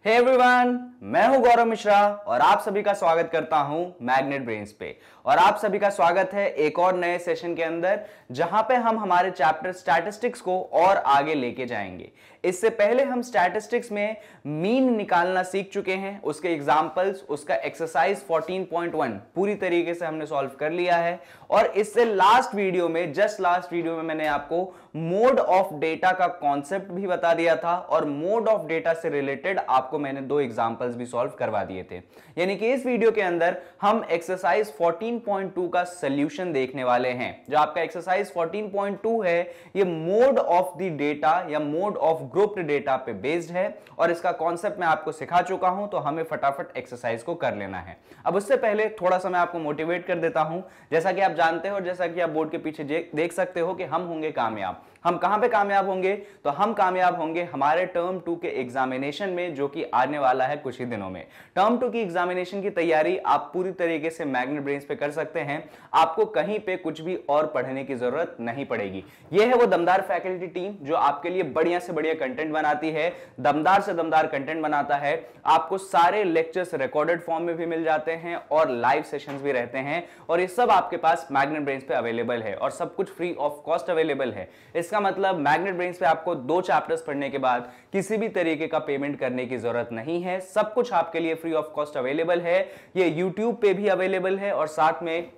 Hey everyone, मैं हूं गौरव मिश्रा और आप सभी का स्वागत करता हूं मैग्नेट ब्रेन्स पे। और आप सभी का स्वागत है एक और नए सेशन के अंदर, जहां पे हम हमारे चैप्टर स्टैटिस्टिक्स को और आगे लेके जाएंगे। इससे पहले हम स्टैटिस्टिक्स में मीन निकालना सीख चुके हैं, उसके एग्जांपल्स, उसका एक्सरसाइज 14.1 पूरी तरीके से हमने सॉल्व कर लिया है। और इससे लास्ट वीडियो में मैंने आपको मोड ऑफ डेटा का कॉन्सेप्ट भी बता दिया था और मोड ऑफ डेटा से रिलेटेड आपको मैंने दो एग्जांपल्स भी सॉल्व करवा दिए थे। यानी कि इस वीडियो के अंदर हम एक्सरसाइज 14.2 का सॉल्यूशन देखने वाले हैं। जो आपका एक्सरसाइज 14.2 है, ये मोड ऑफ द डेटा या मोड ऑफ ग्रुप्ड डेटा पे बेस्ड है और इसका कॉन्सेप्ट मैं आपको सिखा चुका हूं, तो हमें फटाफट एक्सरसाइज को कर लेना है। अब उससे पहले थोड़ा सा मैं आपको मोटिवेट कर देता हूं। जैसा कि आप जानते हो, जैसा कि आप बोर्ड के पीछे देख सकते हो कि हम होंगे कामयाब। हम कहां पे कामयाब होंगे? तो हम कामयाब होंगे हमारे टर्म 2 के एग्जामिनेशन में, जो कि आने वाला है कुछ ही दिनों में। टर्म 2 की एग्जामिनेशन की तैयारी आप पूरी तरीके से मैग्नेट ब्रेन्स पे कर सकते हैं। आपको कहीं पे कुछ भी और पढ़ने की जरूरत नहीं पड़ेगी। यह है वो दमदार फैकल्टी टीम जो आपके लिए बढ़िया से बढ़िया कंटेंट बनाती है, दमदार से दमदार कंटेंट बनाता है। आपको सारे लेक्चर्स रिकॉर्डेड फॉर्म में भी मिल जाते हैं और लाइव सेशंस भी रहते हैं, और ये सब आपके पास मैग्नेट ब्रेन्स पे अवेलेबल है और सब कुछ फ्री ऑफ कॉस्ट अवेलेबल है। इसका मतलब मैग्नेट ब्रेन्स पे आपको 2 चैप्टर्स पढ़ने के बाद किसी भी तरीके का पेमेंट करने की जरूरत नहीं है। सब कुछ आपके लिए फ्री ऑफ कॉस्ट अवेलेबल है। ये यूट्यूब पे भी अवेलेबल है और साथ में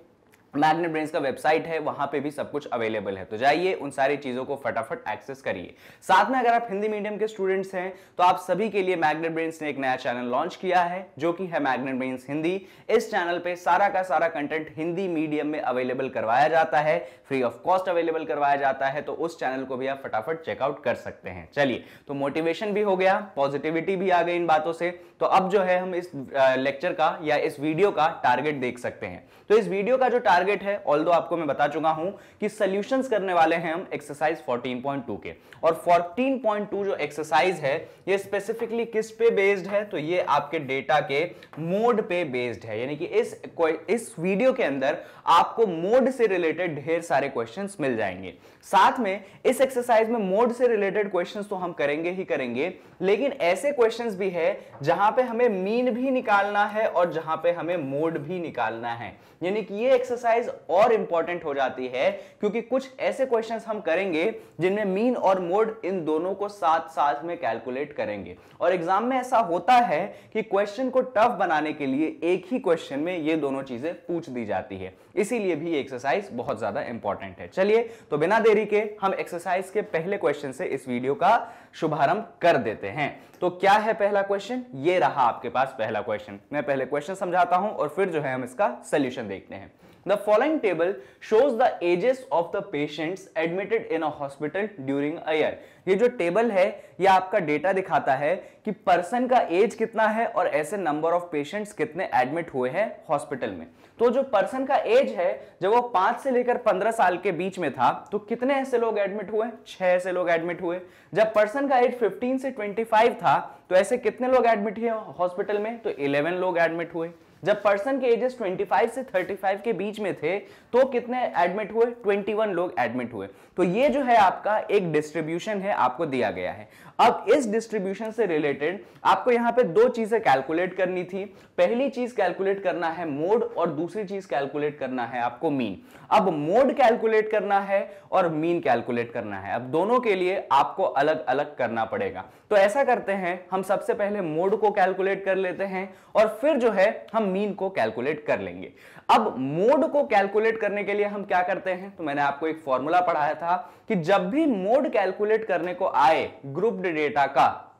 मैग्नेट ब्रेन्स का वेबसाइट है, वहां पे भी सब कुछ अवेलेबल है। तो जाइए उन सारी चीजों को फटाफट एक्सेस करिए। साथ में अगर आप हिंदी मीडियम के स्टूडेंट्स हैं तो आप सभी के लिए मैग्नेट ब्रेन्स ने एक नया चैनल लॉन्च किया है, जो कि है मैग्नेट ब्रेन्स हिंदी। इस चैनल पे सारा का सारा कंटेंट हिंदी मीडियम में अवेलेबल करवाया जाता है, फ्री ऑफ कॉस्ट अवेलेबल करवाया जाता है। तो उस चैनल को भी आप फटाफट चेकआउट कर सकते हैं। चलिए, तो मोटिवेशन भी हो गया, पॉजिटिविटी भी आ गई इन बातों से। तो अब जो है हम इस लेक्चर का या इस वीडियो का टारगेट देख सकते हैं। तो इस वीडियो का जो टारगेट है, ऑल्दो आपको मैं बता चुका हूं कि सॉल्यूशंस करने वाले हैं हम एक्सरसाइज 14.2 के। और 14.2 जो एक्सरसाइज है, ये स्पेसिफिकली किस पे बेस्ड है? तो ये आपके डेटा के मोड पे बेस्ड है। यानी कि इस वीडियो के अंदर आपको मोड से रिलेटेड ढेर सारे क्वेश्चंस मिल जाएंगे। साथ में इस एक्सरसाइज में मोड से रिलेटेड क्वेश्चंस तो हम करेंगे ही करेंगे, लेकिन ऐसे क्वेश्चंस भी है जहां पे हमें मीन भी निकालना है और जहां पे हमें मोड भी निकालना है। यानी कि ये एक्सरसाइज और इंपॉर्टेंट हो जाती है, क्योंकि कुछ ऐसे क्वेश्चंस हम करेंगे जिनमें मीन और मोड इन दोनों को साथ साथ में कैलकुलेट करेंगे। और एग्जाम में ऐसा होता है कि क्वेश्चन को टफ बनाने के लिए एक ही क्वेश्चन में ये दोनों चीजें पूछ दी जाती है, इसीलिए भी एक्सरसाइज बहुत ज्यादा इंपॉर्टेंट है। चलिए, तो बिना देरी के हम एक्सरसाइज के पहले क्वेश्चन से इस वीडियो का शुभारंभ कर देते हैं। तो क्या है पहला क्वेश्चन? ये रहा आपके पास पहला क्वेश्चन। मैं पहले क्वेश्चन समझाता हूं और फिर जो है हम इसका सॉल्यूशन देखते हैं। The following table shows the ages of the patients admitted in a hospital during a year। ये जो टेबल है, ये आपका डेटा दिखाता है कि पर्सन का एज कितना है और ऐसे नंबर ऑफ पेशेंट्स कितने एडमिट हुए हैं हॉस्पिटल में। तो जो पर्सन का एज है, जब वो 5 से लेकर 15 साल के बीच में था, तो कितने ऐसे लोग एडमिट हुए? 6 ऐसे लोग एडमिट हुए। जब पर्सन का एज 15 से 25 था, तो ऐसे कितने लोग एडमिट हुए हॉस्पिटल में? तो 11 लोग एडमिट हुए। जब पर्सन के एजेस 25 से 35 के बीच में थे, तो कितने एडमिट हुए? 21 लोग एडमिट हुए। तो ये जो है आपका एक डिस्ट्रीब्यूशन है, आपको दिया गया है। अब इस डिस्ट्रीब्यूशन से रिलेटेड आपको यहां पे 2 चीजें कैलकुलेट करनी थी। पहली चीज कैलकुलेट करना है मोड और दूसरी चीज कैलकुलेट करना है आपको मीन। अब मोड कैलकुलेट करना है और मीन कैलकुलेट करना है। अब दोनों के लिए आपको अलग अलग करना पड़ेगा। तो ऐसा करते हैं, हम सबसे पहले मोड को कैलकुलेट कर लेते हैं और फिर जो है हम मीन को कैलकुलेट कर लेंगे। अब मोड को कैलकुलेट करने के लिए हम क्या करते हैं? तो मैंने आपको एक फॉर्मूला पढ़ाया था कि जब भी मोड कैलकुलेट करने को आए ग्रुप्ड डेटा का,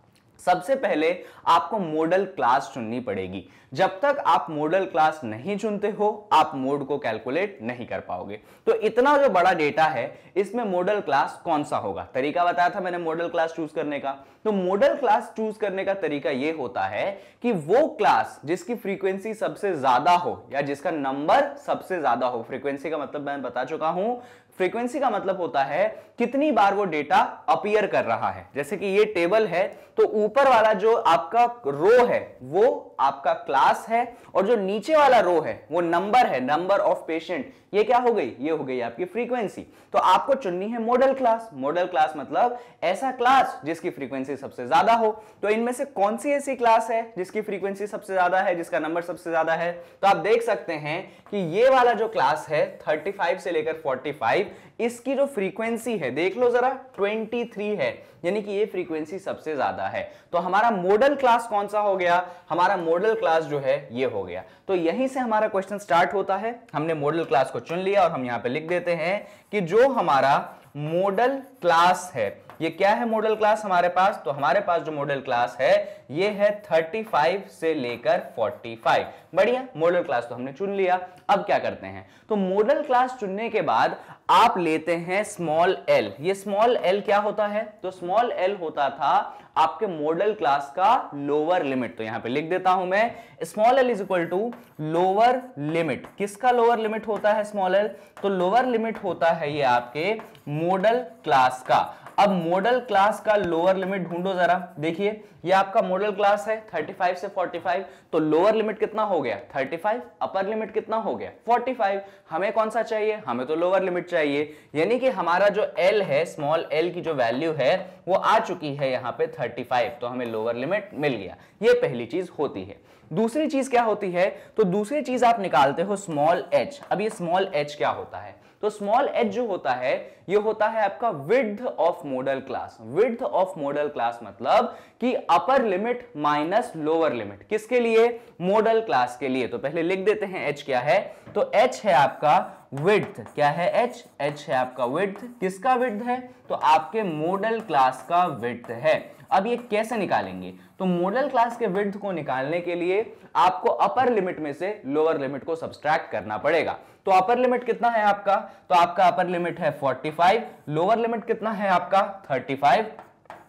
सबसे पहले आपको मॉडल क्लास चुननी पड़ेगी। जब तक आप मॉडल क्लास नहीं चुनते हो, आप मोड को कैलकुलेट नहीं कर पाओगे। तो इतना जो बड़ा डेटा है, इसमें मॉडल क्लास कौन सा होगा? तरीका बताया था मैंने मॉडल क्लास चूज करने का। तो मॉडल क्लास चूज करने का तरीका यह होता है कि वो क्लास जिसकी फ्रीक्वेंसी सबसे ज्यादा हो या जिसका नंबर सबसे ज्यादा हो। फ्रीक्वेंसी का मतलब मैं बता चुका हूं, फ्रीक्वेंसी का मतलब होता है कितनी बार वो डेटा अपीयर कर रहा है। जैसे कि ये टेबल है तो ऊपर वाला जो आपका रो है वो आपका क्लास है और जो नीचे वाला रो है वो नंबर है, नंबर ऑफ पेशेंट। ये क्या हो गई? ये हो गई आपकी फ्रीक्वेंसी। तो आपको चुननी है मॉडल क्लास। मॉडल क्लास मतलब ऐसा क्लास जिसकी फ्रीक्वेंसी सबसे ज्यादा हो। तो इनमें से कौन सी ऐसी क्लास है जिसकी फ्रीक्वेंसी सबसे ज्यादा है, जिसका नंबर सबसे ज्यादा है? तो आप देख सकते हैं कि ये वाला जो क्लास है 35 से लेकर 45, इसकी जो फ्रीक्वेंसी है देख लो जरा 23 है, यानी कि ये फ्रीक्वेंसी सबसे ज्यादा है। तो हमारा मॉडल क्लास कौन सा हो गया? हमारा मॉडल क्लास जो है ये हो गया। तो यहीं से हमारा क्वेश्चन स्टार्ट होता है। हमने मॉडल क्लास को चुन लिया और हम यहां पे लिख देते हैं कि जो हमारा मॉडल क्लास है, ये क्या है मॉडल क्लास हमारे पास? तो हमारे पास जो मॉडल क्लास है ये है 35 से लेकर 45। बढ़िया, मॉडल क्लास तो हमने चुन लिया। अब क्या करते हैं? तो मॉडल क्लास चुनने के बाद आप लेते हैं स्मॉल एल। ये स्मॉल एल क्या होता है? तो स्मॉल एल होता था आपके मॉडल क्लास का लोअर लिमिट। तो यहां पे लिख देता हूं मैं, small L is equal to lower limit. किसका लोअर लिमिट होता है स्मॉल एल? तो लोअर लिमिट होता है ये आपके मॉडल क्लास का। अब मॉडल क्लास का लोअर लिमिट ढूंढो जरा। देखिए ये आपका मॉडल क्लास है 35 से 45, तो लोअर लिमिट कितना हो गया? 35। अपर लिमिट कितना हो गया? 45। हमें कौन सा चाहिए? हमें तो लोअर लिमिट चाहिए, यानी कि हमारा जो एल है, स्मॉल एल की जो वैल्यू है वो आ चुकी है यहां पे 35, तो हमें लोअर लिमिट मिल गया। ये पहली चीज होती है। दूसरी चीज क्या होती है? तो दूसरी चीज आप निकालते हो स्मॉल एच। अब ये स्मॉल एच क्या होता है? तो स्मॉल एच जो होता है ये होता है आपका width of modal class. Width of modal class मतलब कि upper limit minus lower limit. किसके लिए? मॉडल क्लास के लिए। तो पहले लिख देते हैं एच क्या है। तो एच है आपका विड्थ। क्या है एच? एच है आपका विड्थ। किसका विड्थ है? तो आपके मॉडल क्लास का विड्थ है। अब ये कैसे निकालेंगे? तो मॉडल क्लास के विड्थ को निकालने के लिए आपको अपर लिमिट में से लोअर लिमिट को सब्सट्रैक्ट करना पड़ेगा। तो अपर लिमिट कितना है आपका? तो आपका अपर लिमिट है 45, लोअर लिमिट कितना है आपका? 35।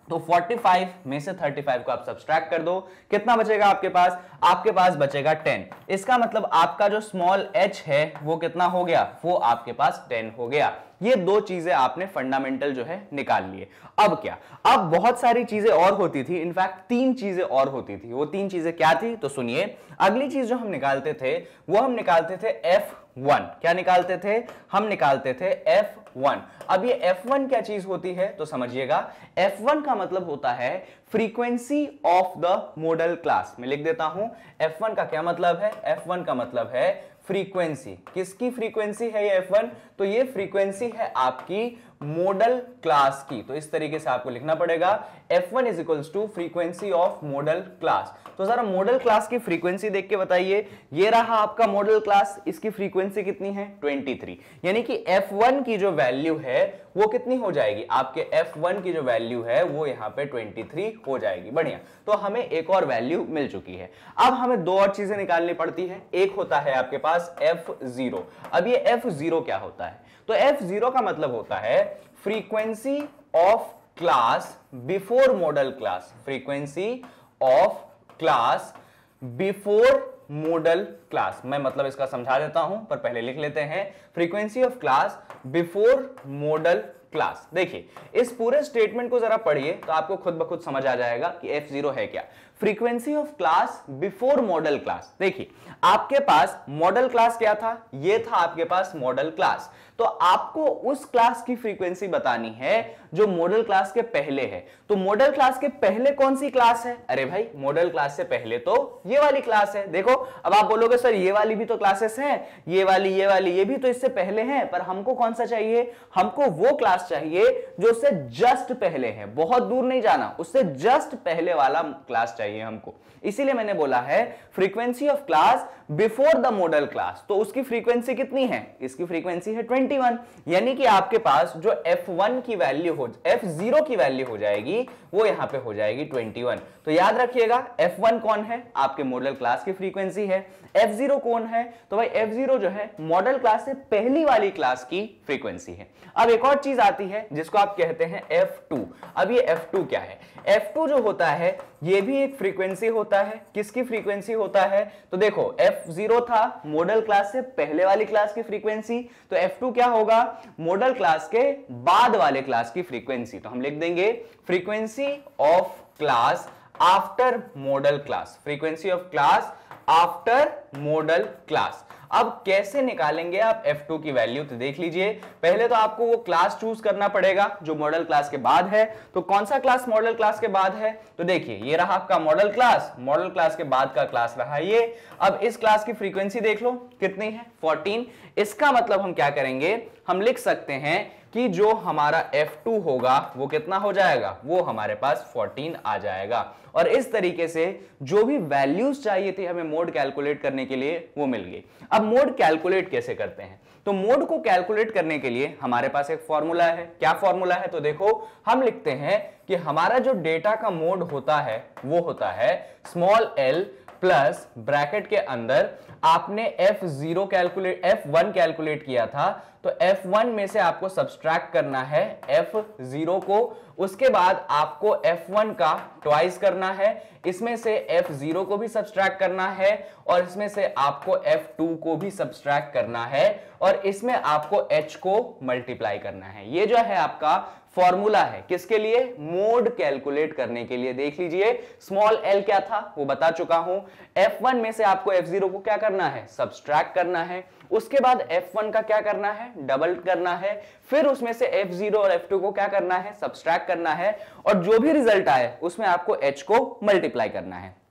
तो 45 में से 35 को आप सब्सट्रैक्ट कर दो, कितना बचेगा आपके पास? आपके पास बचेगा 10। इसका मतलब आपका जो स्मॉल h है वो कितना हो गया? वो आपके पास 10 हो गया। ये दो चीजें आपने फंडामेंटल जो है निकाल लिए। अब क्या? अब बहुत सारी चीजें और होती थी, इनफैक्ट 3 चीजें और होती थी। वो 3 चीजें क्या थी? तो सुनिए, अगली चीज जो हम निकालते थे वो हम निकालते थे F1। क्या निकालते थे? हम निकालते थे F1। अब ये F1 क्या चीज होती है? तो समझिएगा, F1 का मतलब होता है frequency of the model class. मैं लिख देता हूं, F1 का क्या मतलब है? F1 का मतलब है फ्रीक्वेंसी। किसकी फ्रीक्वेंसी है ये F1? तो ये फ्रीक्वेंसी है आपकी मॉडल क्लास की। तो इस तरीके से आपको लिखना पड़ेगा, F1 is equals to frequency of modal class. तो जरा मॉडल क्लास की फ्रीक्वेंसी देख के बताइए। ये रहा आपका मॉडल क्लास, इसकी फ्रीक्वेंसी कितनी है? 23। यानी कि F1 की जो वैल्यू है वो कितनी हो जाएगी? आपके F1 की जो वैल्यू है वो यहां पे 23 हो जाएगी। बढ़िया, तो हमें एक और वैल्यू मिल चुकी है। अब हमें दो और चीजें निकालनी पड़ती है। एक होता है आपके पास F0। अब ये F0 क्या होता है? तो F0 का मतलब होता है frequency of class before model class. Frequency of class before model class. मैं मतलब इसका समझा देता हूं, पर पहले लिख लेते हैं frequency of class before model class. देखिए इस पूरे स्टेटमेंट को जरा पढ़िए तो आपको खुद ब खुद समझ आ जाएगा कि F0 है क्या। Frequency of class before model class. देखिए आपके पास मॉडल क्लास क्या था? ये था आपके पास मॉडल क्लास। तो आपको उस क्लास की फ्रीक्वेंसी बतानी है जो मॉडल क्लास के पहले है। तो मॉडल क्लास के पहले कौन सी क्लास है? अरे भाई मॉडल क्लास से पहले तो ये वाली क्लास है। देखो अब आप बोलोगे सर ये वाली भी तो क्लासेस हैं, ये वाली ये भी तो इससे पहले हैं, पर हमको कौन सा चाहिए? हमको वो क्लास चाहिए जो उससे जस्ट पहले है। बहुत दूर नहीं जाना, उससे जस्ट पहले वाला क्लास चाहिए हमको। इसीलिए मैंने बोला है frequency of class before the model class. तो उसकी फ्रीक्वेंसी कितनी है? इसकी फ्रीक्वेंसी है 21। यानी कि आपके पास जो F1 की वैल्यू हो, F0 की वैल्यू हो जाएगी वो यहां पे हो जाएगी 21। तो याद रखिएगा F1 कौन है? आपके मॉडल क्लास की फ्रीक्वेंसी है। F0 कौन है? तो भाई F0 जो है मॉडल क्लास से पहली वाली क्लास की फ्रीक्वेंसी है। अब एक और चीज आती है जिसको आप कहते हैं F2। अब ये F2 क्या है? F2 जो होता है ये भी एक फ्रीक्वेंसी होता है। किसकी फ्रीक्वेंसी होता है? तो देखो F0 था मॉडल क्लास से पहले वाली क्लास की फ्रीक्वेंसी, तो F2 क्या होगा? मॉडल क्लास के बाद वाले क्लास की फ्रीक्वेंसी। तो हम लिख देंगे frequency of class after model class, frequency of class after model class. अब कैसे निकालेंगे आप F2 की वैल्यू? तो देख लीजिए, पहले तो आपको वो क्लास चूज करना पड़ेगा जो मॉडल क्लास के बाद है। तो कौन सा क्लास मॉडल क्लास के बाद है? तो देखिए ये रहा आपका मॉडल क्लास, मॉडल क्लास के बाद का क्लास रहा ये। अब इस क्लास की फ्रीक्वेंसी देख लो कितनी है? 14। इसका मतलब हम क्या करेंगे, हम लिख सकते हैं कि जो हमारा F2 होगा वो कितना हो जाएगा? वो हमारे पास 14 आ जाएगा। और इस तरीके से जो भी वैल्यूज चाहिए थी हमें मोड कैलकुलेट करने के लिए वो मिल गई। अब मोड कैलकुलेट कैसे करते हैं? तो मोड को कैलकुलेट करने के लिए हमारे पास एक फॉर्मूला है। क्या फॉर्मूला है? तो देखो हम लिखते हैं कि हमारा जो डेटा का मोड होता है वो होता है स्मॉल l प्लस ब्रैकेट के अंदर आपने F1 कैलकुलेट किया था, तो F1 में से आपको सब्सट्रैक्ट करना है F0 को, उसके बाद आपको F1 का ट्वाइस करना है, इसमें से F0 को भी सब्सट्रैक्ट करना है और इसमें से आपको F2 को भी सब्सट्रैक्ट करना है और इसमें आपको H को मल्टीप्लाई करना है। ये जो है आपका फॉर्मूला है किसके लिए? मोड कैलकुलेट करने के लिए। देख लीजिए स्मॉल l क्या था वो बता चुका हूं। F1 में से आपको F0 को क्या करना है? सब्सट्रैक्ट करना है। उसके बाद F1 का क्या करना है? डबल करना है। फिर उसमें से F0 और F2 को क्या करना है? सब्सट्रैक्ट करना है और जो भी रिजल्ट आए उसमें आपको H को मल्टीप्लाई करना है।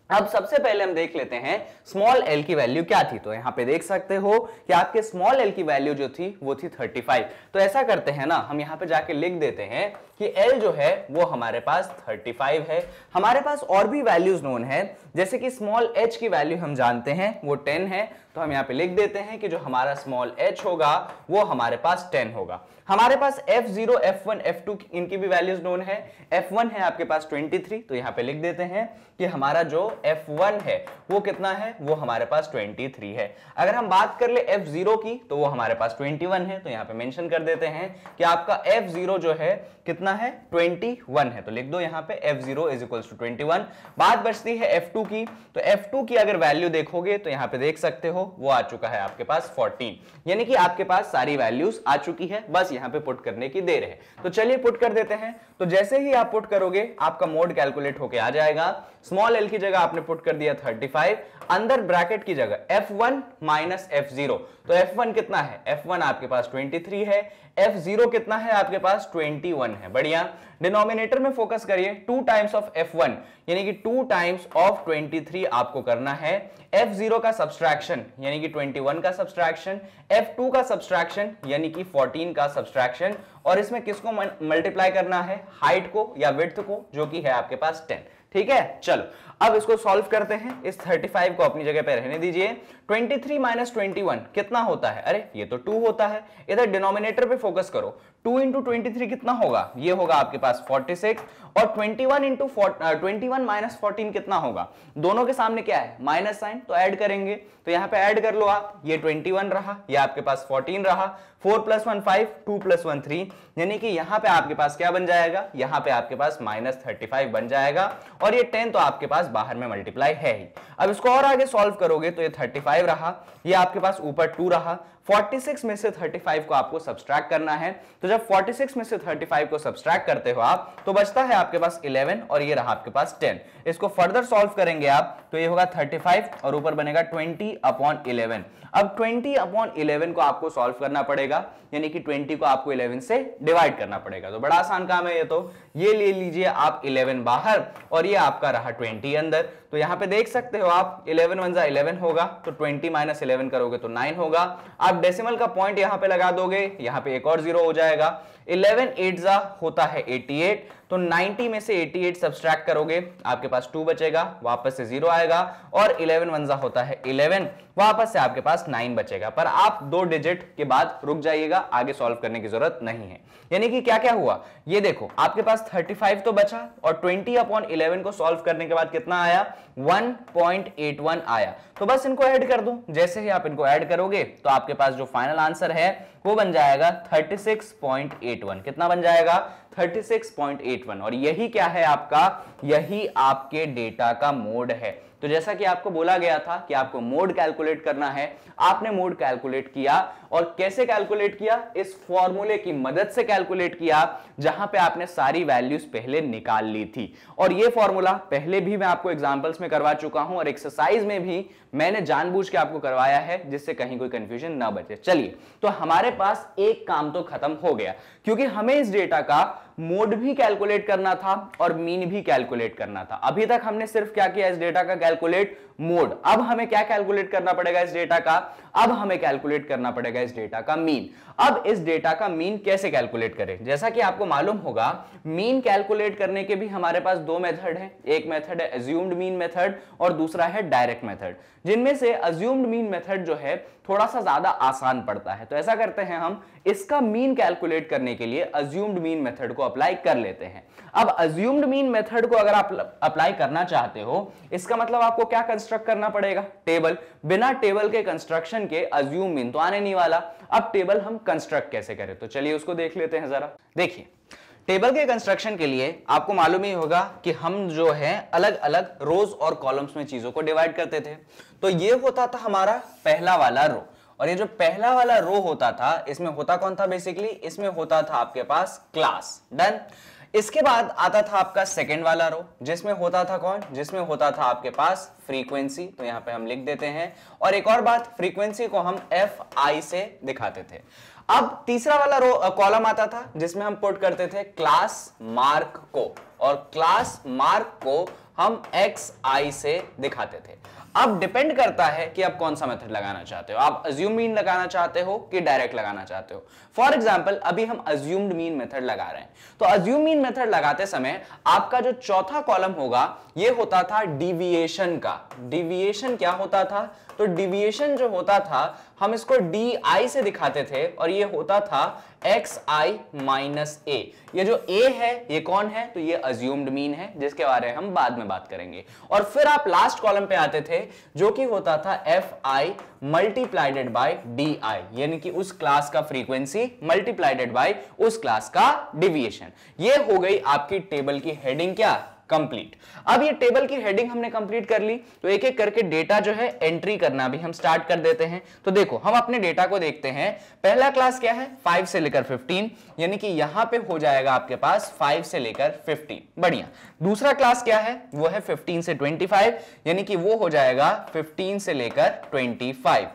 अब सबसे पहले हम देख लेते हैं स्मॉल l की वैल्यू क्या थी। तो यहां पे देख सकते हो कि आपके स्मॉल l की वैल्यू जो थी वो थी 35। तो ऐसा करते हैं ना, हम यहां पे जाके लिख देते हैं कि l जो है वो हमारे पास 35 है। हमारे पास और भी वैल्यूज नोन है, जैसे कि स्मॉल h की वैल्यू हम जानते हैं वो 10 है। तो हम यहाँ पे लिख देते हैं कि जो हमारा स्मॉल h होगा वो हमारे पास 10 होगा। हमारे पास F0, F1, F2 इनकी भी वैल्यूज नोन है। F1 है आपके पास 23, तो यहाँ पे लिख देते हैं कि हमारा जो F1 है वो कितना है? वो हमारे पास 23 है। अगर हम बात कर ले F0 की तो वो हमारे पास 21 है, तो यहाँ पे मेंशन कर देते हैं कि आपका F0 जो है कितना है? 21 है। तो लिख दो यहाँ पे F0 इज इक्वल्स टू 21। बात बचती है F2 की, तो F2 की अगर वैल्यू देखोगे तो यहाँ पे देख सकते हो वो आ चुका है आपके पास 14, यानी कि आपके पास सारी वैल्यूज आ चुकी है, बस यहाँ पे पुट करने की देर है। तो चलिए पुट कर देते हैं। तो जैसे ही आप पुट करोगे आपका मोड कैलकुलेट होके आ जाएगा। स्मॉल l की जगह आपने पुट कर दिया 35, अंदर ब्रैकेट की जगह F1 माइनस F0। तो F1 कितना है? F1 आपके पास 23 है, F0 कितना है? आपके पास 21 है। बढ़िया, डिनोमिनेटर में फोकस करिए। 2 टाइम्स ऑफ F1 यानी कि 2 टाइम्स ऑफ 23 आपको करना है। F0 का सब्सट्रैक्शन यानी कि 21 का सब्सट्रैक्शन, F2 का सब्सट्रैक्शन यानी कि 14 का सब्सट्रैक्शन, और इसमें किसको मल्टीप्लाई करना है? हाइट को या विड्थ को, जो कि है आपके पास 10। ठीक है, चलो अब इसको सॉल्व करते हैं। इस 35 को अपनी जगह पे रहने दीजिए। 23 माइनस 21 कितना होता है? अरे ये तो 2 होता है। इधर डिनोमिनेटर पे फोकस करो। 2 इंटू 23 कितना होगा? ये होगा आपके पास 46, और 21 माइनस 14 कितना होगा? दोनों के सामने क्या है? माइनस साइन, तो ऐड करेंगे। तो यहाँ पे ऐड कर लो आप, ये 21 रहा, ये आपके पास 14 रहा, 4 प्लस 1 5, 2 प्लस 1 3, यानी कि यहाँ पे आपके पास क्या बन जाएगा? यहाँ पे आपके पास माइनस 35 बन जाएगा, और ये 10 तो आपके पास बाहर में मल्टीप्लाई है ही। अब इसको और आगे सॉल्व करोगे तो ये 35 रहा, ये आपके पास ऊपर 2 रहा। 46 में से 35 को आपको सब्सट्रैक्ट करना है। तो जब 46 में से 35 को सब्सट्रैक्ट करते हो आप तो बचता है आपके पास 11, और ये रहा आपके पास 10। इसको फर्दर सॉल्व करेंगे आप तो ये होगा 35 और ऊपर बनेगा 20/11। अब 20/11 को आपको सॉल्व करना पड़ेगा, यानी कि 20 को आपको 11 से डिवाइड करना पड़ेगा। तो बड़ा आसान काम है ये। तो ये ले लीजिए आप 11 बाहर और ये आपका रहा 20 अंदर। तो यहाँ पे देख सकते हो आप 11 1 जा 11 होगा, तो 20 माइनस 11 करोगे तो 9 होगा। आप डेसिमल का पॉइंट यहाँ पे लगा दोगे, यहाँ पे एक और 0 हो जाएगा। 11 8 जा होता है 88, तो 90 में से 88 सब्सट्रैक्ट करोगे आपके पास 2 बचेगा, वापस से 0 आएगा, और 11 1 जा होता है 11, वापस से आपके पास 9 बचेगा। पर आप 2 डिजिट के बाद रुक जाइएगा, आगे सॉल्व करने की जरूरत नहीं है। यानी कि क्या क्या हुआ ये देखो, आपके पास 35 तो बचा, और 20/11 को सॉल्व करने के बाद कितना आया? 1.81 आया। तो बस इनको ऐड कर दो। जैसे ही आप इनको ऐड करोगे तो आपके पास जो फाइनल आंसर है वो बन जाएगा 36.81। कितना बन जाएगा? 36.81 और यही क्या है आपका, यही आपके डेटा का मोड है। तो जैसा कि आपको बोला गया था कि आपको मोड कैलकुलेट करना है, आपने मोड कैलकुलेट किया और कैसे कैलकुलेट किया, इस फॉर्मूले की मदद से कैलकुलेट किया जहां पे आपने सारी वैल्यूज पहले निकाल ली थी। और ये फॉर्मूला पहले भी मैं आपको एग्जांपल्स में करवा चुका हूं और एक्सरसाइज में भी मैंने जानबूझ के आपको करवाया है जिससे कहीं कोई कंफ्यूजन ना बचे। चलिए, तो हमारे पास एक काम तो खत्म हो गया, क्योंकि हमें इस डेटा का मोड भी कैलकुलेट करना था और मीन भी कैलकुलेट करना था। अभी तक हमने सिर्फ क्या किया, इस डेटा का कैलकुलेट मोड। अब हमें क्या कैलकुलेट करना पड़ेगा इस डेटा का, अब हमें कैलकुलेट करना पड़ेगा इस डेटा का मीन। अब इस डेटा का मीन कैसे कैलकुलेट करें, जैसा कि आपको मालूम होगा मीन कैलकुलेट करने के भी हमारे पास दो मेथड हैं। एक मेथड है अज्यूम्ड मीन मेथड और दूसरा है डायरेक्ट मेथड, जिनमें से अज्यूम्ड मीन मेथड जो है थोड़ा सा ज्यादा आसान पड़ता है। तो ऐसा करते हैं, हम इसका मीन कैलकुलेट करने के लिए अज्यूम्ड मीन मेथड को अप्लाई कर लेते हैं। अब अज्यूम्ड मीन मेथड को अगर आप अप्लाई करना चाहते हो, इसका मतलब आपको क्या कंस्ट्रक्ट करना पड़ेगा, टेबल। बिना टेबल के कंस्ट्रक्शन के अज्यूम मीन तो आने नहीं वाला। अब टेबल हम कंस्ट्रक्ट कैसे करें, तो चलिए उसको देख लेते हैं जरा। देखिए, टेबल के कंस्ट्रक्शन के लिए आपको मालूम ही होगा कि हम जो है अलग अलग रोज और कॉलम्स में चीजों को डिवाइड करते थे। तो ये होता था हमारा पहला वाला रो, और ये जो पहला वाला रो होता था, इसमें होता कौन था, बेसिकली इसमें होता था आपके पास क्लास। डन। इसके बाद आता था आपका सेकंड वाला रो, जिसमें होता था कौन, जिसमें होता था आपके पास फ्रीक्वेंसी। तो यहां पे हम लिख देते हैं। और एक और बात, फ्रीक्वेंसी को हम FI से दिखाते थे। अब तीसरा वाला रो कॉलम आता था जिसमें हम पुट करते थे क्लास मार्क को, और क्लास मार्क को हम XI से दिखाते थे। अब डिपेंड करता है कि आप कौन सा मेथड लगाना चाहते हो, आप अज्यूम मीन लगाना चाहते हो कि डायरेक्ट लगाना चाहते हो। फॉर एग्जांपल, अभी हम अज्यूम्ड मीन मेथड लगा रहे हैं। तो अज्यूम मीन मेथड लगाते समय आपका जो चौथा कॉलम होगा ये होता था डिविएशन का। डिविएशन क्या होता था, तो डिविएशन जो होता था हम इसको DI से दिखाते थे और ये होता था XI माइनस A। ये जो A है ये कौन है, तो ये अज्यूम्ड मीन है, जिसके बारे में हम बाद में बात करेंगे। और फिर आप लास्ट कॉलम पे आते थे जो कि होता था FI मल्टीप्लाइडेड बाय DI, यानी कि उस क्लास का फ्रीक्वेंसी मल्टीप्लाइडेड बाय उस क्लास का डिविएशन। ये हो गई आपकी टेबल की हेडिंग क्या, कंप्लीट। अब ये टेबल की हेडिंग हमने कंप्लीट कर ली, तो एक एक करके डेटा जो है एंट्री करना भी हम स्टार्ट कर देते हैं। तो देखो, हम अपने डेटा को देखते हैं। पहला क्लास क्या है, 5 से लेकर 15, यानी कि यहां पे हो जाएगा आपके पास 5 से लेकर 15। बढ़िया। दूसरा क्लास क्या है, वो है 15 से 25, यानी कि वो हो जाएगा 15 से लेकर 25।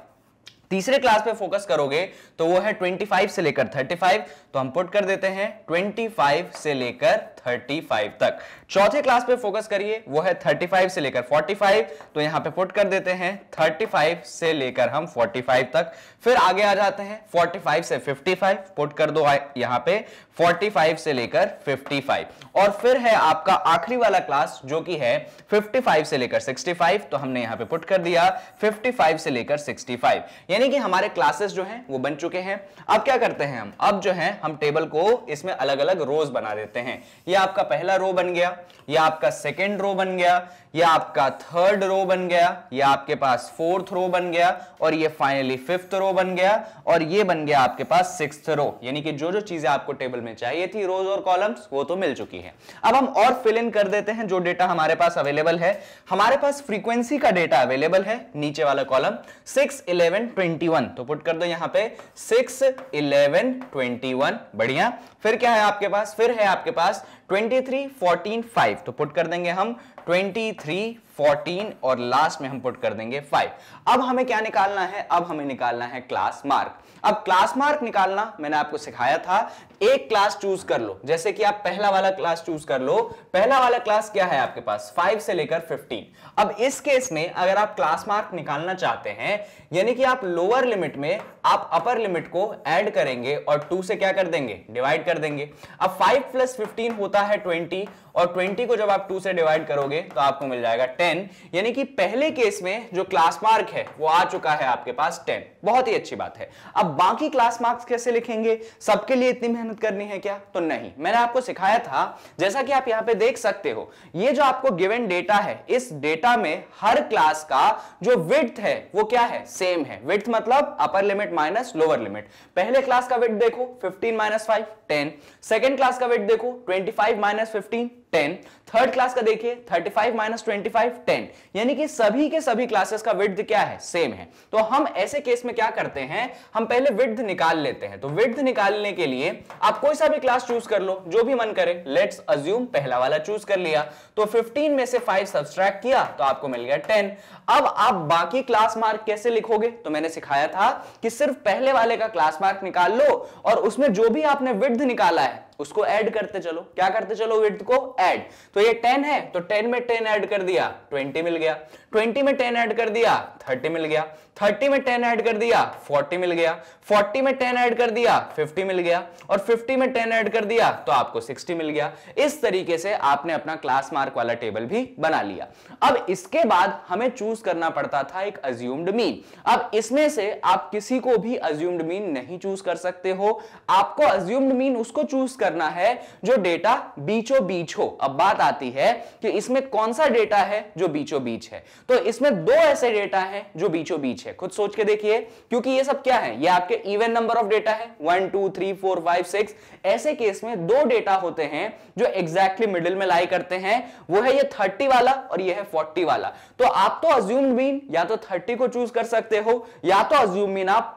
तीसरे क्लास पे फोकस करोगे तो वो है 25 से लेकर 35, तो हम पुट कर देते हैं 25 से लेकर 35 तक। चौथे क्लास पे फोकस करिए, वो है 35 से लेकर 45, तो यहां पे पुट कर देते हैं 35 से लेकर हम 45 तक। फिर आगे आ जाते हैं 45 से 55, पुट कर दो यहां पे 45 से लेकर 55। और फिर है आपका आखिरी वाला क्लास जो कि है 55 से लेकर 65, तो हमने यहां पे पुट कर दिया 55 से लेकर 65, यानी कि हमारे क्लासेस जो हैं वो बन चुके हैं। अब क्या करते हैं हम, अब जो है हम टेबल को इसमें अलग अलग रोज बना देते हैं। ये आपका पहला रो बन गया, ये आपका सेकेंड रो बन गया, ये आपका थर्ड रो बन गया, ये आपके पास फोर्थ रो बन गया, और ये फाइनली फिफ्थ रो बन गया, और ये बन गया आपके पास सिक्स्थ रो। यानी कि जो जो चीजें आपको टेबल में चाहिए थी, रोज और कॉलम्स, वो तो मिल चुकी है। अब हम और फिल इन कर देते हैं जो डेटा हमारे पास अवेलेबल है। हमारे पास फ्रीक्वेंसी का डेटा अवेलेबल है, नीचे वाला कॉलम 6, 11, 21, तो पुट कर दो यहां पे 6, 11, 21। बढ़िया। फिर क्या है आपके पास, फिर है आपके पास 23, 14, 5, तो पुट कर देंगे हम 23, 14 और लास्ट में हम पुट कर देंगे 5। अब हमें क्या निकालना है, अब हमें निकालना है क्लास मार्क। अब क्लास मार्क निकालना मैंने आपको सिखाया था, एक क्लास चूज कर लो, जैसे कि आप पहला वाला क्लास चूज कर लो। पहला वाला क्लास क्या है आपके पास, 5 से लेकर 15। अब इस केस में अगर आप क्लास मार्क निकालना चाहते हैं, यानी कि आप लोअर लिमिट में आप अपर लिमिट को ऐड करेंगे और 2 से क्या कर देंगे, डिवाइड कर देंगे। अब 5 + 15 होता है 20, और 20 को जब आप 2 से डिवाइड करोगे तो आपको मिल जाएगा 10। 10, यानी कि पहले केस में जो क्लास मार्क है वो आ चुका है आपके पास 10। बहुत ही अच्छी बात है। अब बाकी क्लास मार्क्स कैसे लिखेंगे? सबके लिए इतनी मेहनत करनी है क्या? तो नहीं, मैंने आपको सिखाया था, जैसा कि आप यहां पे देख सकते हो, ये जो आपको गिवन डेटा है, इस डेटा में हर क्लास का जो विड्थ है वो क्या है? सेम है। विड्थ मतलब upper limit minus lower limit. पहले क्लास का विड्थ देखो 15 माइनस 5 10, सेकेंड क्लास का विड्थ देखो 25 माइनस 15 10, थर्ड क्लास का देखिए 35 माइनस 25 10, यानी कि सभी के सभी क्लासेस का विड्थ क्या है? सेम है। तो हम ऐसे केस में क्या करते हैं, हम पहले विड्थ निकाल लेते हैं। तो विड्थ निकालने के लिए आप कोई सा भी क्लास चूज कर लो, जो भी मन करे। लेट्स अज्यूम पहला वाला चूज कर लिया, तो 15 में से 5 सब्सट्रैक्ट किया तो आपको मिल गया 10। अब आप बाकी क्लास मार्क कैसे लिखोगे? तो मैंने सिखाया था कि सिर्फ पहले वाले का क्लास मार्क निकाल लो और उसमें जो भी आपने विड्थ निकाला है उसको ऐड करते चलो। क्या करते चलो? विड्थ को ऐड। तो ये 10 है तो 10 में 10 ऐड कर दिया 20 मिल गया, 20 में 10 ऐड कर दिया 30 मिल गया, 30 में 10 ऐड कर दिया 40 मिल गया, 40 में 10 ऐड कर दिया 50 मिल गया, और 50 में 10 ऐड कर दिया तो आपको 60 मिल गया। इस तरीके से आपने अपना क्लास मार्क वाला टेबल भी बना लिया। अब इसके बाद हमें चूज करना पड़ता था एक अज्यूम्ड मीन। अब इसमें से आप किसी को भी अज्यूम्ड मीन नहीं चूज कर सकते हो। आपको अज्यूम्ड मीन उसको चूज करना है जो डेटा बीचों बीच हो। अब बात आती है कि इसमें कौन सा डेटा है जो बीचों बीच है। तो इसमें दो ऐसे डेटा हैं जो बीचों बीच है। खुद सोच के देखिए, क्योंकि ये सब क्या है? ये आपके इवन नंबर ऑफ डेटा है, 1 2 3 4 5 6। ऐसे केस में दो डेटा होते हैं जो एग्जैक्टली मिडिल में लाई करते हैं, वो है ये 30 वाला और ये है 40 वाला। तो आप तो अज्यूम्ड मीन या तो 30 को चूज कर सकते हो या तो अज्यूम मीन आप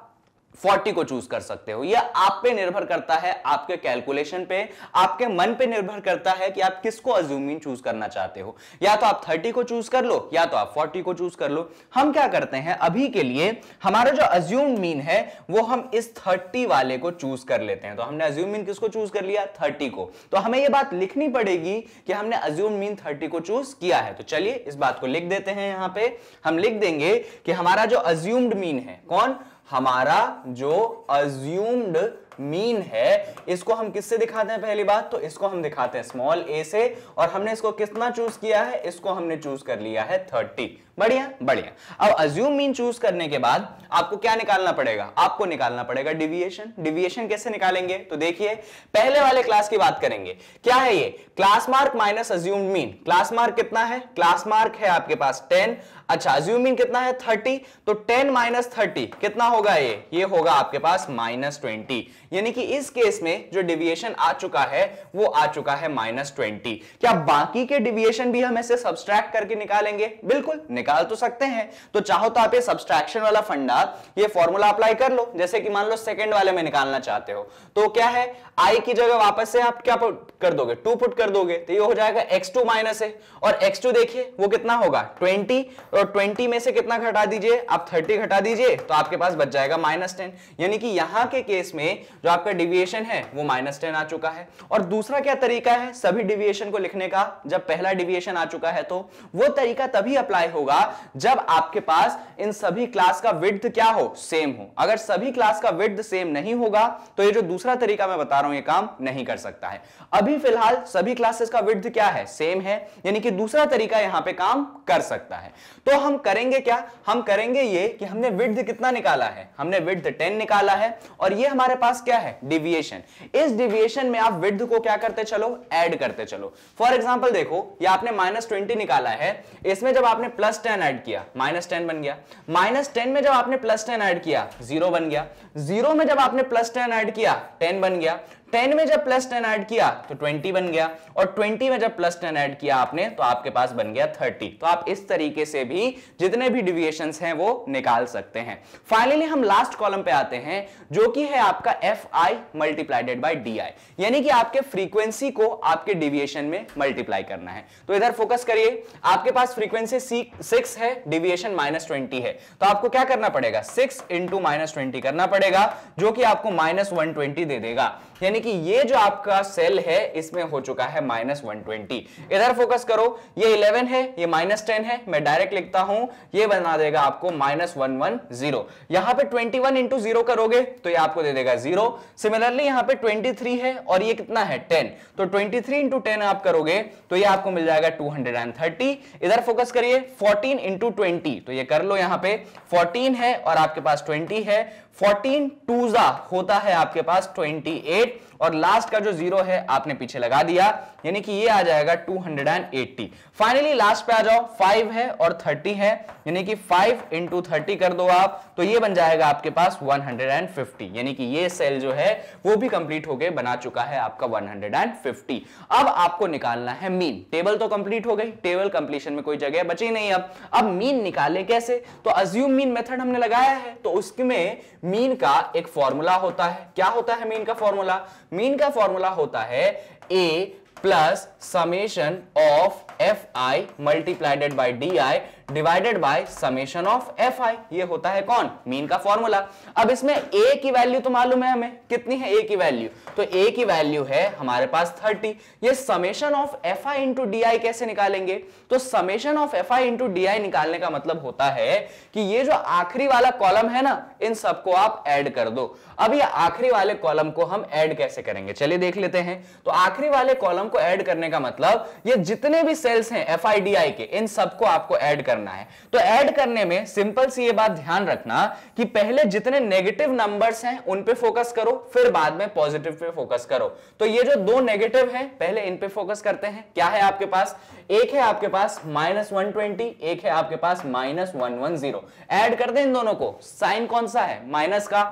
40 को चूज कर सकते हो। यह आप पे निर्भर करता है, आपके कैलकुलेशन पे, आपके मन पे निर्भर करता है कि आप किसको अज्यूम मीन चूज करना चाहते हो। या तो आप 30 को चूज कर लो या तो आप 40 को चूज कर लो। हम क्या करते हैं, अभी के लिए हमारा जो अज्यूम मीन है वो हम इस 30 वाले को चूज कर लेते हैं। तो हमने अज्यूम मीन किसको चूज कर लिया? 30 को। तो हमें यह बात लिखनी पड़ेगी कि हमने अज्यूम मीन 30 को चूज किया है। तो चलिए इस बात को लिख देते हैं। यहां पे हम लिख देंगे कि हमारा जो अज्यूम्ड मीन है, कौन? हमारा जो अज्यूम्ड मीन है, इसको हम किससे दिखाते हैं? पहली बात तो इसको हम दिखाते हैं स्मॉल a से, और हमने इसको कितना चूज किया है? इसको हमने चूज कर लिया है 30। बढ़िया बढ़िया। अब अज्यूम मीन चूज करने के बाद आपको क्या निकालना पड़ेगा? आपको निकालना पड़ेगा डिविएशन। डिविएशन कैसे निकालेंगे? तो देखिए, पहले वाले क्लास की बात करेंगे। क्या है ये? Class mark minus assumed mean. Class mark कितना है? क्लास मार्क है आपके पास 10। अच्छा, अज्यूम मीन कितना है? 30। तो 10 माइनस 30 कितना होगा? ये होगा आपके पास -20। यानी कि इस केस में जो डिविएशन आ चुका है वो आ चुका है -20। क्या बाकी के डिविएशन भी हम ऐसे सब्सट्रैक्ट करके निकालेंगे? बिल्कुल निकाल तो सकते हैं। तो चाहो तो आप ये सब्सट्रैक्शन वाला फंडा, ये फॉर्मूला अप्लाई कर लो। जैसे कि मान लो सेकंड वाले में निकालना चाहते हो तो क्या है, i की जगह वापस से आप क्या कर दोगे? 2 पुट कर दोगे, तो ये हो जाएगा x2 माइनस है, और x2 देखिए वो कितना होगा? 20, और 20 में से कितना घटा दीजिए आप? 30 घटा दीजिए तो आपके पास बच जाएगा -10। यानी कि यहां के केस में जो आपका डिविएशन है वो -10 आ चुका है। और दूसरा क्या तरीका है सभी डिविएशन को लिखने का? जब पहला डिविएशन आ चुका है तो वो तरीका तभी अप्लाई होगा जब आपके पास इन सभी क्लास का विड्थ क्या हो? सेम हो। अगर सभी क्लास का विड्थ सेम नहीं होगा तो ये जो दूसरा तरीका मैं बता रहा हूं ये काम नहीं कर सकता है। अभी फिलहाल सभी क्लासेस का विड्थ क्या है? सेम है, यानी कि दूसरा तरीका यहां पे काम कर सकता है। तो हम करेंगे क्या? हम करेंगे ये कि हमने विड्थ कितना निकाला है? हमने विड्थ 10 निकाला है, और ये हमारे पास क्या है? डिविएशन। इस डिविएशन में आप विड्थ को क्या करते चलो? ऐड करते चलो। फॉर एग्जांपल देखो, ये आपने -20 निकाला है, इसमें जब आपने +10 ऐड किया -10 बन गया। -10 में जब आपने +10 ऐड किया 0 बन गया। 0 में जब आपने +10 ऐड किया 10 बन गया। 10 में जब +10 ऐड किया तो 20 बन गया, और 20 में जब +10 ऐड किया आपने तो आपके पास बन गया 30। तो आप इस तरीके से भी जितने भी डिविएशंस हैं वो निकाल सकते हैं। फाइनली हम लास्ट कॉलम पे आते हैं जो कि है आपका fi मल्टीप्लाइडेड बाय di, यानी कि आपके फ्रीक्वेंसी को आपके डिविएशन में मल्टीप्लाई करना है। तो इधर फोकस करिए, आपके पास फ्रीक्वेंसी 6 है, डिविएशन -20 है, तो आपको क्या करना पड़ेगा? 6 × -20 करना पड़ेगा, जो कि आपको -120 दे देगा। यानी यानी कि ये जो आपका सेल है इसमें हो चुका है -120। इधर फोकस करो, ये 11 है, ये -10 है, मैं डायरेक्ट लिखता हूं, ये बना देगा आपको -110। यहां पे 21 इंटू 0 करोगे तो ये आपको दे देगा 0। सिमिलरली यहां पे 23 है और ये कितना है 10, तो 23 इंटू 10 आप करोगे तो ये आपको मिल जाएगा 230। इधर फोकस करिए, 14 इंटू 20, तो ये कर लो, यहां पे 14 है और आपके पास 20 है, 14 टूजा होता है आपके पास 28 और लास्ट का जो 0 है आपने पीछे लगा दिया, यानी कि ये आ जाएगा 280। फाइनली लास्ट पे आ जाओ, 5 है और 30 है, यानी कि 5 इंटू 30 कर दो आप, तो ये बन जाएगा आपके पास 150, यानी कि ये सेल जो है वो भी कंप्लीट होके बना चुका है आपका 150। अब आपको निकालना है मीन। टेबल तो कंप्लीट हो गई, टेबल कंप्लीशन में कोई जगह बची नहीं। अब मीन निकाले कैसे, तो अज्यूम मीन मेथड हमने लगाया है, तो उसमें मीन का एक फॉर्मूला होता है। क्या होता है मीन का फॉर्मूला? मीन का फॉर्मूला होता है A plus summation of F I multiplied by D I divided by summation of F I. ये होता है कौन? मीन का फॉर्मूला। अब इसमें ए की वैल्यू तो मालूम है हमें, कितनी है ए की वैल्यू, तो ए की वैल्यू है हमारे पास 30। ये summation of F I into D I कैसे निकालेंगे, तो summation of F I into D I निकालने का मतलब होता है कि ये जो आखिरी वाला कॉलम है ना, इन सबको आप ऐड कर दो। अब ये आखिरी वाले कॉलम को हम ऐड कैसे करेंगे, चलिए देख लेते हैं। तो आखिरी वाले कॉलम को ऐड करने का मतलब ये जितने भी सेल्स हैं एफ आई डी आई के, इन सबको आपको ऐड करना है। तो ऐड करने में सिंपल सी ये बात ध्यान रखना कि पहले जितने नेगेटिव नंबर्स हैं उन पे फोकस करो, फिर बाद में पॉजिटिव पे फोकस करो। तो ये जो दो नेगेटिव हैं पहले इन पे फोकस करते हैं। क्या है आपके पास? एक है आपके पास -120, एक है आपके पास -110। ऐड कर दें इन दोनों को। साइन कौन सा है? माइनस का,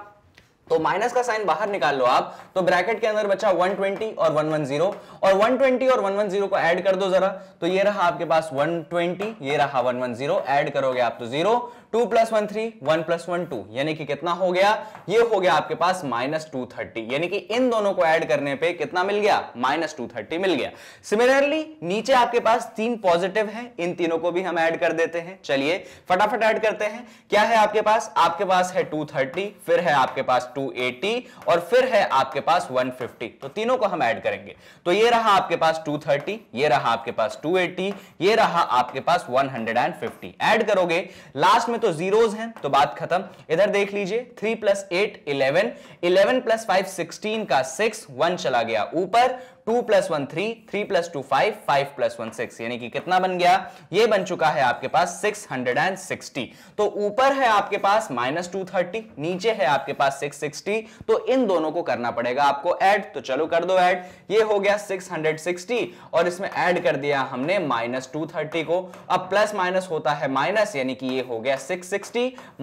तो माइनस का साइन बाहर निकाल लो आप, तो ब्रैकेट के अंदर बचा 120 और 110, और 120 और 110 को ऐड कर दो जरा, तो ये रहा आपके पास 120, ये रहा 110, ऐड करोगे आप तो 0, 2 + 1 3, 1 + 1 2, यानी कि कितना हो गया? ये हो गया आपके पास -230, यानी कि इन दोनों को ऐड करने पे कितना मिल गया? -230 मिल गया। सिमिलरली नीचे आपके पास 3 पॉजिटिव है, इन तीनों को भी हम ऐड कर देते हैं। चलिए फटाफट ऐड करते हैं। क्या है आपके पास? आपके पास है 230, फिर है आपके पास 280 और फिर है आपके पास 150, तो तीनों को हम ऐड करेंगे। तो ये रहा आपके पास 230, ये रहा आपके पास 280, ये रहा आपके पास 150। ऐड करोगे, लास्ट में तो जीरोस हैं तो बात खत्म। इधर देख लीजिए, 3 + 8 11, 11 + 5 16 का 6, 1 चला गया ऊपर, 2 + 1 3, 3 + 2 5, 5 + 1 6, यानी कि कितना बन गया? ये बन चुका है आपके पास 660। तो ऊपर है आपके पास -230, नीचे है आपके पास 660, तो इन दोनों को करना पड़ेगा आपको ऐड। तो चलो कर दो ऐड। ये हो गया 660 और इसमें ऐड कर दिया हमने -230 को। अब प्लस माइनस होता है माइनस, यानी कि ये हो गया 660 -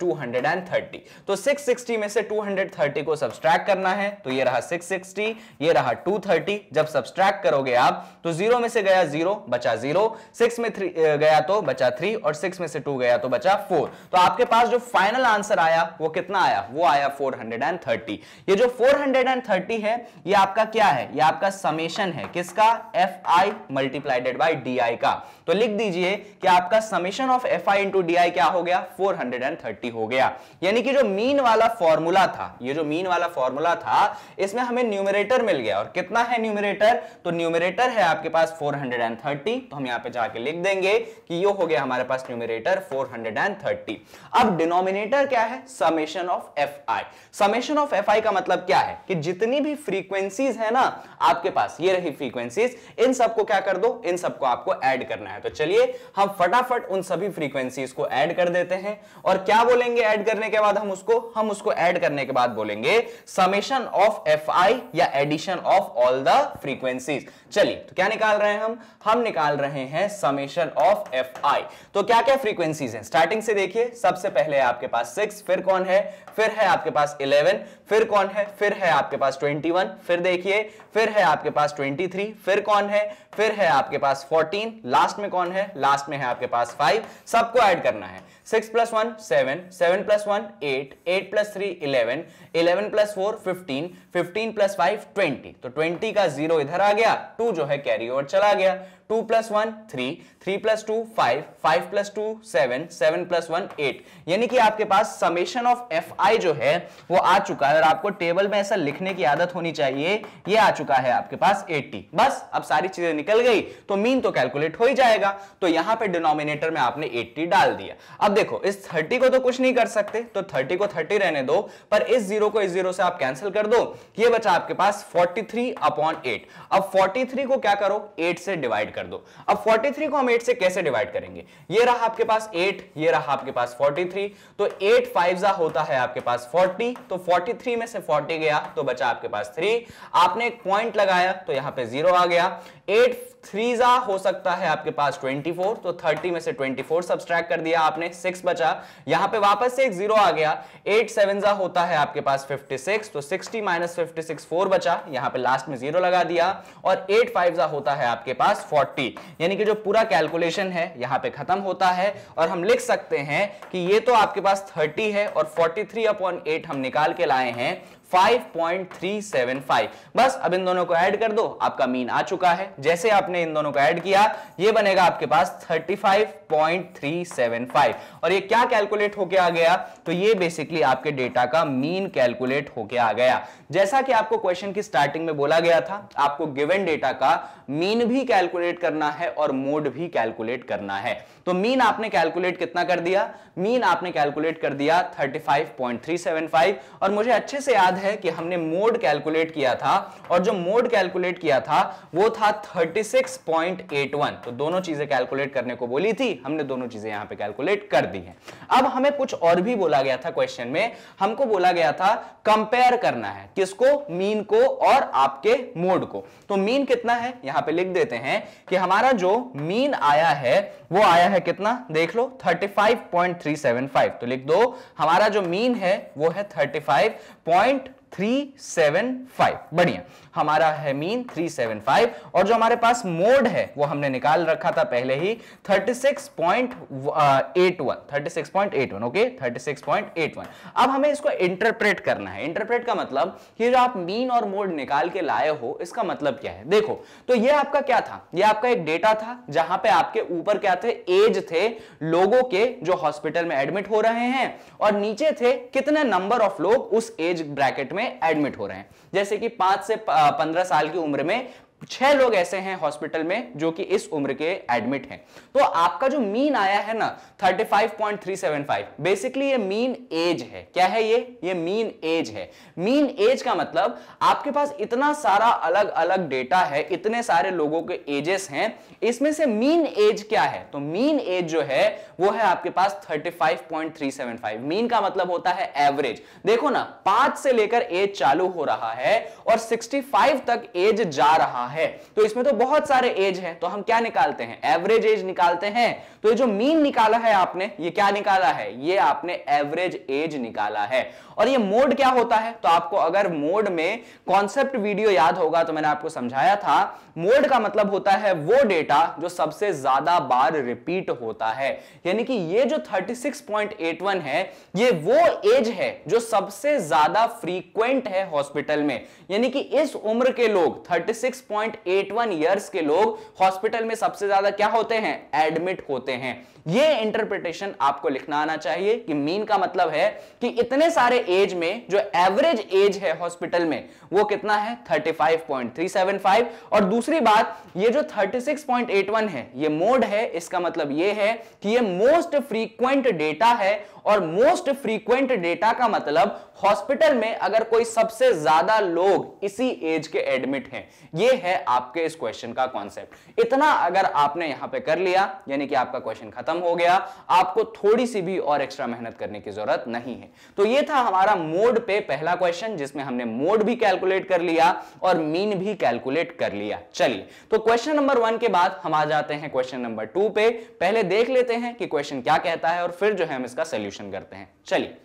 230। तो 660 में से 230 को सब्सट्रैक्ट करना है, तो ये रहा 660, ये रहा 230। जब सब्सट्रैक्ट करोगे आप तो 0 में से गया 0, बचा 0, 6 में 3 गया तो बचा 3 और 6 में से 2 गया तो बचा 4। तो आपके पास जो फाइनल आंसर आया वो कितना आया? वो आया 430। ये जो 430 है ये आपका क्या है? ये आपका समेशन है, किसका? F I multiplied by D आई का। तो लिख दीजिए कि आपका summation of F I into D I क्या हो गया? 430 हो गया। यानी कि जो मीन वाला फॉर्मूला था, ये जो मीन वाला फॉर्मूला था, इसमें हमें न्यूमरेटर मिल गया। और कितना है न्यूमरेटर? तो न्यूमरेटर है आपके पास 430, तो हम यहां पे जाके लिख देंगे कि ये हो गया हमारे पास न्यूमरेटर 430। अब डिनोमिनेटर क्या है? Summation of F I. Summation of F आई का मतलब क्या है कि जितनी भी फ्रीक्वेंसीज है ना आपके पास, ये रही फ्रीक्वेंसीज, इन सबको क्या कर दो? इन सबको आपको ऐड करना है। तो चलिए हम फटाफट उन सभी फ्रीक्वेंसीज को ऐड कर देते हैं। और क्या बोलेंगे ऐड करने के बाद? हम उसको ऐड करने के बाद बोलेंगे समेशन ऑफ एफ आई या addition of all the frequencies. चलिए तो क्या निकाल रहे हैं हम निकाल रहे हैं समेशन ऑफ एफ आई। तो क्या क्या फ्रीक्वेंसीज हैं स्टार्टिंग से देखिए। सबसे पहले है आपके पास 6, फिर कौन है? फिर है आपके पास 11, फिर कौन है? फिर है आपके पास 21, फिर देखिए, फिर है आपके पास 23, फिर कौन है? फिर है आपके पास 14, लास्ट में कौन है? लास्ट में है आपके पास 5। सबको ऐड करना है। 6 + 1 7, 7 + 1 8, 8 + 3 11, 11 + 4 15, 15 + 5 20। तो 20 का 0 इधर आ गया, 2 जो है कैरी ओवर चला गया। 2 + 1 3, 3 + 2 5, 5 + 2 7, 7 + 1 8, यानी कि आपके पास समेशन ऑफ एफ आई जो है वो आ चुका है अगर आपको टेबल में ऐसा लिखने की आदत होनी चाहिए, ये आ चुका है आपके पास 80। बस अब सारी चीजें निकल गई तो मीन तो कैलकुलेट हो ही जाएगा। तो यहां पे डिनोमिनेटर में आपने 80 डाल दिया। अब देखो इस 30 को तो कुछ नहीं कर सकते, तो 30 को 30 रहने दो, पर इस 0 को इस 0 से आप कैंसिल कर दो, ये बचा आपके पास 43/8। अब 43 को क्या करो, 8 से डिवाइड कर दो। अब 43 को हम 8 से कैसे डिवाइड करेंगे, ये रहा आपके पास 8, ये रहा आपके पास 43, तो 8 5 होता है आपके पास 40, तो 43 में से 40 गया तो बचा आपके पास 3। आपने एक पॉइंट लगाया तो यहां पे 0 आ गया। 8 3 हो सकता है आपके पास 24, तो 30 में से 24 सब्सट्रैक्ट कर दिया आपने, 6 बचा। यहां पे वापस से एक 0 आ गया। 8 7 होता है आपके पास 56, तो 60 - 56 4 बचा, यहां पे लास्ट में 0 लगा दिया। और 8 5 होता है आपके पास 40, यानी कि जो पूरा कैलकुलेशन है यहां पे खत्म होता है। और हम लिख सकते हैं कि ये तो आपके पास 30 है और 43/8 हम निकाल के लाए हैं 5.375। बस अब इन दोनों को ऐड कर दो, आपका मीन आ चुका है। जैसे आपने इन दोनों को ऐड किया, ये बनेगा आपके पास 35.375। और ये क्या कैलकुलेट होके आ गया, तो ये बेसिकली आपके डेटा का मीन कैलकुलेट होके आ गया। जैसा कि आपको क्वेश्चन की स्टार्टिंग में बोला गया था, आपको गिवन डेटा का मीन भी कैलकुलेट करना है और मोड भी कैलकुलेट करना है। तो मीन आपने कैलकुलेट कितना कर दिया, मीन आपने कैलकुलेट कर दिया 35.375। और मुझे अच्छे से याद है कि हमने मोड कैलकुलेट किया था, और जो मोड कैलकुलेट किया था वो था 36.81। तो दोनों चीजें कैलकुलेट करने को बोली थी, हमने दोनों चीजें यहां पे कैलकुलेट कर दी हैं। अब हमें कुछ और भी बोला गया था क्वेश्चन में, हमको बोला गया था कंपेयर करना है, किसको, मीन को और आपके मोड को। तो मीन कितना है यहां पे लिख देते हैं कि हमारा जो मीन आया है वो आया है कितना, देख लो 35.375। तो लिख दो हमारा जो मीन है वो है 35.375। बढ़िया, हमारा है मीन 375। और जो हमारे पास मोड है वो हमने निकाल रखा था पहले ही 36.81। ओके 36.81। अब हमें इसको इंटरप्रेट करना है। इंटरप्रेट का मतलब कि जो आप मीन और मोड निकाल के लाए हो, इसका मतलब क्या है। देखो तो ये आपका क्या था, ये आपका एक डेटा था जहां पे आपके ऊपर क्या थे, एज थे लोगों के जो हॉस्पिटल में एडमिट हो रहे हैं, और नीचे थे कितने नंबर ऑफ लोग उस एज ब्रैकेट में एडमिट हो रहे हैं। जैसे कि 5 से 15 साल की उम्र में 6 लोग ऐसे हैं हॉस्पिटल में जो कि इस उम्र के एडमिट हैं। तो आपका जो मीन आया है ना 35.375, बेसिकली ये मीन एज है। क्या है ये मीन एज है। मीन एज का मतलब आपके पास इतना सारा अलग अलग डेटा है, इतने सारे लोगों के एजेस हैं, इसमें से मीन एज क्या है, तो मीन एज जो है वो है आपके पास 35.375। मीन का मतलब होता है एवरेज। देखो ना 5 से लेकर एज चालू हो रहा है और 65 तक एज जा रहा है, तो इसमें तो बहुत सारे एज हैं, तो हम क्या निकालते हैं, एवरेज एज निकालते हैं। तो ये जो मीन निकाला है आपने, ये क्या निकाला है, ये आपने एवरेज एज निकाला है। और ये मोड क्या होता है, तो आपको अगर मोड में कॉन्सेप्ट वीडियो याद होगा तो मैंने आपको समझाया था, मोड का मतलब होता है वो डेटा जो सबसे ज्यादा बार रिपीट होता है। यानी कि ये जो 36.81 है ये वो एज है जो सबसे ज्यादा फ्रीक्वेंट है हॉस्पिटल में। यानी कि इस उम्र के लोग 36.81 इयर्स के लोग हॉस्पिटल में सबसे ज्यादा क्या होते हैं, एडमिट होते हैं। ये इंटरप्रिटेशन आपको लिखना आना चाहिए कि मीन का मतलब है कि इतने सारे एज में जो एवरेज एज है हॉस्पिटल में वो कितना है 35.375। और दूसरी बात, ये जो 36.81 है ये मोड है, इसका मतलब ये है कि ये मोस्ट फ्रीक्वेंट डेटा है। और मोस्ट फ्रीक्वेंट डेटा का मतलब हॉस्पिटल में अगर कोई सबसे ज्यादा लोग इसी एज के एडमिट हैं, ये है आपके इस क्वेश्चन का कॉन्सेप्ट। इतना अगर आपने यहां पे कर लिया यानी कि आपका क्वेश्चन खत्म हो गया, आपको थोड़ी सी भी और एक्स्ट्रा मेहनत करने की जरूरत नहीं है। तो ये था हमारा मोड पे पहला क्वेश्चन, जिसमें हमने मोड भी कैलकुलेट कर लिया और मीन भी कैलकुलेट कर लिया। चलिए तो क्वेश्चन नंबर 1 के बाद हम आ जाते हैं क्वेश्चन नंबर 2 पे। पहले देख लेते हैं कि क्वेश्चन क्या कहता है और फिर जो है हम इसका सोल्यूशन करते हैं। चलिए,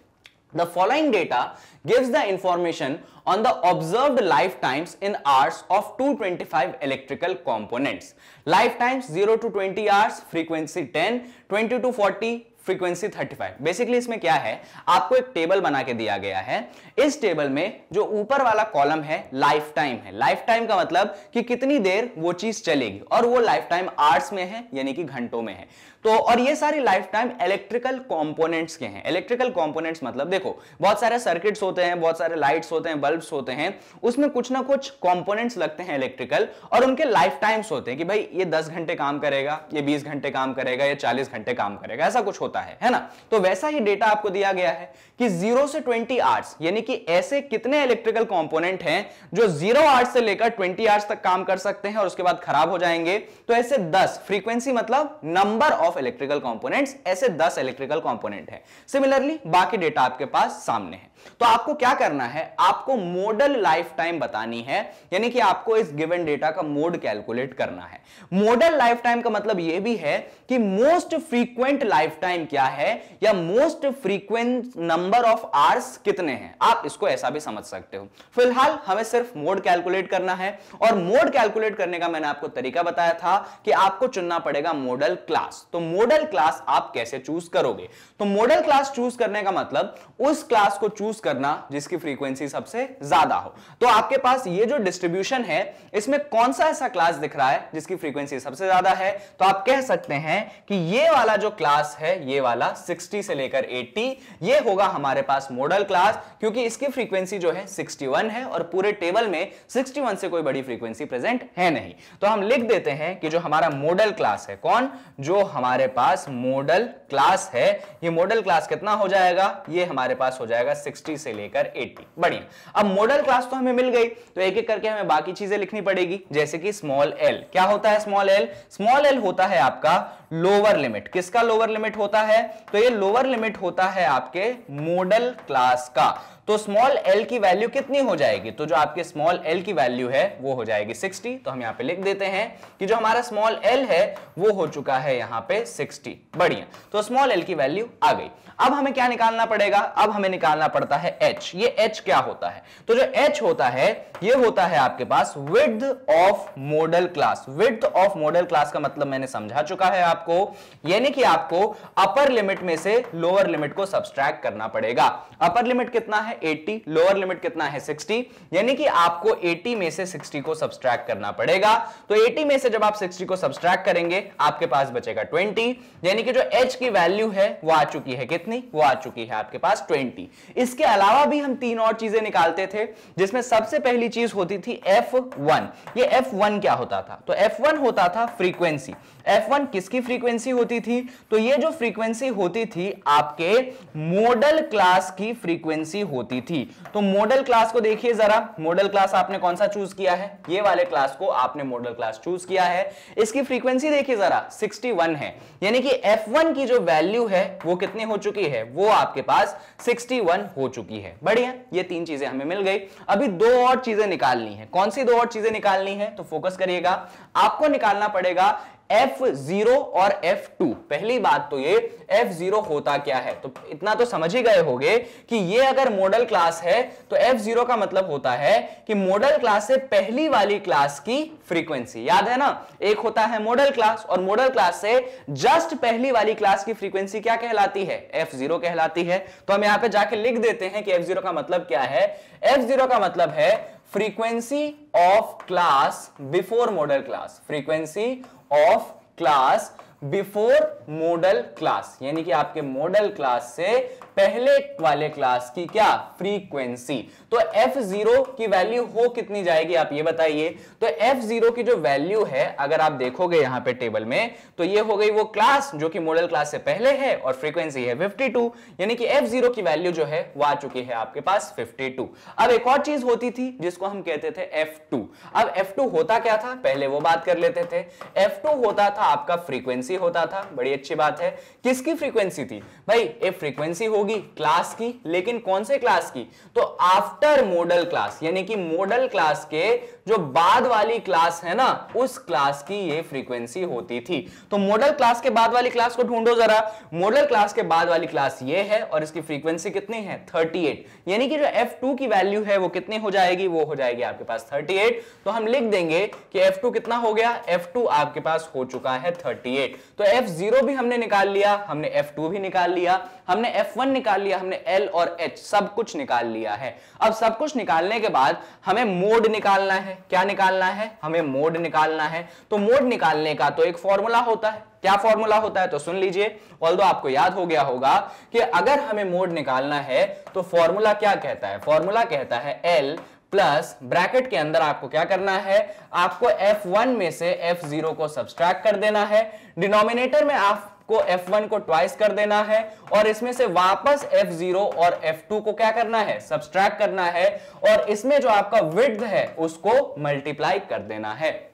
the following data gives the information on the observed lifetimes in hours of 225 electrical components. Lifetimes 0 to 20 hours, frequency 10, 20 to 40, frequency 35। Basically इसमें क्या है, आपको एक टेबल बना के दिया गया है। इस टेबल में जो ऊपर वाला कॉलम है लाइफ टाइम है। लाइफ टाइम का मतलब कि कितनी देर वो चीज चलेगी, और वो लाइफ टाइम आवर्स में है यानी कि घंटों में है। तो और ये सारी लाइफ टाइम इलेक्ट्रिकल कंपोनेंट्स के हैं। इलेक्ट्रिकल कंपोनेंट्स मतलब देखो बहुत सारे सर्किट्स होते हैं, बहुत सारे लाइट्स होते हैं, बल्ब्स होते हैं, उसमें कुछ ना कुछ कंपोनेंट्स लगते हैं इलेक्ट्रिकल, और उनके लाइफ टाइम्स होते हैं कि भाई ये 10 घंटे काम करेगा, ये 20 घंटे काम करेगा, ये 40 घंटे काम करेगा, ऐसा कुछ होता है ना। तो वैसा ही डेटा आपको दिया गया है कि 0 से 20 आवर्स, यानी कि ऐसे कितने इलेक्ट्रिकल कंपोनेंट हैं जो 0 आवर्स से लेकर 20 आवर्स तक काम कर सकते हैं और उसके बाद खराब हो जाएंगे। तो ऐसे 10, फ्रीक्वेंसी मतलब नंबर ऑफ इलेक्ट्रिकल कंपोनेंट्स, ऐसे 10 इलेक्ट्रिकल कंपोनेंट है। सिमिलरली बाकी डेटा आपके पास सामने है। तो आपको क्या करना है, आपको मोडल लाइफ टाइम बतानी है, यानी कि आपको इस गिवन डेटा का मोड कैलकुलेट करना है। मोडल लाइफ टाइम का मतलब यह भी है कि मोस्ट फ्रीक्वेंट लाइफ टाइम क्या है, या most frequent number of hours कितने हैं, आप इसको ऐसा भी समझ सकते हो। फिलहाल हमें सिर्फ मोड कैलकुलेट करना है, और मोड कैलकुलेट करने का मैंने आपको तरीका बताया था कि आपको चुनना पड़ेगा मॉडल क्लास। तो मॉडल क्लास आप कैसे चूज करोगे, तो मॉडल क्लास चूज करने का मतलब उस क्लास को चूज करना जिसकी फ्रीक्वेंसी सबसे ज्यादा हो। तो आपके पास ये जो डिस्ट्रीब्यूशन है, इसमें कौन सा ऐसा क्लास दिख रहा है जिसकी फ्रीक्वेंसी सबसे ज्यादा है, तो आप कह सकते हैं कि ये वाला जो क्लास है, ये वाला 60 से लेकर 80, ये होगा हमारे पास मॉडल क्लास, क्योंकि इसकी फ्रीक्वेंसी जो है 61 है, और पूरे टेबल में 61 से कोई बड़ी फ्रीक्वेंसी प्रेजेंट है नहीं। तो हम लिख देते हैं कि जो हमारा मॉडल क्लास है, कौन, जो हमारे पास मॉडल क्लास है, ये मॉडल क्लास कितना हो जाएगा, ये हमारे पास हो जाएगा 60 से लेकर 80। बढ़िया। अब मॉडल क्लास तो हमें मिल गई, तो एक एक करके हमें बाकी चीजें लिखनी पड़ेगी, जैसे कि स्मॉल एल। क्या होता है स्मॉल एल? स्मॉल एल होता है आपका लोअर लिमिट। किसका लोअर लिमिट होता है? तो ये लोअर लिमिट होता है आपके मॉडल क्लास का। तो स्मॉल एल की वैल्यू कितनी हो जाएगी, तो जो आपके स्मॉल एल की वैल्यू है वो हो जाएगी 60। तो हम यहां पे लिख देते हैं कि जो हमारा स्मॉल एल है वो हो चुका है यहां पे 60। बढ़िया। तो स्मॉल एल की वैल्यू आ गई। अब हमें क्या निकालना पड़ेगा, अब हमें निकालना पड़ता है एच। ये एच क्या होता है, तो जो एच होता है ये होता है आपके पास width of modal class. Width of modal class का मतलब मैंने समझा चुका है आपको, यानी कि आपको अपर लिमिट में से लोअर लिमिट को सब्सट्रैक्ट करना पड़ेगा। अपर लिमिट कितना है 80, लोअर लिमिट कितना है 60, यानी कि आपको 80 में से 60 को सब्सट्रैक्ट करना पड़ेगा। तो 80 में से जब आप 60 को सब्सट्रैक्ट करेंगे आपके पास बचेगा 20, यानी कि जो h की वैल्यू है वो आ चुकी है कितनी, वो आ चुकी है आपके पास 20। इसके अलावा भी हम 3 और चीजें निकालते थे, जिसमें सबसे पहली चीज होती थी f1। ये f1 क्या होता था, तो f1 होता था फ्रीक्वेंसी। f1 किसकी फ्रीक्वेंसी होती थी, तो ये जो फ्रीक्वेंसी होती थी आपके मॉडल क्लास की फ्रीक्वेंसी होती थी। तो मॉडल क्लास को देखिए जरा, मॉडल क्लास आपने कौन सा चूज किया है, ये वाले क्लास को आपने मॉडल क्लास चूज किया है। इसकी फ्रीक्वेंसी देखिए जरा 61 है, यानी कि f1 की जो वैल्यू है वो कितनी हो चुकी है, वो आपके पास 61 हो चुकी है। बढ़िया, ये 3 चीजें हमें मिल गई। अभी 2 और चीजें निकालनी है। कौन सी 2 और चीजें निकालनी है, तो फोकस करिएगा। आपको निकालना पड़ेगा F0 और F2। पहली बात तो ये F0 होता क्या है, तो इतना तो समझ ही गए होंगे कि ये अगर मॉडल क्लास है तो F0 का मतलब होता है कि मॉडल क्लास से पहली वाली क्लास की फ्रीक्वेंसी। याद है ना, एक होता है मॉडल क्लास, और मॉडल क्लास से जस्ट पहली वाली क्लास की फ्रीक्वेंसी क्या कहलाती है, F0 कहलाती है। तो हम यहां पे जाके लिख देते हैं कि F0 का मतलब क्या है। F0 का मतलब है frequency of class before model class. Frequency of class before model class, यानी कि आपके मॉडल क्लास से पहले वाले क्लास की क्या फ्रीक्वेंसी। तो F0 की वैल्यू हो कितनी जाएगी, आप ये बताइए। तो F0 की जो वैल्यू है अगर आप देखोगे यहां पे टेबल में, तो ये हो गई वो क्लास जो कि मॉडल क्लास से पहले है, और फ्रीक्वेंसी है 52, यानी कि F0 की वैल्यू जो है वो आ चुकी है आपके पास 52। अब एक और चीज होती थी जिसको हम कहते थे F2। अब F2 होता क्या था, पहले वो बात कर लेते थे। F2 होता था आपका फ्रीक्वेंसी होता था। बड़ी अच्छी बात है। किसकी फ्रीक्वेंसी थी भाई, एक फ्रीक्वेंसी हो होगी क्लास की, लेकिन कौन से क्लास की, तो आफ्टर मॉडल क्लास, यानी कि मॉडल क्लास के जो बाद वाली क्लास है ना, उस क्लास की ये फ्रीक्वेंसी होती थी। तो मॉडल क्लास के बाद वाली क्लास को ढूंढो जरा। मॉडल क्लास के बाद वाली क्लास ये है और इसकी फ्रीक्वेंसी कितनी है 38, यानी कि जो f2 की वैल्यू है वो कितनी हो जाएगी, वो हो जाएगी आपके पास 38। तो हम लिख देंगे कि f2 कितना हो गया, f2 आपके पास हो चुका है 38। तो f0 भी हमने निकाल लिया, हमने f2 भी निकाल लिया, हमने f1 निकाल लिया, हमने l और h सब कुछ निकाल लिया है। अब सब कुछ निकालने के बाद हमें मोड निकालना है। क्या निकालना है, हमें मोड निकालना है। तो मोड निकालने का तो एक फॉर्मूला होता है। क्या फॉर्मूला होता है, तो सुन लीजिए, ऑल्दो आपको याद हो गया होगा कि अगर हमें मोड निकालना है तो फॉर्मूला क्या कहता है, फॉर्मूला कहता है L प्लस ब्रैकेट के अंदर आपको क्या करना है, आपको f1 में से f0 को सब्सट्रैक्ट कर देना है, डिनोमिनेटर में आपको f1 को ट्वाइस कर देना है और इसमें से वापस f0 और f2 को क्या करना है, सब्सट्रैक्ट करना है और इसमें जो आपका विड्थ है उसको मल्टीप्लाई कर देना है।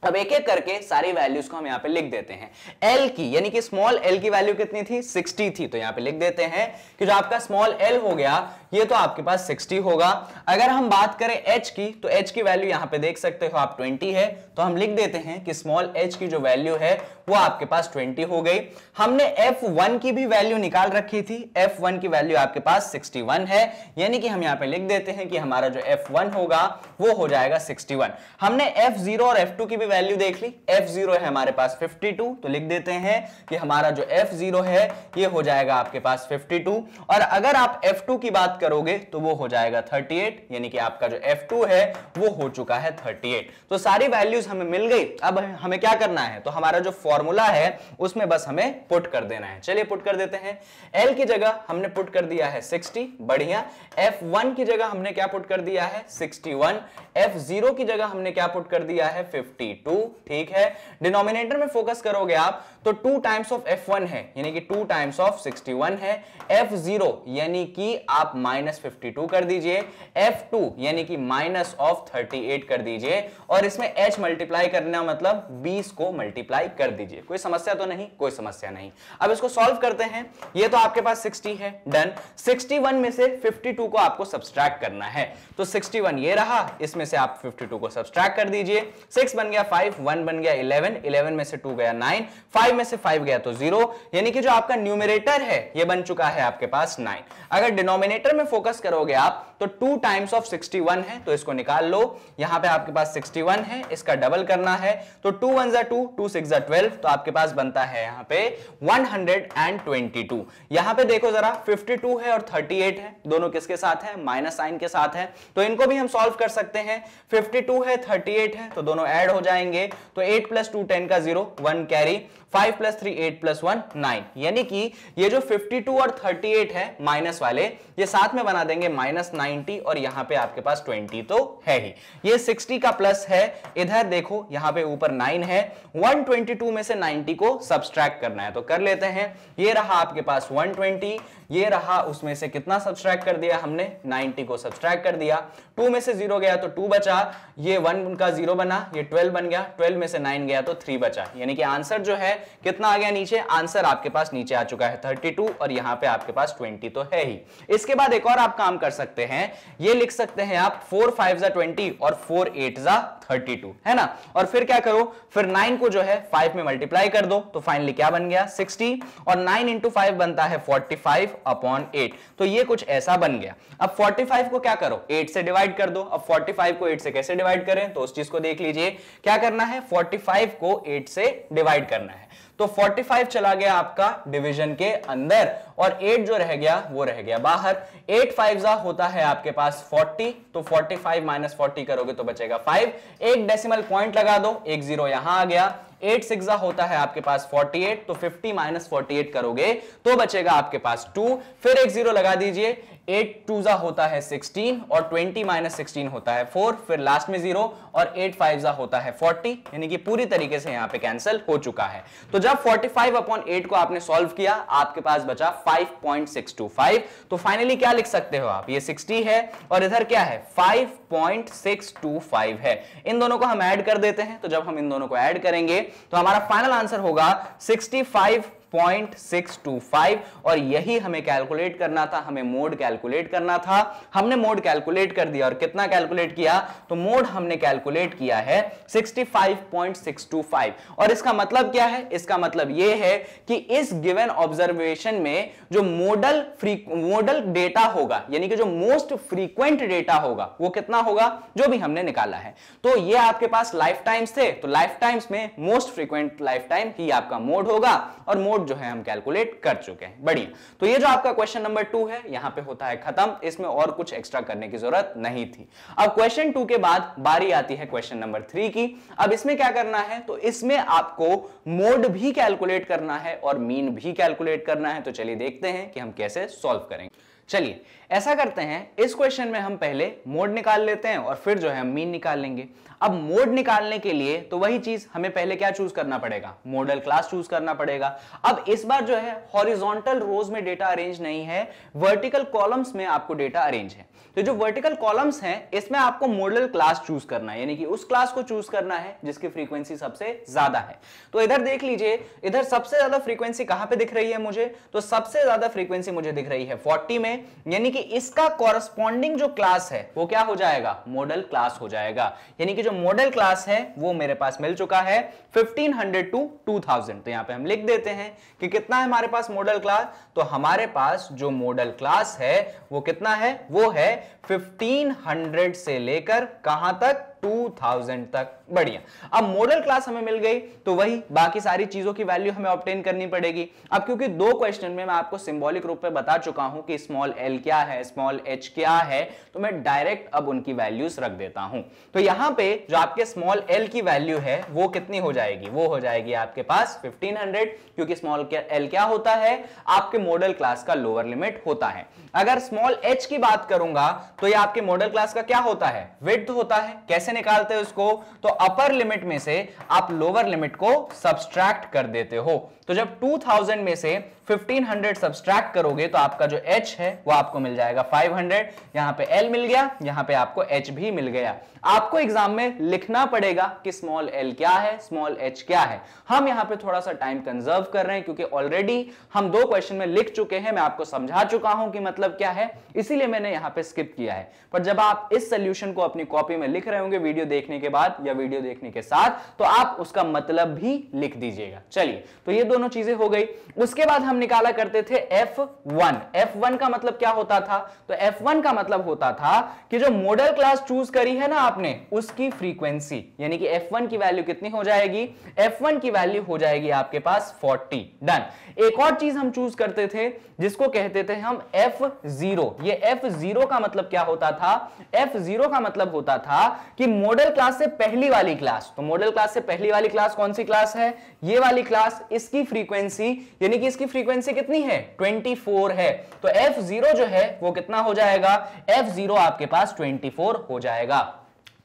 अब एक एक करके सारी वैल्यूज को हम यहां पे लिख देते हैं। L की यानी कि स्मॉल l की वैल्यू कितनी थी, 60 थी, तो यहां पे लिख देते हैं कि जो आपका स्मॉल l हो गया ये तो आपके पास 60 होगा। अगर हम बात करें h की, तो h की वैल्यू यहां पे देख सकते हो आप 20 है, तो हम लिख देते हैं कि स्मॉल h की जो वैल्यू है वो आपके पास 20 हो गई। हमने f1 की भी वैल्यू निकाल रखी थी, f1 की वैल्यू आपके पास 61 है, यानी कि हम यहां पे लिख देते हैं कि हमारा जो f1 होगा वो हो जाएगा 61। हमने f0 और f2 की भी वैल्यू देख ली, f0 है हमारे पास 52, तो लिख देते हैं कि हमारा जो f0 है ये हो जाएगा आपके पास 52। और अगर आप f2 की बात करोगे तो वो हो जाएगा 38, यानी कि आपका जो f2 है वो हो चुका है 38। तो सारी वैल्यूज हमें मिल गई। अब हमें क्या करना है, तो हमारा जो फॉर्मूला है उसमें बस हमें पुट कर देना है। चलिए पुट कर देते हैं। L की जगह हमने पुट कर दिया है 60, बढ़िया। f1 की जगह हमने क्या पुट कर दिया है 61, f0 की जगह हमने क्या पुट कर दिया है 52, ठीक है। डिनोमिनेटर में फोकस करोगे आप तो 2 टाइम्स ऑफ f1 है, यानी कि 2 टाइम्स ऑफ 61 है, f0 यानी कि आप -52 कर दीजिए, f2 यानी कि -38 कर दीजिए और इसमें h मल्टीप्लाई करना मतलब 20 को मल्टीप्लाई कर दीजिए। कोई समस्या तो नहीं, कोई समस्या नहीं। अब इसको सॉल्व करते हैं। ये तो आपके पास 60 है, डन। 61 में से 52 को आपको सब्सट्रैक्ट करना है, तो 61 ये रहा, इसमें से आप 52 को सब्सट्रैक्ट कर दीजिए। 6 बन गया 5, 1 बन गया 11, 11 में से 2 गया 9, 5 में से 5 गया तो 0, यानी कि जो आपका न्यूमरेटर है ये बन चुका है आपके पास 9। अगर डिनोमिनेटर में फोकस करोगे आप तो 2 टाइम्स ऑफ 61 है, तो इसको निकाल लो। यहां पे आपके पास 61 है, इसका डबल करना है, तो 2 1 जा 2, 2 6 जा 12, तो आपके पास बनता है यहां पे 122। यहां पे देखो जरा 52 है और 38 है, दोनों किसके साथ है, माइनस साइन के साथ है, तो इनको भी हम सॉल्व कर सकते हैं। 52 है 38 है, तो दोनों ऐड हो जाएंगे, तो 8 + 2 10 का 0, 1 कैरी, 5 + 3 8 + 1 9, यानी कि ये जो 52 और 38 है माइनस वाले, ये साथ में बना देंगे -90 और यहां पे आपके पास 20 तो है ही। ये 60 का प्लस है, इधर देखो यहां पे ऊपर 9 है, 122 में से 90 को सब्सट्रैक्ट करना है, तो कर लेते हैं। ये रहा आपके पास 120, ये रहा, उसमें से कितना सब्सट्रैक्ट कर दिया हमने, 90 को सब्सट्रैक्ट कर दिया। 2 में से 0 गया तो 2 बचा, ये 1 का 0 बना, ये 12 बन गया, 12 में से 9 गया तो 3 बचा, यानी कि आंसर जो है कितना आ गया नीचे, आंसर आपके पास नीचे आ चुका है 32 और यहां पे आपके पास 20 तो है ही। इसके बाद एक और आप काम कर सकते हैं, ये लिख सकते हैं आप 4 5 जा 20 और 4 8 जा 32, है ना। और फिर क्या करो, फिर 9 को जो है 5 में मल्टीप्लाई कर दो, तो फाइनली क्या बन गया 60 और 9 × 5 बनता है 45/8, तो ये कुछ ऐसा बन गया। अब 45 को क्या करो, 8 से डिवाइड कर दो। अब 45 को 8 से कैसे डिवाइड करें, तो उस चीज को देख लीजिए। क्या करना है, 45 को 8 से डिवाइड करना है, तो 45 चला गया आपका डिवीजन के अंदर और 8 जो रह गया वो रह गया बाहर। 8 5 जा होता है आपके पास 40, तो 45 - 40 करोगे तो बचेगा 5, एक डेसिमल पॉइंट लगा दो, एक 0 यहां आ गया। 8 6 जा होता है आपके पास 48, तो 50 - 48 करोगे तो बचेगा आपके पास 2, फिर एक 0 लगा दीजिए। 8 2 जा होता है 16 और 20 - 16 होता है 4, फिर लास्ट में 0 और 8 5 जा होता है 40, यानी कि पूरी तरीके से यहां पे कैंसिल हो चुका है। तो जब 45/8 को आपने सॉल्व किया, आपके पास बचा 5.625, तो फाइनली क्या लिख सकते हो आप, ये 60 है और इधर क्या है 5.625 है। इन दोनों को हम ऐड कर देते हैं, तो जब हम इन दोनों को ऐड करेंगे तो हमारा फाइनल आंसर होगा 65 65.625 और यही हमें कैलकुलेट करना था, हमें मोड कैलकुलेट करना था। हमने मोड कैलकुलेट कर दिया और कितना कैलकुलेट किया, तो मोड हमने कैलकुलेट किया है 65.625। और इसका मतलब क्या है, इसका मतलब यह है कि इस गिवन ऑब्जर्वेशन में जो मोडल डेटा होगा, यानी कि जो मोस्ट फ्रीक्वेंट डेटा होगा, वो कितना होगा, जो भी हमने निकाला है। तो ये आपके पास लाइफ टाइम्स थे, तो लाइफ टाइम्स में मोस्ट फ्रीक्वेंट लाइफ टाइम ही आपका मोड होगा और मोड जो है हम कैलकुलेट कर चुके हैं। बढ़िया, तो ये जो आपका क्वेश्चन नंबर 2 है यहां पे होता है खत्म, इसमें और कुछ एक्स्ट्रा करने की जरूरत नहीं थी। अब क्वेश्चन 2 के बाद बारी आती है क्वेश्चन नंबर 3 की। अब इसमें क्या करना है, तो इसमें आपको मोड भी कैलकुलेट करना है और मीन भी कैलकुलेट करना है। तो चलिए देखते हैं कि हम कैसे सॉल्व करेंगे। चलिए ऐसा करते हैं, इस क्वेश्चन में हम पहले मोड निकाल लेते हैं और फिर जो है हम मीन निकाल लेंगे। अब मोड निकालने के लिए तो वही चीज हमें पहले क्या चूज करना पड़ेगा, मॉडल क्लास चूज करना पड़ेगा। अब इस बार जो है हॉरिजॉन्टल रोज में डेटा अरेंज नहीं है, वर्टिकल कॉलम्स में आपको डेटा अरेंज है। तो जो वर्टिकल कॉलम्स हैं इसमें आपको मॉडल क्लास चूज करना है, यानी कि उस क्लास को चूज करना है जिसकी फ्रीक्वेंसी सबसे ज्यादा है। तो इधर देख लीजिए, इधर सबसे ज्यादा फ्रीक्वेंसी कहां पे दिख रही है मुझे, तो सबसे ज्यादा फ्रीक्वेंसी मुझे दिख रही है 40 में, यानी कि इसका कॉरस्पॉन्डिंग जो क्लास है वो क्या हो जाएगा, मॉडल क्लास हो जाएगा। यानी कि जो मॉडल क्लास है वो मेरे पास मिल चुका है 1500 टू 2000। तो यहां पे हम लिख देते हैं कि कितना है हमारे पास मॉडल क्लास, तो हमारे पास जो मॉडल क्लास है वो कितना है, वो है 1500 से लेकर कहां तक, 2000 तक। बढ़िया, अब मॉडल क्लास हमें मिल गई, तो वही बाकी सारी चीजों की वैल्यू हमें ऑब्टेन करनी पड़ेगी। अब क्योंकि 2 क्वेश्चन में मैं आपको सिंबॉलिक रूप में बता चुका हूं कि स्मॉल एल क्या है, स्मॉल एच क्या है, तो मैं डायरेक्ट अब उनकी वैल्यूज रख देता हूं। तो यहां पे जो आपके स्मॉल एल की वैल्यू है वो कितनी हो जाएगी, वो हो जाएगी आपके पास 1500, क्योंकि स्मॉल एल क्या होता है, आपके मॉडल क्लास का लोअर लिमिट होता है। अगर स्मॉल एच की बात करूंगा तो ये आपके मॉडल क्लास का क्या होता है, विड्थ होता है। कैसे निकालते हो इसको, तो अपर लिमिट में से आप लोअर लिमिट को सब्सट्रैक्ट कर देते हो। तो जब 2000 में से 1500 सब्सट्रैक्ट करोगे तो आपका जो h है वो आपको मिल जाएगा 500। यहां पे l मिल गया, यहां पे आपको h भी मिल गया। आपको एग्जाम में लिखना पड़ेगा कि स्मॉल l क्या है, स्मॉल h क्या है। हम यहां पे थोड़ा सा टाइम कंजर्व कर रहे हैं क्योंकि ऑलरेडी हम 2 क्वेश्चन में लिख चुके हैं, मैं आपको समझा चुका हूं कि मतलब क्या है, इसीलिए मैंने यहां पे स्किप किया है। पर जब आप इस सोल्यूशन को अपनी कॉपी में लिख रहे होंगे वीडियो देखने के बाद या वीडियो देखने के साथ, तो आप उसका मतलब भी लिख दीजिएगा। चलिए, तो ये दोनों चीजें हो गई। उसके बाद हम निकाला करते थे F1। F1 का मतलब क्या होता था, तो F1 का मतलब होता था कि जो मॉडल क्लास चूज करी है ना आपने, उसकी फ्रीक्वेंसी, यानी कि F1 की वैल्यू कितनी हो जाएगी, F1 की वैल्यू हो जाएगी आपके पास 40। डन। एक और चीज हम चूज करते थे जिसको कहते थे हम F0। ये F0 का मतलब क्या होता था, F0 का मतलब होता था कि मॉडल क्लास से पहली वाली क्लास। तो मॉडल क्लास से पहली वाली क्लास कौन सी क्लास है, ये वाली क्लास, इसकी फ्रीक्वेंसी, यानी कि इसकी फ्रीक्वेंसी कितनी है, 24 है। तो F0 जो है वो कितना हो जाएगा, F0 आपके पास 24 हो जाएगा।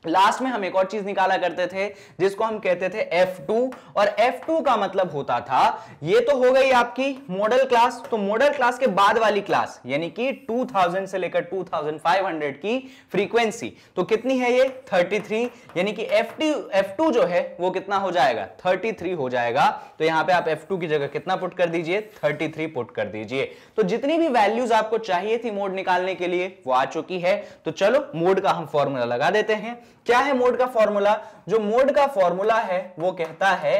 लास्ट में हम एक और चीज निकाला करते थे जिसको हम कहते थे F2, और F2 का मतलब होता था, ये तो हो गई आपकी मॉडल क्लास, तो मॉडल क्लास के बाद वाली क्लास, यानी कि 2000 से लेकर 2500 की फ्रीक्वेंसी, तो कितनी है ये 33, यानी कि F2 जो है वो कितना हो जाएगा, 33 हो जाएगा। तो यहां पे आप F2 की जगह कितना पुट कर दीजिए, 33 पुट कर दीजिए। तो जितनी भी वैल्यूज आपको चाहिए थी मोड निकालने के लिए वो आ चुकी है। तो चलो मोड का हम फॉर्मूला लगा देते हैं। क्या है मोड का फॉर्मूला, जो मोड का फॉर्मूला है वो कहता है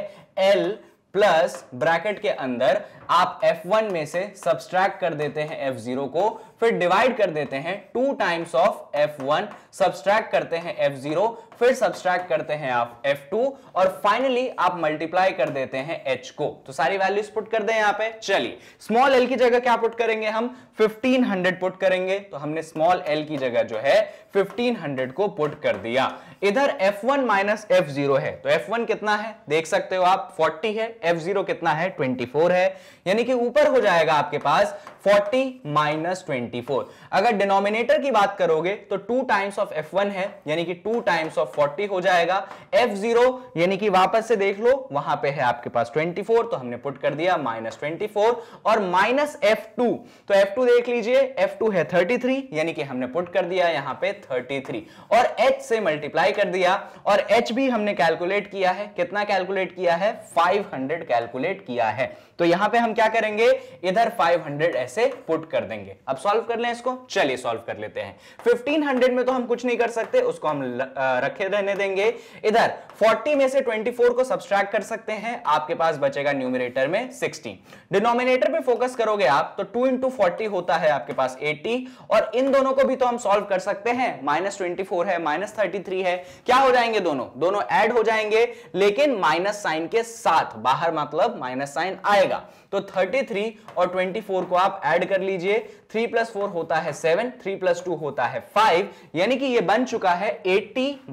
L प्लस ब्रैकेट के अंदर आप F1 में से सब्सट्रैक्ट कर देते हैं F0 को, फिर डिवाइड कर देते हैं 2 टाइम्स ऑफ F1, सब्सट्रैक्ट करते हैं F0, फिर सब्सट्रैक्ट करते हैं आप F2, और फाइनली आप मल्टीप्लाई कर देते हैं H को। तो सारी वैल्यूज पुट कर दें यहां पे। चलिए, स्मॉल l की जगह क्या पुट करेंगे हम, 1500 पुट करेंगे। तो हमने स्मॉल l की जगह जो है 1500 को पुट कर दिया। इधर F1 माइनस F0 है, तो F1 कितना है देख सकते हो आप, 40 है, F0 कितना है, 24 है, यानी कि ऊपर हो जाएगा आपके पास 40 माइनस 24। अगर डिनोमिनेटर की बात करोगे तो 2 टाइम्स ऑफ F1 है, यानी कि 2 टाइम्स ऑफ 40 हो जाएगा। F0 यानी कि वापस से देख लो, वहां पे है आपके पास 24, तो हमने पुट कर दिया माइनस 24, और माइनस F2, तो F2 देख लीजिए, F2 है 33, यानी कि हमने पुट कर दिया यहां पे 33, और H से मल्टीप्लाई कर दिया, और H भी हमने कैलकुलेट किया है, कितना कैलकुलेट किया है, 500 कैलकुलेट किया है। तो यहां पे हम क्या करेंगे, इधर 500 ऐसे पुट कर देंगे। अब सॉल्व कर लें इसको, चलिए सॉल्व कर लेते हैं। 1500 में तो हम कुछ नहीं कर सकते, उसको हम रखे रहने देंगे। इधर 40 में से 24 को सब्सट्रैक्ट कर सकते हैं, आपके पास बचेगा न्यूमरेटर में 16। डिनोमिनेटर पे फोकस करोगे आप तो 2 इंटू 40 होता है आपके पास 80, और इन दोनों को भी तो हम सॉल्व कर सकते हैं। -24 है, -33 है, क्या हो जाएंगे, दोनों ऐड हो जाएंगे, लेकिन माइनस साइन के साथ, बाहर मतलब माइनस साइन आएगा। तो 33 और 24 को आप ऐड कर लीजिए, 3 + 4 होता है 7, 3 + 2 होता है 5, यानी कि ये बन चुका है 80 -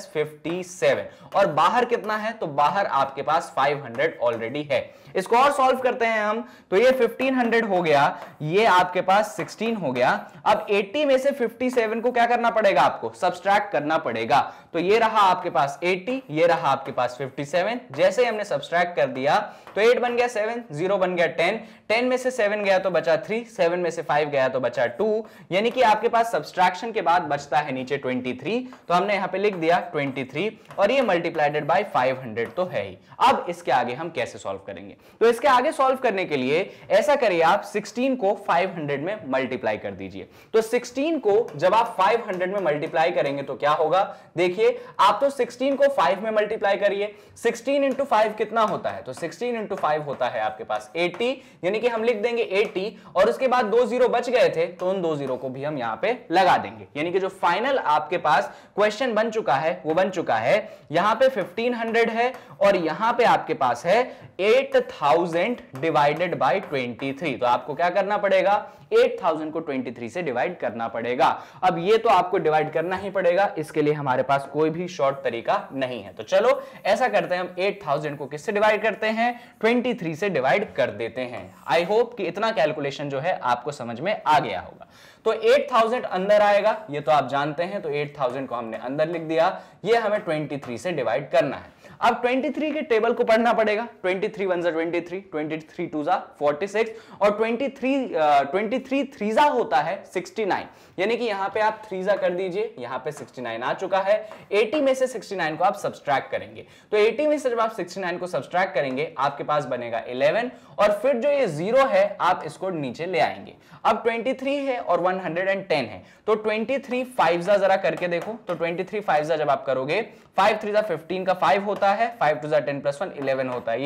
57। और बाहर कितना है, तो बाहर आपके पास 500 ऑलरेडी है। इसको और सॉल्व करते हैं हम, तो ये 1500 हो गया, ये आपके पास 16 हो गया। अब 80 में से 57 को क्या करना पड़ेगा, आपको सब्सट्रैक्ट करना पड़ेगा। तो ये रहा आपके पास 80, ये रहा आपके पास 57। जैसे हमने सब्सट्रैक्ट कर दिया तो 8 बन गया 7, 0 बन गया 10, 10 में से 7 गया तो बचा 3, 7 में से 5 गया तो बचा 2, यानी कि आपके पास सब्सट्रैक्शन के बाद बचता है नीचे 23। तो हमने यहां पे लिख दिया 23, और ये मल्टीप्लाइडेड बाय 500 तो है ही। अब इसके आगे हम कैसे सॉल्व करेंगे, तो इसके आगे सॉल्व करने के लिए ऐसा करिए, आप 16 को 500 में मल्टीप्लाई कर दीजिए। तो 16 को जब आप 500 में मल्टीप्लाई करेंगे तो क्या होगा, देखिए आप तो 16 को 5 में मल्टीप्लाई करिए, 16 इंटू 5 कितना होता है, तो 16 इंटू 5 होता है आपके पास 80, यानी कि हम लिख देंगे 80, और उसके बाद 2 0 बच गए थे तो उन 2 0 को भी हम यहां पे लगा देंगे, यानी कि जो फाइनल आपके पास क्वेश्चन बन चुका है वो बन चुका है, यहां पे 1500 है और यहां पे आपके पास है 8000 डिवाइडेड बाय 23। तो आपको क्या करना पड़ेगा, 8000 को 23 से डिवाइड करना पड़ेगा। अब ये तो आपको डिवाइड करना ही पड़ेगा, इसके लिए हमारे पास कोई भी शॉर्ट तरीका नहीं है। तो चलो ऐसा करते हैं, हम 8000 को किससे डिवाइड करते हैं, 23 से डिवाइड कर देते हैं। आई होप कि इतना कैलकुलेशन जो है आपको समझ में आ गया होगा। तो 8000 अंदर आएगा, ये तो आप जानते हैं, तो 8000 को हमने अंदर लिख दिया, ये हमें 23 से डिवाइड करना है। अब 23 के टेबल को पढ़ना पड़ेगा, 23 1 जा 23, 23 2 जा 46, और 23 3 जा होता है 69, यानी कि यहां पे आप 3 जा कर दीजिए, यहां पे 69 आ चुका है। 80 में से 69 को आप सब्सट्रैक्ट करेंगे, तो 80 में से जब आप 69 को सब्सट्रैक्ट करेंगे आपके पास बनेगा 11, और फिर जो ये 0 है आप इसको नीचे ले आएंगे। अब 23 है और 110 है, तो 23 5 जा जरा करके देखो, तो 23 5 जा जब आप करोगे, 5 3 जा 15 का 5 होता है, 5 2 जा 10 + 1 11 होता है।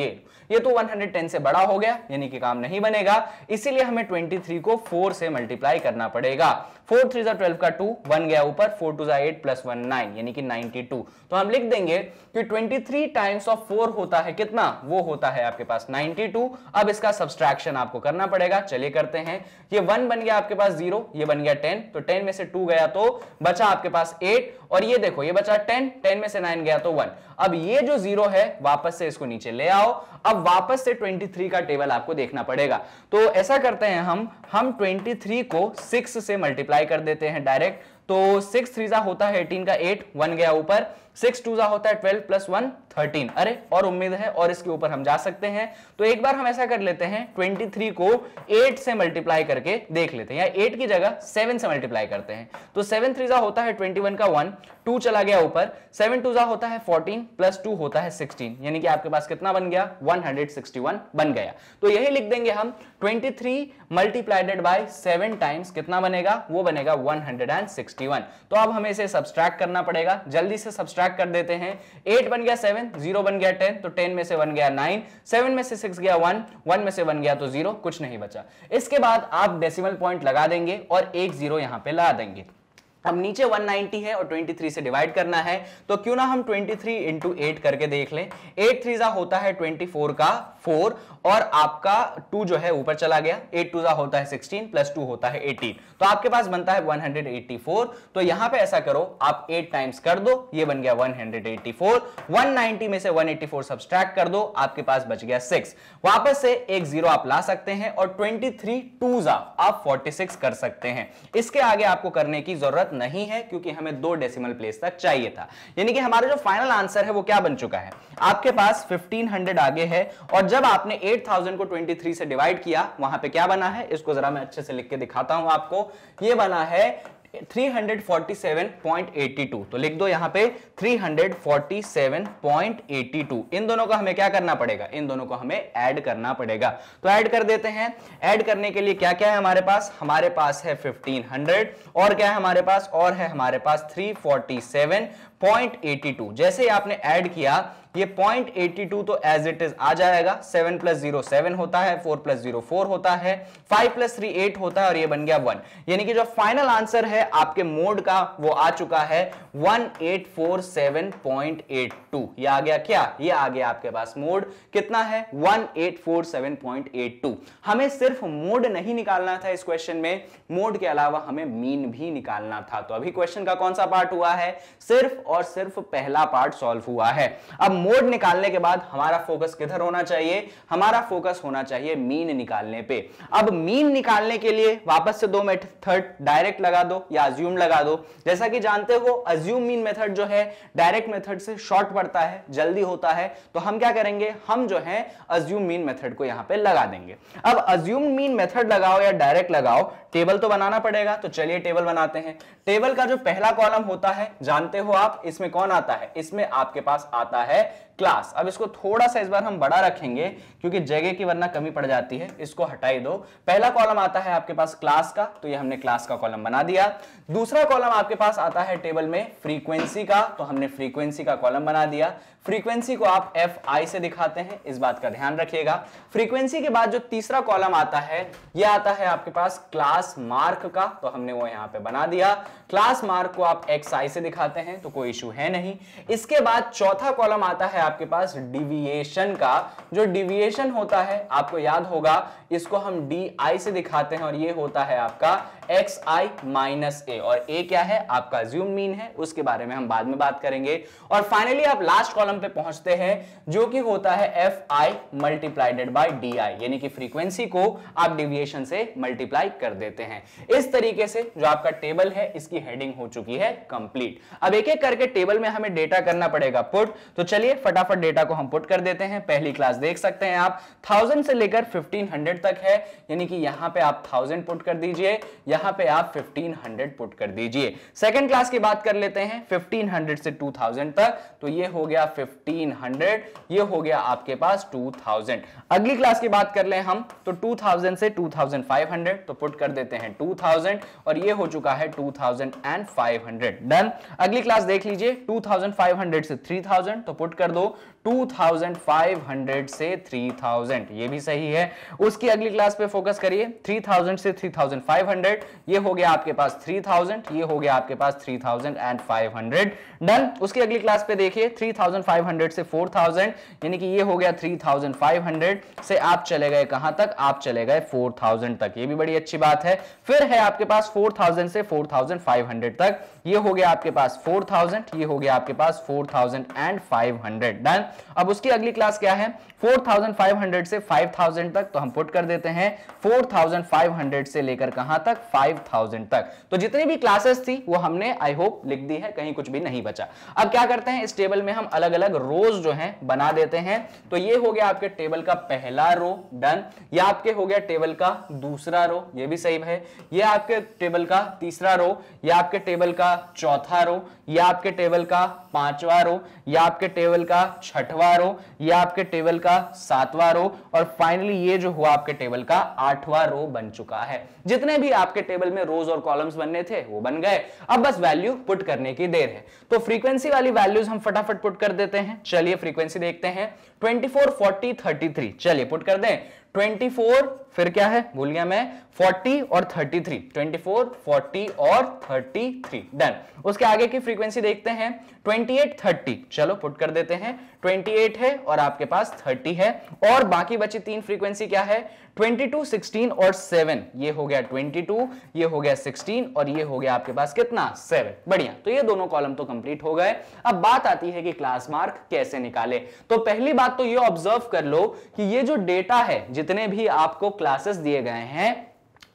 ये तो 110 से बड़ा हो गया, यानी कि काम नहीं बनेगा, इसीलिए हमें 23 को 4 से मल्टीप्लाई करना पड़ेगा। 4 3 जा 12 का 2, 1 गया ऊपर, 4 2 जा 8 + 1 9, यानी कि 92। तो हम लिख देंगे कि 23 टाइम्स ऑफ 4 होता है कितना, वो होता है आपके पास 92। अब इसका सब्सट्रैक्शन आपको करना पड़ेगा, चलिए करते हैं। ये 1 बन गया आपके पास 0, ये बन गया 10, तो 10 में से 2 गया तो बचा आपके पास 8, और ये देखो ये बचा 10, 10 में से 9 गया तो 1। अब ये जो 0 है वापस से इसको नीचे ले आओ, अब वापस से 23 का टेबल आपको देखना पड़ेगा। तो ऐसा करते हैं, हम 23 को 6 से मल्टीप्लाई कर देते हैं डायरेक्ट। तो 6 3 जा होता है 18 का 8, 1 गया ऊपर, 6 2 जा होता है 12 + 1 13। अरे और उम्मीद है और इसके ऊपर हम जा सकते हैं, तो एक बार हम ऐसा कर लेते हैं, 23 को 8 से मल्टीप्लाई करके देख लेते हैं, या 8 की जगह 7 से मल्टीप्लाई करते हैं। तो 7 3 जा होता है 21 का 1, 2 चला गया ऊपर, 7 2 जा होता है 14 + 2 होता है 16, यानी कि आपके पास कितना बन गया, 161 बन गया। तो यही लिख देंगे हम, 23 मल्टीप्लाइडेड बाय 7 टाइम्स कितना बनेगा, वो बनेगा 161। तो अब हमें इसे सब्सट्रैक्ट करना पड़ेगा, जल्दी से सब्सट्रैक्ट कर देते हैं। 8 बन गया 7, 0 बन गया 10, तो 10 में से 1 गया 9, 7 में से 6 गया 1, 1 में से 1 गया तो 0, कुछ नहीं बचा। इसके बाद आप डेसिमल पॉइंट लगा देंगे और एक 0 यहां पे ला देंगे। अब नीचे 190 है और 23 से डिवाइड करना है, तो क्यों ना हम 23 इंटू 8 करके देख लें। 8 3 जा होता है 24 का 4, और आपका 2 जो है ऊपर चला गया, 8 2 जा होता है 16 + 2 होता है 18, तो आपके पास बनता है 184। तो यहां पे ऐसा करो, आप 8 टाइम्स कर दो, ये बन गया 184। 190 में से 184 सब्सट्रैक्ट कर दो, आपके पास बच गया 6। वापस से एक 0 आप ला सकते हैं, और 23 2 जा आप 46 कर सकते हैं। इसके आगे आपको करने की जरूरत नहीं है, क्योंकि हमें 2 डेसिमल प्लेस तक चाहिए था, यानी कि हमारा जो फाइनल आंसर है वो क्या बन चुका है, आपके पास 1500 आगे है, और जब आपने 8000 को 23 से डिवाइड किया, वहां पे क्या बना है, इसको जरा मैं अच्छे से लिख के दिखाता हूं आपको। ये बना है 347.82, तो लिख दो यहां पे 347.82। इन दोनों को हमें क्या करना पड़ेगा, इन दोनों को हमें ऐड करना पड़ेगा। तो ऐड कर देते हैं। ऐड करने के लिए क्या क्या है हमारे पास है 1500 और क्या है हमारे पास, और है हमारे पास 347.82। जैसे ही आपने ऐड किया ये 0.82 तो एज इट इज आ जाएगा। 7 + 0 7 होता है, 4 + 0 4 होता है, 5 + 3 8 होता है और ये बन गया 1। यानी कि जो फाइनल आंसर है आपके मोड का वो आ चुका है 1847.82। ये आ गया क्या, ये आ गया आपके पास मोड कितना है 1847.82। हमें सिर्फ मोड नहीं निकालना था इस क्वेश्चन में, मोड के अलावा हमें मीन भी निकालना था। तो अभी क्वेश्चन का कौन सा पार्ट हुआ है, सिर्फ और सिर्फ पहला पार्ट सॉल्व हुआ है। अब मोड निकालने के बाद हमारा फोकस किधर होना चाहिए, हमारा फोकस होना चाहिए मीन निकालने पे। अब मीन निकालने के लिए वापस से दो मेथड डायरेक्ट लगा दो या अज्यूम लगा दो। जैसा कि जानते हो अज्यूम मीन मेथड जो है डायरेक्ट मेथड से शॉर्ट पड़ता है, जल्दी होता है। तो हम क्या करेंगे, हम जो है अज्यूम मीन मेथड को यहां पे लगा देंगे। अब अज्यूम मीन मेथड लगाओ या डायरेक्ट लगाओ, टेबल तो बनाना पड़ेगा। तो चलिए टेबल बनाते हैं। टेबल का जो पहला कॉलम होता है जानते हो आप, इसमें कौन आता है, इसमें आपके पास आता है क्लास। अब इसको थोड़ा सा इस बार हम बड़ा रखेंगे क्योंकि जगह की वरना कमी पड़ जाती है, इसको हटाई दो। पहला कॉलम आता है आपके पास क्लास का, तो ये हमने क्लास का कॉलम बना दिया। दूसरा कॉलम आपके पास आता है टेबल में फ्रीक्वेंसी का, तो हमने फ्रीक्वेंसी का कॉलम बना दिया। फ्रीक्वेंसी को आप Fi से दिखाते हैं, इस बात का ध्यान रखिएगा। फ्रीक्वेंसी के बाद जो तीसरा कॉलम आता है यह आता है आपके पास क्लास मार्क का, तो हमने वो यहां पे बना दिया। क्लास मार्क को आप Xi से दिखाते हैं, तो कोई इशू है नहीं। इसके बाद चौथा कॉलम आता है आपके पास डिविएशन का। जो डिविएशन होता है आपको याद होगा, इसको हम Di से दिखाते हैं और ये होता है आपका Xi - a, और a क्या है आपका अज्यूम मीन है, उसके बारे में हम बाद में बात करेंगे। और फाइनली आप लास्ट कॉलम पे पहुंचते हैं जो कि होता है Fi × Di, यानी कि फ्रीक्वेंसी को आप डिविएशन से मल्टीप्लाई कर देते हैं। इस तरीके से जो आपका टेबल है इसकी हेडिंग हो चुकी है कंप्लीट। अब एक एक करके टेबल में हमें डेटा करना पड़ेगा पुट। तो चलिए फटाफट डेटा को हम पुट कर देते हैं। पहली क्लास देख सकते हैं आप 1000 से लेकर 1500 तक है, यानी कि यहां पे आप 1000 पुट कर दीजिए, यहां पे आप 1500 पुट कर दीजिए। सेकंड क्लास की बात कर लेते हैं 1500 से 2000 तक, तो ये हो गया 1500, ये हो गया आपके पास 2000। अगली क्लास की बात कर ले हम तो 2000 से 2500, तो पुट कर देते हैं 2000 और ये हो चुका है 2500। डन। अगली क्लास देख लीजिए 2500 से 3000, तो पुट कर दो 2500 से 3000, ये भी सही है। उसकी अगली क्लास पे फोकस करिए 3000 से 3500, ये हो गया आपके पास 3000, ये हो गया आपके पास 3500। डन। उसकी अगली क्लास पे देखिए 3500 से 4000, यानी कि ये हो गया 3500 से आप चले गए कहां तक, आप चले गए 4000 तक, ये भी बड़ी अच्छी बात है। फिर है आपके पास 4000 से 4500 तक, ये हो गया आपके पास 4000, ये हो गया आपके पास 4500। डन। अब उसकी अगली क्लास क्या है 4500 से 5000 तक, तो हम पुट कर देते हैं 4500 से लेकर कहां तक 5000 तक। तो जितनी भी क्लासेस थी वो हमने आई होप लिख दी है, कहीं कुछ भी नहीं बचा। अब क्या करते हैं इस टेबल में हम अलग अलग रोज जो हैं बना देते हैं। तो ये हो गया आपके टेबल का पहला रो। डन। ये आपके हो गया टेबल का दूसरा रो, ये भी सही है। ये आपके टेबल का तीसरा रो, ये आपके टेबल का चौथा रो, ये आपके टेबल का पांचवा रो, ये आपके टेबल का छठवां रो, ये आपके टेबल का सातवां रो, और फाइनली ये जो हुआ आपके टेबल का 8वां रो बन चुका है। जितने भी आपके टेबल में रोज और कॉलम्स बनने थे वो बन गए। अब बस वैल्यू पुट करने की देर है। तो फ्रीक्वेंसी वाली वैल्यूज हम फटाफट पुट कर देते हैं। चलिए फ्रीक्वेंसी देखते हैं 24 40 33, चलिए पुट कर दें 24, फिर क्या है भूल गया मैं, 40 और 33, 24 40 और 33। डन। उसके आगे की फ्रीक्वेंसी देखते हैं 28 30, चलो पुट कर देते हैं 28 है और आपके पास 30 है, और बाकी बची तीन फ्रीक्वेंसी क्या है 22 16 और 7, ये हो गया 22, ये हो गया 16 और ये हो गया आपके पास कितना 7। बढ़िया। तो ये दोनों कॉलम तो कंप्लीट हो गए। अब बात आती है कि क्लास मार्क कैसे निकाले। तो पहली बात तो ये ऑब्जर्व कर लो कि ये जो डेटा है जितने भी आपको क्लासेस दिए गए हैं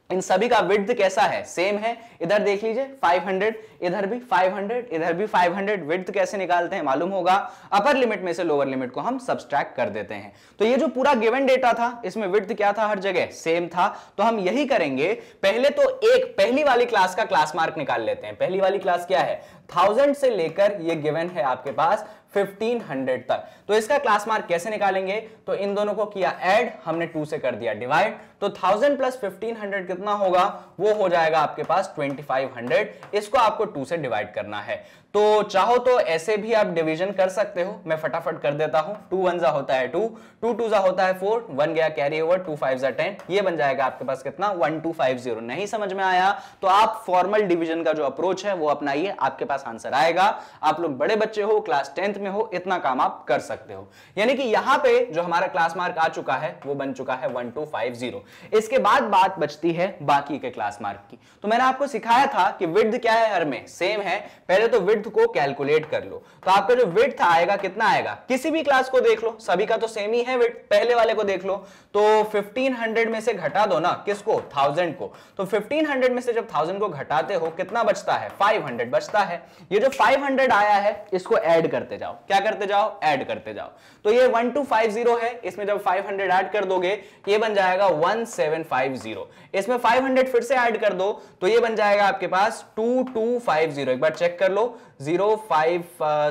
इन सभी का विड्थ कैसा है, सेम है। इधर देख लीजिए 500, इधर भी 500, इधर भी 500। विड्थ कैसे निकालते हैं मालूम होगा, अपर लिमिट में से लोअर लिमिट को हम सब्सट्रैक्ट कर देते हैं। तो ये जो पूरा गिवन डेटा था इसमें विड्थ क्या था, हर जगह सेम था। तो हम यही करेंगे, पहले तो एक पहली वाली क्लास का क्लास मार्क निकाल लेते हैं। पहली वाली क्लास क्या है, 1000 से लेकर ये गिवन है आपके पास 1500 तक। तो इसका क्लास मार्क कैसे निकालेंगे, तो इन दोनों को किया ऐड, हमने 2 से कर दिया डिवाइड। तो 1000 प्लस 1500 कितना होगा, वो हो जाएगा आपके पास 2500। इसको आपको 2 से डिवाइड करना है। तो चाहो तो ऐसे भी आप डिवीजन कर सकते हो, मैं फटाफट कर देता हूं। 2 1 जा होता है 2, 2 2 जा होता है 4, 1 गया कैरी ओवर, 2 5 जा 10। ये बन जाएगा आपके पास कितना, 1250। नहीं समझ में आया तो आप फॉर्मल डिवीजन का जो अप्रोच है वो अपनाइए, आपके पास आंसर आएगा। आप लोग बड़े बच्चे हो, क्लास 10th में हो, इतना काम आप कर सकते हो। यानी कि यहां पे जो हमारा क्लास मार्क आ चुका है वो बन चुका है 1250। इसके बाद बात बचती है बाकी के क्लास मार्क की। तो मैंने आपको सिखाया था कि विड्थ क्या है, हर में सेम है। पहले तो विड्थ को कैलकुलेट कर लो। तो आपका जो विड्थ आएगा कितना आएगा, किसी भी क्लास को देख लो, सभी का तो सेम ही है विड्थ। पहले वाले को देख लो तो 1500 में से घटा दो ना, किसको, 1000 को। तो 1500 में से जब 1000 को घटाते हो कितना बचता है, 500 बचता है। ये जो 500 आया है इसको ऐड करते जाओ। क्या करते जाओ, ऐड करते जाओ। तो ये 1250 है, इसमें जब 500 ऐड कर दोगे ये बन जाएगा 1750। इसमें 500 फिर से ऐड कर दो तो ये बन जाएगा आपके पास 2250। एक बार चेक कर लो, 0 5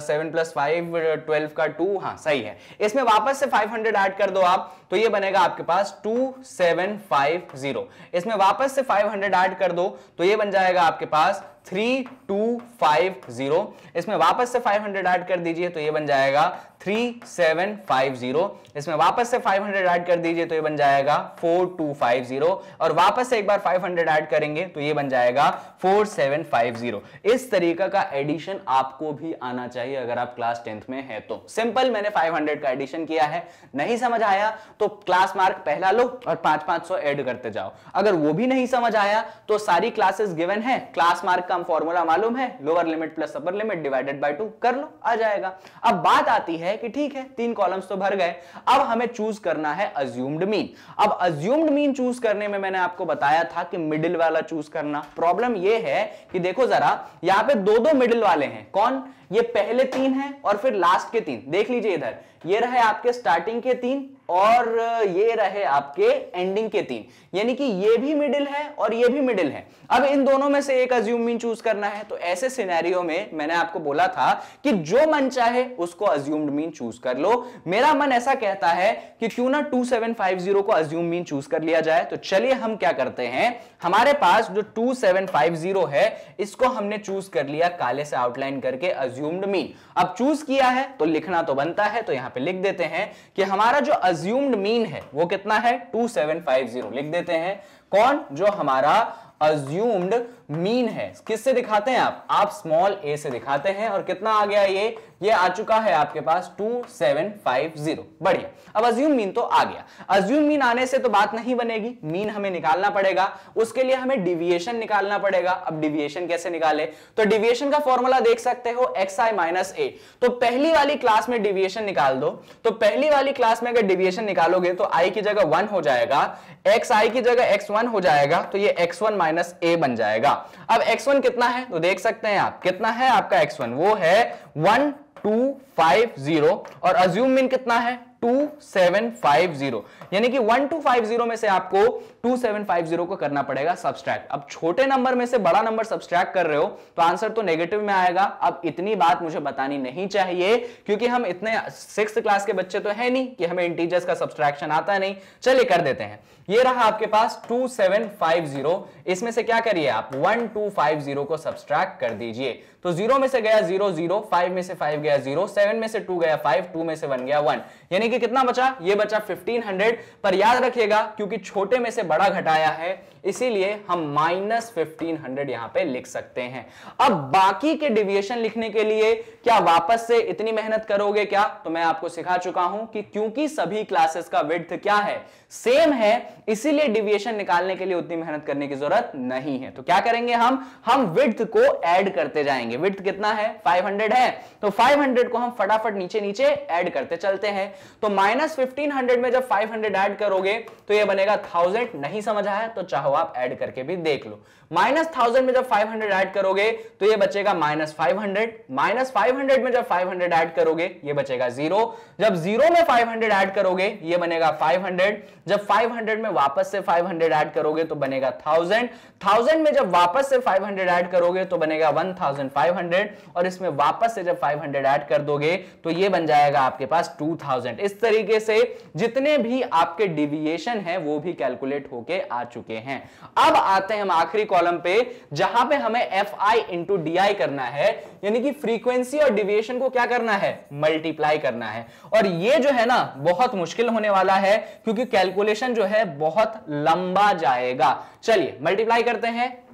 7 प्लस 5 12 का 2, हाँ सही है। इसमें वापस से 500 ऐड कर दो आप तो ये बनेगा आपके पास 2750। इसमें वापस से 500 ऐड कर दो तो ये बन जाएगा आपके पास 3250। इसमें वापस से 500 ऐड कर दीजिए तो ये बन जाएगा 3750। इसमें वापस से 500 ऐड कर दीजिए तो ये बन जाएगा 4250। और वापस से एक बार 500 ऐड करेंगे तो ये बन जाएगा 4750। इस तरीके का एडिशन आपको भी आना चाहिए अगर आप क्लास 10th में है तो। सिंपल, मैंने 500 का एडिशन किया है। नहीं समझ आया तो क्लास मार्क पहला लो और 500 ऐड करते जाओ। अगर वो भी नहीं समझ आया तो सारी क्लासेस गिवन है, क्लास मार्क का फॉर्मूला मालूम है, lower limit plus upper limit divided by 2 कर लो, आ जाएगा। अब बात आती है कि ठीक है 3 कॉलम्स तो भर गए, अब हमें चूज करना है अज्यूम्ड मीन। अब अज्यूम्ड मीन चूज करने में मैंने आपको बताया था कि मिडिल वाला चूज करना। प्रॉब्लम यह है कि देखो जरा, यहां पे दो मिडिल वाले हैं। कौन, ये पहले 3 हैं और फिर लास्ट के 3। देख लीजिए इधर, ये रहे आपके स्टार्टिंग के 3 और ये रहे आपके एंडिंग के 3। यानी कि ये भी मिडिल है और ये भी मिडिल है। अब इन दोनों में से एक अज्यूम मीन चूज करना है। तो ऐसे सिनेरियो में मैंने आपको बोला था कि जो मन चाहे उसको अज्यूम्ड मीन चूज कर लो। मेरा मन ऐसा कहता है कि क्यों ना 2750 को अज्यूम मीन चूज कर लिया जाए। तो चलिए हम क्या करते हैं, हमारे पास जो 2750 है इसको हमने चूज कर लिया काले से आउटलाइन करके अज्यूम्ड मीन। अब चूज किया है तो लिखना तो बनता है, तो यहां पे लिख देते हैं कि हमारा जो अज्यूम्ड मीन है वो कितना है, 2750 लिख देते हैं। कौन, जो हमारा अज्यूम्ड मीन है। किससे दिखाते हैं आप स्मॉल a से दिखाते हैं। और कितना आ गया, ये आ चुका है आपके पास 2750। बढ़िया, अब अज्यूम मीन तो आ गया। अज्यूम मीन आने से तो बात नहीं बनेगी, मीन हमें निकालना पड़ेगा। उसके लिए हमें डिविएशन निकालना पड़ेगा। अब डिविएशन कैसे निकाले, तो डिविएशन का फॉर्मूला देख सकते हो xi माइनस a। तो पहली वाली क्लास में डिविएशन निकाल दो। तो पहली वाली क्लास में अगर डिविएशन निकालोगे तो i की जगह 1 हो जाएगा, xi की जगह x1 हो जाएगा, तो ये x1 माइनस a बन जाएगा। अब x1 कितना है तो देख सकते हैं आप, कितना है आपका x1, वो है 1250। और अज्यूम मीन कितना है, 2750। यानी कि 1250 में से आपको 2750 को करना पड़ेगा सब्सट्रैक्ट। अब छोटे नंबर में से बड़ा नंबर सब्सट्रैक्ट कर रहे हो तो आंसर तो नेगेटिव में आएगा। अब इतनी बात मुझे बतानी नहीं चाहिए क्योंकि हम इतने 6th क्लास के बच्चे तो है नहीं कि हमें इंटीजर्स का सब्सट्रैक्शन आता नहीं। चलिए कर देते हैं। ये रहा आपके पास 2750। इसमें से क्या करिए आप, 1250 को सब्सट्रैक्ट कर दीजिए। तो 0 में से गया 0 0, 5 में से 5 गया 0, 7 में से 2 गया 5, 2 में से 1 गया 1। यानी कि कितना बचा, ये बचा 1500। पर याद रखिएगा क्योंकि छोटे में से बड़ा घटाया है इसीलिए हम माइनस 1500 यहां पे लिख सकते हैं। अब बाकी के डिविएशन लिखने के लिए क्या वापस से इतनी मेहनत करोगे क्या, तो मैं आपको सिखा चुका हूं कि क्योंकि सभी क्लासेस का विड्थ क्या है, सेम है, इसीलिए डिविएशन निकालने के लिए उतनी मेहनत करने की जरूरत नहीं है। तो क्या करेंगे हम विड्थ को ऐड करते जाएंगे। विड्थ कितना है, 500 है, तो 500 को हम फटाफट नीचे नीचे ऐड करते चलते हैं। तो -1500 में जब 500 ऐड करोगे तो ये बनेगा 1000। नहीं समझ आया तो चाहो आप ऐड करके भी देख लो। -1000 में जब 500 ऐड करोगे तो ये बचेगा -500। -500 में जब 500 ऐड करोगे ये बचेगा 0। जब 0 में 500 ऐड करोगे ये बनेगा 500। जब 500 में वापस से 500 ऐड करोगे तो बनेगा 1000। 1000 में जब वापस से 500 ऐड करोगे तो बनेगा 1500। और इसमें वापस से जब 500 ऐड कर दोगे तो ये बन जाएगा आपके पास 2000। इस तरीके से जितने भी आपके डिविएशन हैं वो भी कैलकुलेट होके आ चुके हैं। अब आते हैं हम आखिरी कॉलम पे जहां पे हमें Fi इंटू DI करना है, यानी कि फ्रीक्वेंसी और डिविएशन को क्या करना है, मल्टीप्लाई करना है। और ये जो है ना बहुत मुश्किल होने वाला है क्योंकि कैलकुलेशन जो है बहुत लंबा जाएगा। चलिए मल्टीप्लाई करते हैं।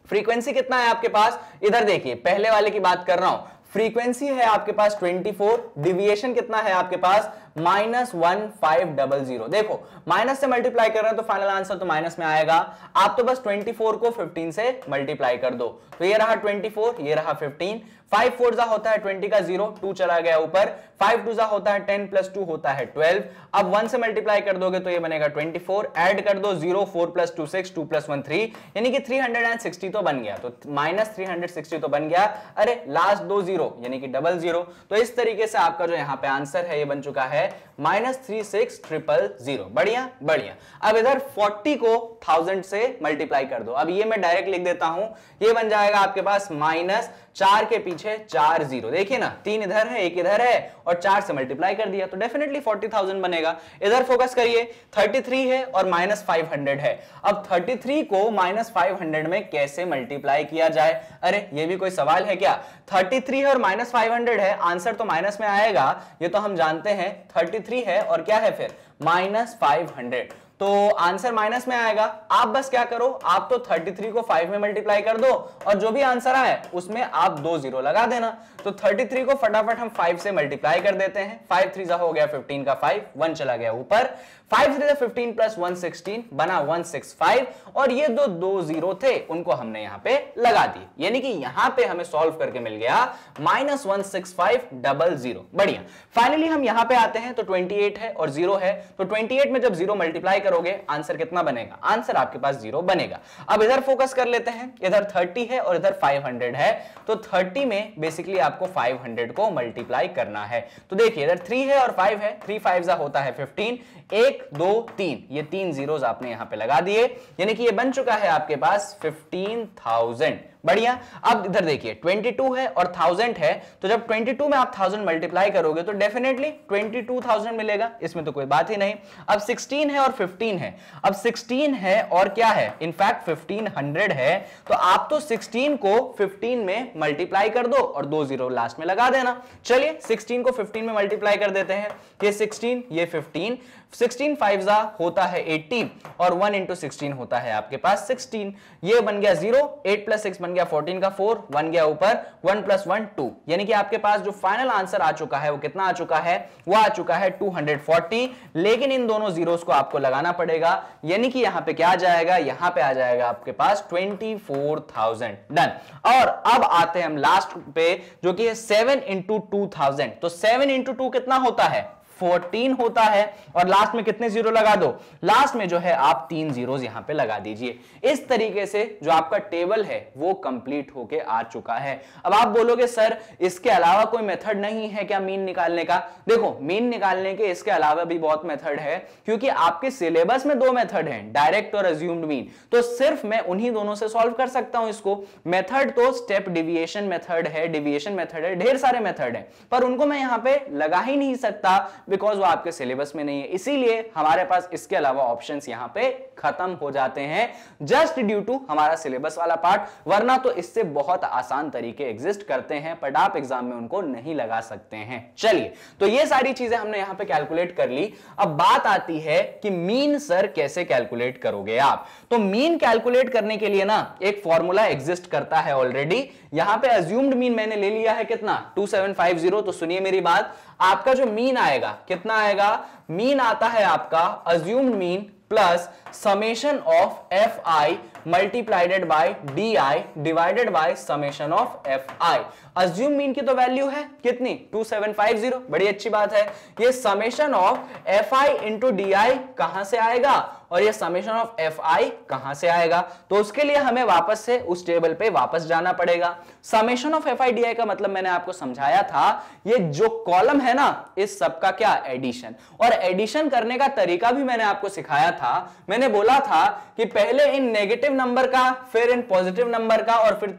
फ्रीक्वेंसी कितना है आपके पास, इधर देखिए पहले वाले की बात कर रहा हूं। फ्रीक्वेंसी है आपके पास 24, डिविएशन कितना है आपके पास -1500। देखो माइनस से मल्टीप्लाई कर रहे हैं तो फाइनल आंसर तो माइनस में आएगा। आप तो बस 24 को 15 से मल्टीप्लाई कर दो तो ये रहा 24, ये रहा 15। 5 4 होता है 20 का 0, 2 चला गया ऊपर। 5 2 होता है 10 + 2 होता है 12। अब 1 से मल्टीप्लाई कर दोगे तो ये बनेगा 24। ऐड कर दो 0, 4 + 2 6, 2 + 1 3, यानी कि 360 तो बन गया। तो -360 तो बन गया। अरे लास्ट दो 0 यानी कि 00। तो इस तरीके से आपका जो यहाँ पे आंसर है ये बन चुका है -36000। बढ़िया बढ़िया। अब इधर 40 को 1000 से मल्टीप्लाई कर दो। अब ये मैं डायरेक्ट लिख देता हूं, ये बन जाएगा आपके पास -4 के पीछे 4 0। देखिए ना 3 इधर है 1 इधर है और 4 से मल्टीप्लाई कर दिया तो डेफिनेटली 40,000 बनेगा। इधर फोकस करिए, 33 है और -500 है। अब 33 को -500 में कैसे मल्टीप्लाई किया जाए, अरे ये भी कोई सवाल है क्या। 33 है और -500 है, आंसर तो माइनस में आएगा, ये तो हम जानते हैं। 33 है और क्या है फिर -500, तो आंसर माइनस में आएगा। आप बस क्या करो, आप तो 33 को 5 में मल्टीप्लाई कर दो और जो भी आंसर आए उसमें आप 2 0 लगा देना। तो 33 को फटाफट हम 5 से मल्टीप्लाई कर देते हैं। 5 3 हो गया 15 का 5, 1 चला गया ऊपर। 5 3 15 + 1 16 बना 165 और ये दो 0 थे उनको हमने यहां पे लगा दिए, यानी कि यहां पे हमें सॉल्व करके मिल गया -16500। बढ़िया। फाइनली हम यहां पे आते हैं तो 28 है और 0 है, तो 28 में जब 0 मल्टीप्लाई करोगे आंसर कितना बनेगा, आंसर आपके पास 0 बनेगा। अब इधर फोकस कर लेते हैं, इधर 30 है और इधर 500 है, तो 30 में बेसिकली आपको 500 को मल्टीप्लाई करना है। तो देखिए इधर 3 है और 5 है, 3 5 होता है 15, 1 2 3, ये 3 zeros आपने यहां पे लगा दिए, यानी कि ये बन चुका है आपके पास 15,000। बढ़िया। अब इधर देखिए 22 है और 1000 है, तो जब 22 में आप 1000 मल्टीप्लाई करोगे तो डेफिनेटली 22,000 मिलेगा, इसमें तो कोई बात ही नहीं। अब 16 है और 15 है, अब 16 है और क्या है, इनफैक्ट 1500 है, तो आप तो 16 को 15 में मल्टीप्लाई कर दो और 2 0 लास्ट में लगा देना। चलिए 16 को 15 में मल्टीप्लाई कर देते हैं, ये 16 ये 15, 16 5 होता है 80 और 1 × 16 होता है आपके पास 16, ये बन गया 0, 8 + 6 बन गया 14 का 4, 1 गया ऊपर, 1 + 1 2, यानी कि आपके पास जो फाइनल आंसर आ चुका है वो कितना आ चुका है, वो आ चुका है 240। लेकिन इन दोनों जीरोस को आपको लगाना पड़ेगा, यानी कि यहां पे क्या आ जाएगा, यहां पे आ जाएगा आपके पास 24,000। डन। और अब आते हैं हम लास्ट पे जो कि है 7 × 2000। तो 7 × 2 कितना होता है, 14 होता है, और लास्ट में कितने जीरो लगा दो, लास्ट में जो है आप 3 जीरोस यहां पे लगा दीजिए। इस तरीके से जो आपका टेबल है वो कंप्लीट होके आ चुका है। अब आप बोलोगे सर इसके अलावा कोई मेथड नहीं है क्या मीन निकालने का। देखो मीन निकालने के इसके अलावा भी बहुत मेथड है, क्योंकि आपके सिलेबस में 2 मेथड हैं, डायरेक्ट और अज्यूम्ड मीन, तो सिर्फ मैं उन्हीं दोनों से सॉल्व कर सकता हूं इसको। मेथड तो स्टेप डिविएशन मेथड है, डिविएशन मेथड है, ढेर सारे मेथड है, पर उनको मैं यहां पे लगा ही नहीं सकता बिकॉज वो आपके सिलेबस में नहीं है। इसीलिए हमारे पास इसके अलावा ऑप्शंस यहां पे खत्म हो जाते हैं जस्ट ड्यू टू हमारा सिलेबस वाला पार्ट, वरना तो इससे बहुत आसान तरीके एग्जिस्ट करते हैं बट आप एग्जाम में उनको नहीं लगा सकते हैं। चलिए तो ये सारी चीजें हमने यहां पे कैलकुलेट कर ली। अब बात आती है कि मीन सर कैसे कैलकुलेट करोगे आप। तो मीन कैलकुलेट करने के लिए ना एक फॉर्मूला एग्जिस्ट करता है ऑलरेडी। यहां पे अज्यूम्ड मीन मैंने ले लिया है कितना, 2750। तो सुनिए मेरी बात, आपका जो मीन आएगा कितना आएगा, मीन आता है आपका assumed mean plus summation of Fi मल्टीप्लाइडेड bye D I divided by summation of F I. Assume mean की तो वैल्यू है कितनी 2750, बड़ी अच्छी बात है। ये summation of F I into D I कहां से आएगा और ये समेशन ऑफ एफ आई कहां से आएगा, तो उसके लिए हमें वापस से उस टेबल पे वापस जाना पड़ेगा। Summation of F I D आई का मतलब मैंने आपको समझाया था, ये जो कॉलम है ना इस सबका क्या एडिशन, और एडिशन करने का तरीका भी मैंने आपको सिखाया था। मैंने बोला था कि पहले इन नेगेटिव नंबर का, फिर इन पॉजिटिव नंबर का, और फिर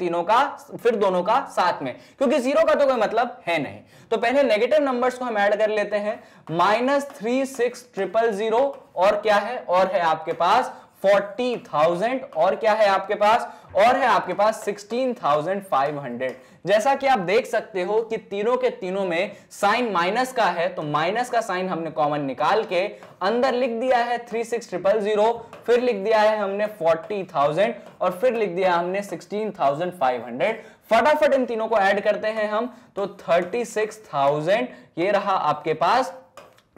दोनों का साथ में, क्योंकि जीरो का तो कोई मतलब है नहीं। तो पहले नेगेटिव नंबर्स को हम ऐड कर लेते हैं, -36000 और क्या है, और है आपके पास 40,000, और क्या है आपके पास, और है आपके पास 16,500। जैसा कि आप देख सकते हो कि तीनों के तीनों में साइन माइनस का है, तो माइनस का साइन हमने कॉमन निकाल के अंदर लिख दिया है 36,000, फिर लिख दिया है हमने 40,000 और फिर लिख दिया हमने 16,500। फटाफट इन तीनों को ऐड करते हैं हम, तो 36,000 ये रहा आपके पास,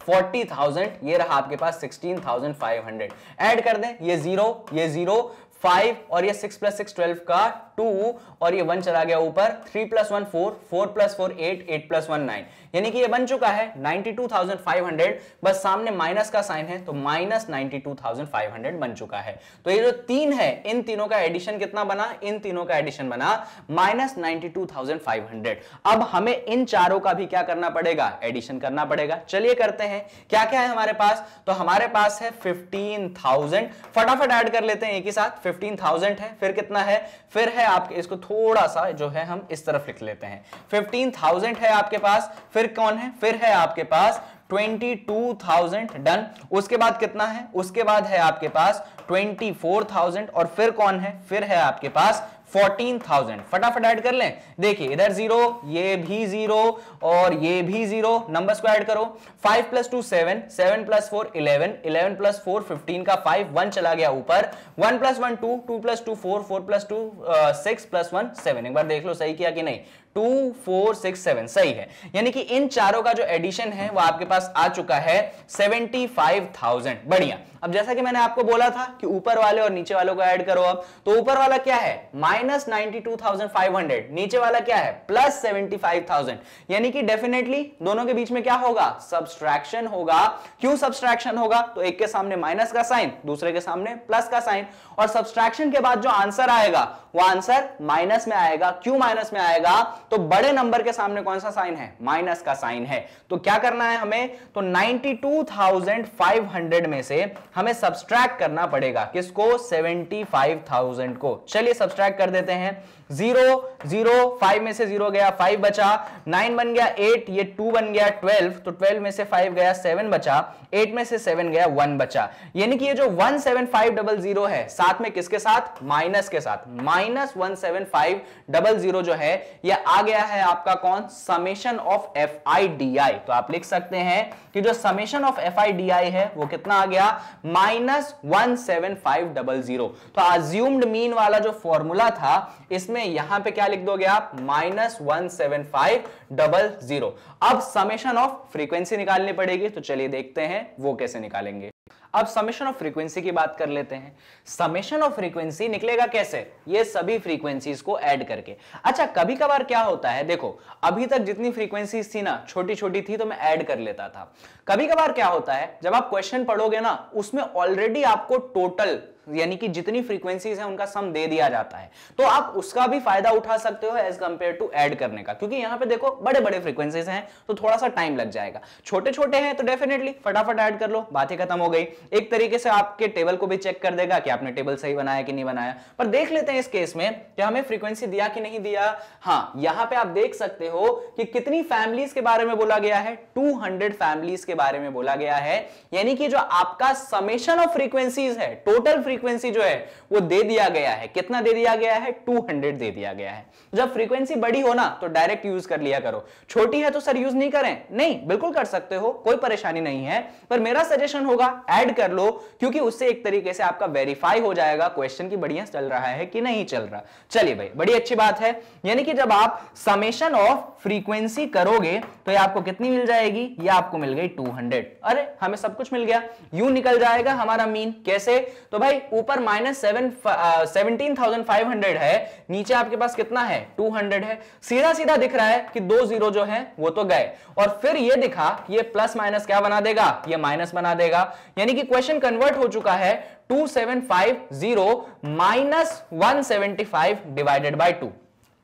40,000 ये रहा आपके पास 16,500। ऐड कर दें, ये 0 5 और ये 6 + 6 12 का 2 और ये 1 चला गया ऊपर, 3 + 1 4 4 + 4 8 8 + 1 9, यानी कि ये बन चुका है 92,500। बस सामने माइनस का साइन है तो -92,500 बन चुका है। तो ये जो तीन है इन तीनों का एडिशन कितना बना, इन तीनों का एडिशन बना -92,500। अब हमें इन चारों का भी क्या करना पड़ेगा, एडिशन करना पड़ेगा। चलिए करते हैं। क्या क्या है हमारे पास, तो हमारे पास है 15,000, फटाफट ऐड कर लेते हैं एक ही साथ। 15,000 है, फिर कितना है, फिर है आपके, इसको थोड़ा सा जो है हम इस तरफ लिख लेते हैं। 15,000 है आपके पास, फिर कौन है, फिर है आपके पास 22,000, डन। उसके बाद कितना है, उसके बाद है आपके पास 24,000 और फिर कौन है, फिर है आपके पास 14,000। फटाफट ऐड कर लें। देखिए इधर 0, ये भी 0 और ये भी 0, नंबर्स को ऐड करो। 5 + 2 7 7 + 4 11 11 + 4 15 का 5 1 चला गया ऊपर, 1 + 1 2 2 + 2 4 4 + 2 6 + 1 7। एक बार देख लो सही किया कि नहीं, 2 4 6 7 सही है। यानी कि इन चारों का जो एडिशन है वो आपके पास आ चुका है 75,000। बढ़िया। अब जैसा कि मैंने आपको बोला था कि ऊपर वाले और नीचे वालों को ऐड करो। अब तो ऊपर वाला क्या है -92,500, नीचे वाला क्या है +75,000, यानी कि डेफिनेटली दोनों के बीच में क्या होगा, सब्सट्रैक्शन होगा। क्यों सब्सट्रैक्शन होगा, तो एक के सामने माइनस का साइन, दूसरे के सामने प्लस का साइन, और सब्सट्रैक्शन के बाद जो आंसर आएगा वो आंसर माइनस में आएगा। क्यों माइनस में आएगा, तो बड़े नंबर के सामने कौन सा साइन है, माइनस का साइन है। तो क्या करना है हमें, तो 92,500 में से हमें सब्सट्रैक्ट करना पड़ेगा किसको, 75,000 को। चलिए सब्सट्रैक्ट कर देते हैं। 0 0 5 में से 0 गया, 5 बचा, 9 बन गया 8, ये 2 बन गया 12, तो 12 में से 5 गया 7 बचा, 8 में से 7 गया 1 बचा। यानी कि ये जो 17500 है साथ में किसके साथ, माइनस के साथ, -17500 जो है ये आ गया है आपका कौन, summation of F I D आई। तो आप लिख सकते हैं कि जो summation of F I D आई है वो कितना आ गया, -17500। तो अज्यूम्ड मीन वाला जो फॉर्मूला था इसमें यहां पे क्या लिख दोगे आप, -17500। अब समेशन ऑफ फ्रीक्वेंसी निकालनी पड़ेगी, तो चलिए देखते हैं वो कैसे निकालेंगे। अब समेशन ऑफ फ्रीक्वेंसी की बात कर लेते हैं। समेशन ऑफ फ्रीक्वेंसी निकलेगा कैसे, ये सभी फ्रीक्वेंसीज को ऐड करके। अच्छा कभी कभार क्या होता है, देखो अभी तक जितनी फ्रीक्वेंसीज थी ना छोटी छोटी थी तो मैं ऐड कर लेता था। कभी कभार क्या होता है, जब आप क्वेश्चन पढ़ोगे ना उसमें ऑलरेडी आपको टोटल यानी कि जितनी फ्रीक्वेंसीज हैं उनका सम दे दिया जाता है, तो आप उसका भी फायदा उठा सकते हो एज कंपेयर टू ऐड करने का, क्योंकि यहां पे देखो बड़े बड़े फ्रीक्वेंसीज हैं तो थोड़ा सा टाइम लग जाएगा। छोटे छोटे हैं तो डेफिनेटली फटाफट ऐड कर लो, बात ही खत्म हो गई। एक तरीके से आपके टेबल को भी चेक कर देगा कि आपने टेबल सही बनाया कि नहीं बनाया। पर देख लेते हैं इस केस में कि हमें फ्रीक्वेंसी दिया कि नहीं दिया। हाँ, यहां पे आप देख सकते हो कि कितनी फैमिलीज के बारे में बोला गया है, 200 फैमिलीज के बारे में बोला गया है। यानी कि जो आपका समेशन ऑफ फ्रीक्वेंसीज है, टोटल फ्रीक्वेंसी जो है वो दे दिया गया है। कितना दे दिया गया है, 200 दे दिया गया है। जब फ्रीक्वेंसी बड़ी हो ना तो डायरेक्ट यूज कर लिया करो, छोटी है तो सर यूज नहीं करें, नहीं बिल्कुल कर सकते हो, कोई परेशानी नहीं है। पर मेरा सजेशन होगा ऐड कर लो, क्योंकि उससे एक तरीके से आपका वेरीफाई हो जाएगा क्वेश्चन की बढ़िया चल रहा है कि नहीं चल रहा। चलिए भाई बड़ी अच्छी बात है। यानी कि जब आप समेशन ऑफ फ्रीक्वेंसी करोगे तो ये आपको कितनी मिल जाएगी, ये आपको मिल गई 200। अरे हमें सब कुछ मिल गया, यूं निकल जाएगा हमारा मीन। कैसे, तो भाई ऊपर -17,500 है, नीचे आपके पास कितना है 200 है। सीधा सीधा दिख रहा है कि 2 जीरो जो है वो तो गए, और फिर ये दिखा कि ये प्लस माइनस क्या बना देगा, ये माइनस बना देगा, यानी कि क्वेश्चन कन्वर्ट हो चुका है 2750 माइनस 175 डिवाइडेड बाय 2।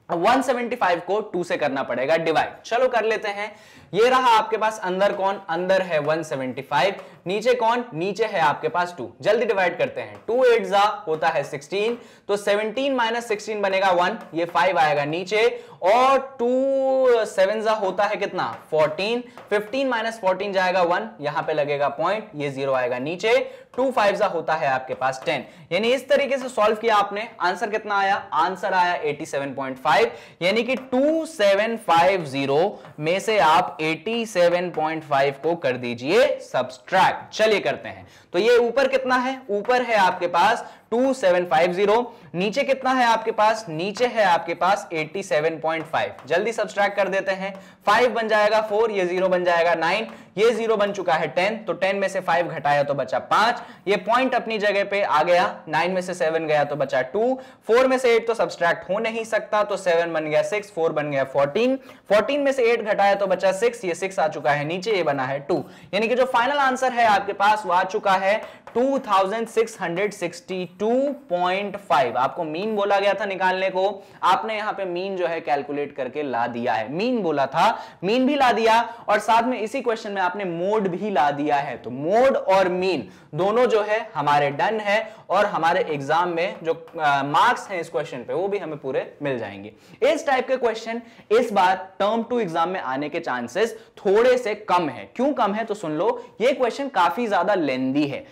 175 को 2 से करना पड़ेगा डिवाइड। चलो कर लेते हैं। ये रहा आपके पास अंदर कौन, अंदर है 175, नीचे कौन, नीचे है आपके पास 2। जल्दी डिवाइड करते हैं। 2 8 जा होता है 16, तो 17 माइनस 16 बनेगा 1, ये 5 आएगा नीचे, और 2 7 जा होता है कितना 14, 15 माइनस 14 जाएगा 1, यहां पे लगेगा पॉइंट, ये 0 आएगा नीचे, 2 5 जा होता है आपके पास 10। यानी इस तरीके से सॉल्व किया आपने, आंसर कितना आया, आंसर आया 87.5, यानी कि 2750 में से आप 87.5 को कर दीजिए सब्सट्रैक्ट। चलिए करते हैं। तो ये ऊपर कितना है, ऊपर है आपके पास 2750, नीचे कितना है आपके पास, नीचे है आपके पास 87.5। जल्दी सब्सट्रैक्ट कर देते हैं। 5 बन जाएगा 4, ये 0 बन जाएगा 9, ये 0 बन चुका है 10, तो 10 में से 5 घटाया तो बचा 5, ये पॉइंट अपनी जगह पे आ गया, 9 में से 7 गया तो बचा 2, 4 में से 8 तो सब्सट्रैक्ट हो नहीं सकता, तो 7 बन गया 6, 4 बन गया 14, 14 में से 8 घटाया तो बचा 6, ये 6 आ चुका है नीचे, ये बना है 2, यानी कि जो फाइनल आंसर है आपके पास वो आ चुका है 2662.5। आपको मीन बोला गया था निकालने को, आपने यहां पे मीन जो है कैलकुलेट करके ला दिया है। मीन बोला था, मीन भी ला दिया, और साथ में इसी क्वेश्चन में आपने मोड भी ला दिया है। तो मोड और मीन दोनों जो है हमारे डन है, और हमारे एग्जाम में जो मार्क्स हैं इस क्वेश्चन पे वो भी हमें पूरे मिल जाएंगे। इस टाइप के क्वेश्चन इस बार टर्म 2 एग्जाम में आने के चांसेस थोड़े से कम है। क्यों कम है तो सुन लो, ये क्वेश्चन काफी ज्यादा लेंदी है।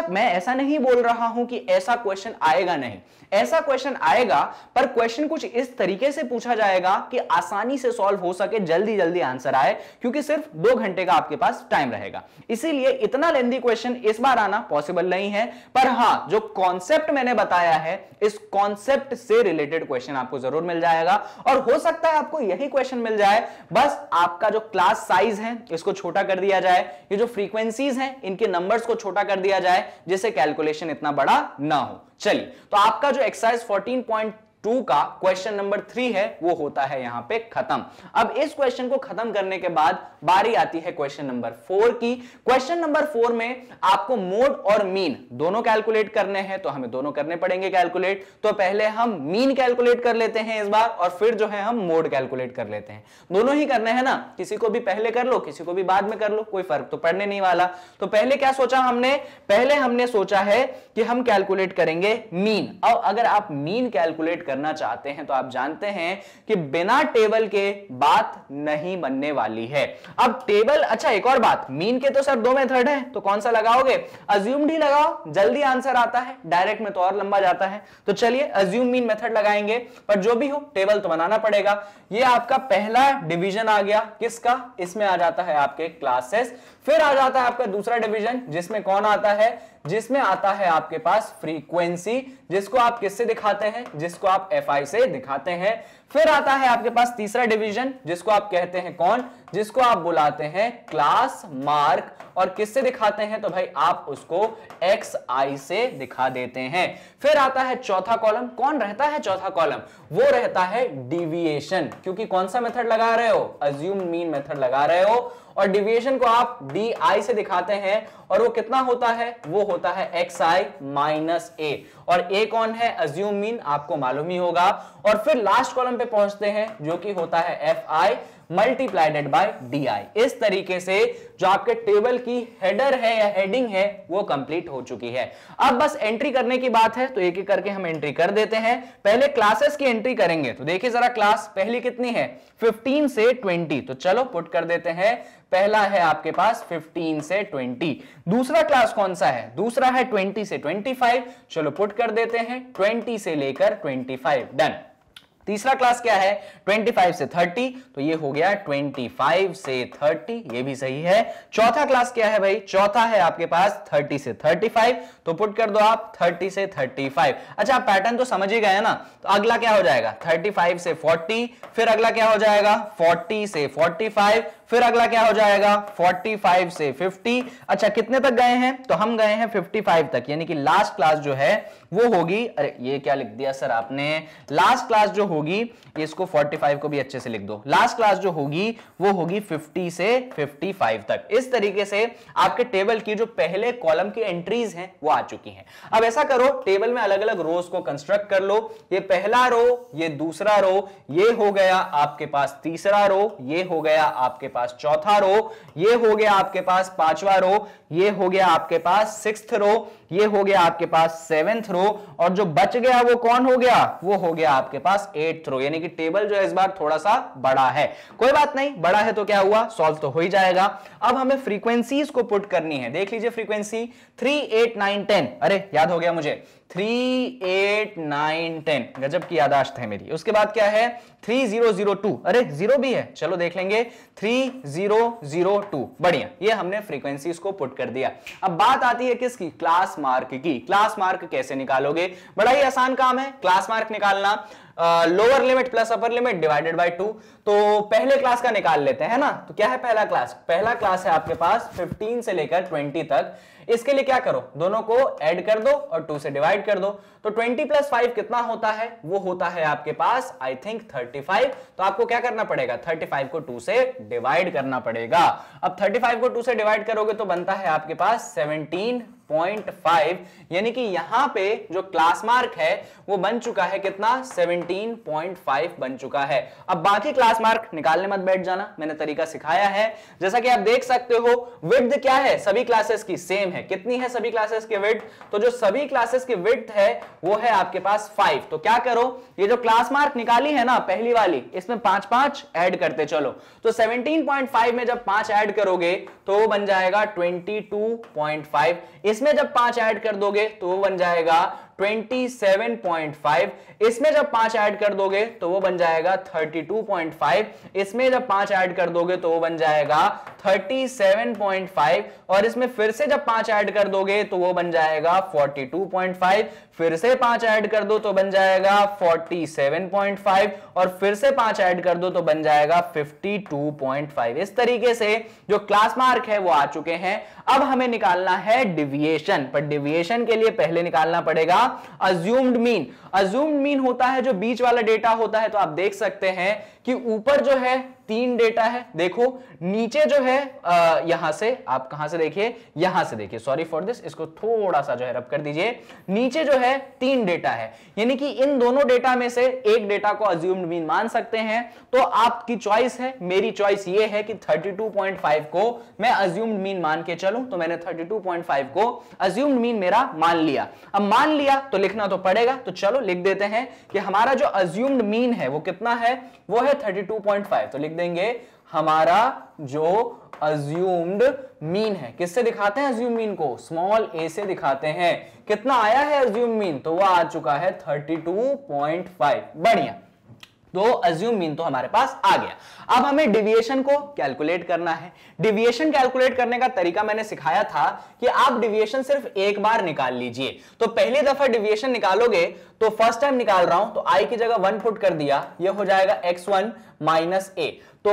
मैं ऐसा नहीं बोल रहा हूं कि ऐसा क्वेश्चन आएगा नहीं, ऐसा क्वेश्चन आएगा, पर क्वेश्चन कुछ इस तरीके से पूछा जाएगा कि आसानी से सॉल्व हो सके, जल्दी जल्दी आंसर आए, क्योंकि सिर्फ 2 घंटे का आपके पास टाइम रहेगा। इसीलिए इतना लेंदी क्वेश्चन इस बार आना पॉसिबल नहीं है। पर हां, जो कॉन्सेप्ट मैंने बताया है, इस कॉन्सेप्ट से रिलेटेड क्वेश्चन आपको जरूर मिल जाएगा, और हो सकता है आपको यही क्वेश्चन मिल जाए, बस आपका जो क्लास साइज है इसको छोटा कर दिया जाए, ये जो फ्रीक्वेंसीज हैं इनके नंबर्स को छोटा कर दिया जाए, जिससे कैलकुलेशन इतना बड़ा ना हो। चलिए, तो आपका जो एक्सरसाइज 14.2 का क्वेश्चन नंबर 3 है वो होता है यहां पे खत्म। अब इस क्वेश्चन को खत्म करने के बाद बारी आती है क्वेश्चन नंबर 4 की। क्वेश्चन नंबर 4 में आपको मोड और मीन दोनों कैलकुलेट करने हैं, तो हमें दोनों करने पड़ेंगे कैलकुलेट। तो पहले हम मीन कैलकुलेट कर लेते हैं इस बार, और फिर जो है हम मोड कैलकुलेट कर लेते हैं। दोनों ही करने हैं ना, किसी को भी पहले कर लो, किसी को भी बाद में कर लो, कोई फर्क तो पड़ने नहीं वाला। तो पहले क्या सोचा हमने, पहले हमने सोचा है कि हम कैलकुलेट करेंगे मीन। अब अगर आप मीन कैलकुलेट करना चाहते हैं तो आप जानते हैं कि बिना टेबल के बात नहीं बनने वाली है। अब टेबल, अच्छा एक और बात, मीन के तो सर 2 मेथड है, तो कौन सा लगाओगे, अज्यूम्ड ही लगाओ, जल्दी आंसर आता है, डायरेक्ट में तो और लंबा जाता है। तो चलिए अज्यूम मीन मेथड लगाएंगे, पर जो भी हो टेबल तो बनाना पड़ेगा। ये आपका पहला डिवीजन आ गया, किसका, इसमें आ जाता है आपके क्लासेस। फिर आ जाता है आपका दूसरा डिवीजन, जिसमें कौन आता है, जिसमें आता है आपके पास फ्रीक्वेंसी, जिसको आप किससे दिखाते हैं, जिसको आप एफआई से दिखाते हैं। फिर आता है आपके पास तीसरा डिवीजन, जिसको आप कहते हैं कौन, जिसको आप बुलाते हैं क्लास मार्क, और किससे दिखाते हैं, तो भाई आप उसको एक्स आई से दिखा देते हैं। फिर आता है चौथा कॉलम, कौन रहता है चौथा कॉलम, वो रहता है डिविएशन, क्योंकि कौन सा मेथड लगा रहे हो, अज्यूम मीन मेथड लगा रहे हो, और डिविएशन को आप डी आई से दिखाते हैं, और वो कितना होता है, वो होता है एक्स आई माइनस ए, और ए कौन है, अज्यूम मीन, आपको मालूम ही होगा। और फिर लास्ट कॉलम पे पहुंचते हैं, जो कि होता है F I मल्टीप्लाइडेड bye D I. इस तरीके से जो आपके टेबल की हेडर है या हेडिंग है वो कंप्लीट हो चुकी है। अब बस एंट्री करने की बात है, तो एक एक करके हम एंट्री कर देते हैं। पहले क्लासेस की एंट्री करेंगे, तो देखिए जरा क्लास पहली कितनी है, 15 से 20, तो चलो पुट कर देते हैं। पहला है आपके पास 15 से 20। दूसरा क्लास कौन सा है, दूसरा है 20 से 25, चलो पुट कर देते हैं 20 से लेकर 25, डन। तीसरा क्लास क्या है, 25 से 30, तो ये हो गया 25 से 30, ये भी सही है। चौथा क्लास क्या है भाई, चौथा है आपके पास 30 से 35, तो पुट कर दो आप 30 से 35। अच्छा, आप पैटर्न तो समझ ही गए ना। तो अगला क्या हो जाएगा, 35 से 40, फिर अगला क्या हो जाएगा 40 से 45, फिर अगला क्या हो जाएगा 45 से 50। अच्छा कितने तक गए हैं, तो हम गए हैं 55 तक, यानी कि लास्ट क्लास जो है वो होगी, अरे ये क्या लिख दिया सर आपने, लास्ट क्लास जो होगी, इसको 45 को भी अच्छे से लिख दो, लास्ट क्लास जो होगी वो होगी 50 से 55 तक। इस तरीके से आपके टेबल की जो पहले कॉलम की एंट्रीज हैं वो आ चुकी हैं। अब ऐसा करो, टेबल में अलग अलग रोज को कंस्ट्रक्ट कर लो, ये पहला रो, ये दूसरा रो, ये हो गया आपके पास तीसरा रो, ये हो गया आपके पास चौथा रो, ये हो गया आपके पास पांचवा रो, ये हो गया आपके पास सिक्स्थ रो, ये हो गया आपके पास सेवेंथ रो, और जो बच गया वो कौन हो गया, वो हो गया आपके पास एट्थ रो। यानी कि टेबल जो है इस बार थोड़ा सा बड़ा है, कोई बात नहीं, बड़ा है तो क्या हुआ, सॉल्व तो हो ही जाएगा। अब हमें फ्रीक्वेंसीज को पुट करनी है, देख लीजिए फ्रीक्वेंसी 3, 8, 9, 10, अरे याद हो गया मुझे, 3, 8, 9, 10, गजब की याददाश्त है मेरी। उसके बाद क्या है 3002, अरे जीरो भी है, चलो देख लेंगे 3002, बढ़िया, ये हमने फ्रीक्वेंसीज को पुट कर दिया। अब बात आती है किसकी, क्लास मार्क की। क्लास मार्क कैसे निकालोगे, बड़ा ही आसान काम है क्लास मार्क निकालना, lower limit plus upper limit divided by 2। तो पहले क्लास का निकाल लेते हैं ना, तो क्या है पहला क्लास, पहला क्लास है आपके पास 15 से लेकर 20 तक। इसके लिए क्या करो, दोनों को ऐड कर दो और 2 से डिवाइड कर दो, तो 20 प्लस 5 कितना होता है, वो होता है आपके पास आई थिंक 35। तो आपको क्या करना पड़ेगा, 35 को 2 से डिवाइड करना पड़ेगा। अब 35 को 2 से डिवाइड करोगे तो बनता है आपके पास 17.5, यानी कि यहां पे जो क्लास मार्क है वो बन चुका है कितना, 17.5 बन चुका है। अब बाकी क्लास मार्क निकालने मत बैठ जाना, मैंने तरीका सिखाया है। जैसा कि आप देख सकते हो विड्थ क्या है सभी क्लासेस की, सेम है। कितनी है सभी क्लासेस की विड्थ, तो जो सभी क्लासेस की विड्थ है वो है आपके पास 5। तो क्या करो, ये जो क्लास मार्क निकाली है ना पहली वाली, इसमें 5-5 ऐड करते चलो, तो 17.5 में जब 5 ऐड करोगे तो वो बन जाएगा 22.5, इसमें जब 5 ऐड कर दोगे तो वो बन जाएगा 27.5, इसमें जब 5 ऐड कर दोगे तो वो बन जाएगा 32.5, इसमें जब 5 ऐड कर दोगे तो वो बन जाएगा 37.5, और इसमें फिर से जब 5 ऐड कर दोगे तो वो बन जाएगा 42.5, फिर से 5 ऐड कर दो तो बन जाएगा 47.5, और फिर से 5 ऐड कर दो तो बन जाएगा 52.5। इस तरीके से जो क्लास मार्क है वो आ चुके हैं। अब हमें निकालना है डिविएशन, पर डिविएशन के लिए पहले निकालना पड़ेगा अज्यूम्ड मीन। अज्यूम्ड मीन होता है जो बीच वाला डेटा होता है। तो आप देख सकते हैं कि ऊपर जो है 3 डेटा है, देखो नीचे जो है यहां से, आप कहां से देखिए, यहां से देखिए, सॉरी फॉर दिस, इसको थोड़ा सा जो है रब कर दीजिए, नीचे जो है 3 डेटा है, यानी कि इन दोनों डेटा में से एक डेटा को अज्यूम्ड मीन मान सकते हैं। तो आपकी चॉइस है, मेरी चॉइस ये है कि 32.5 को मैं अज्यूम्ड मीन मान के चलूं, तो मैंने 32.5 को अज्यूम्ड मीन मेरा मान लिया। अब मान लिया तो लिखना तो पड़ेगा, तो चलो लिख देते हैं कि हमारा जो अज्यूम्ड मीन है वो कितना है, वो है 32.5। तो लिख देंगे हमारा जो अज्यूम्ड मीन है, किससे दिखाते हैं अज्यूम मीन को, स्मॉल a से दिखाते हैं। कितना आया है अज्यूम मीन, तो वो आ चुका है 32.5। बढ़िया, तो अज्यूम मीन तो हमारे पास आ गया। अब हमें डिविएशन को कैलकुलेट करना है। डिविएशन कैलकुलेट करने का तरीका मैंने सिखाया था कि आप डिविएशन सिर्फ एक बार निकाल लीजिए। तो पहली दफा डिविएशन निकालोगे तो फर्स्ट टाइम निकाल रहा हूं तो i की जगह 1 पुट कर दिया, ये हो जाएगा x1 माइनस a। तो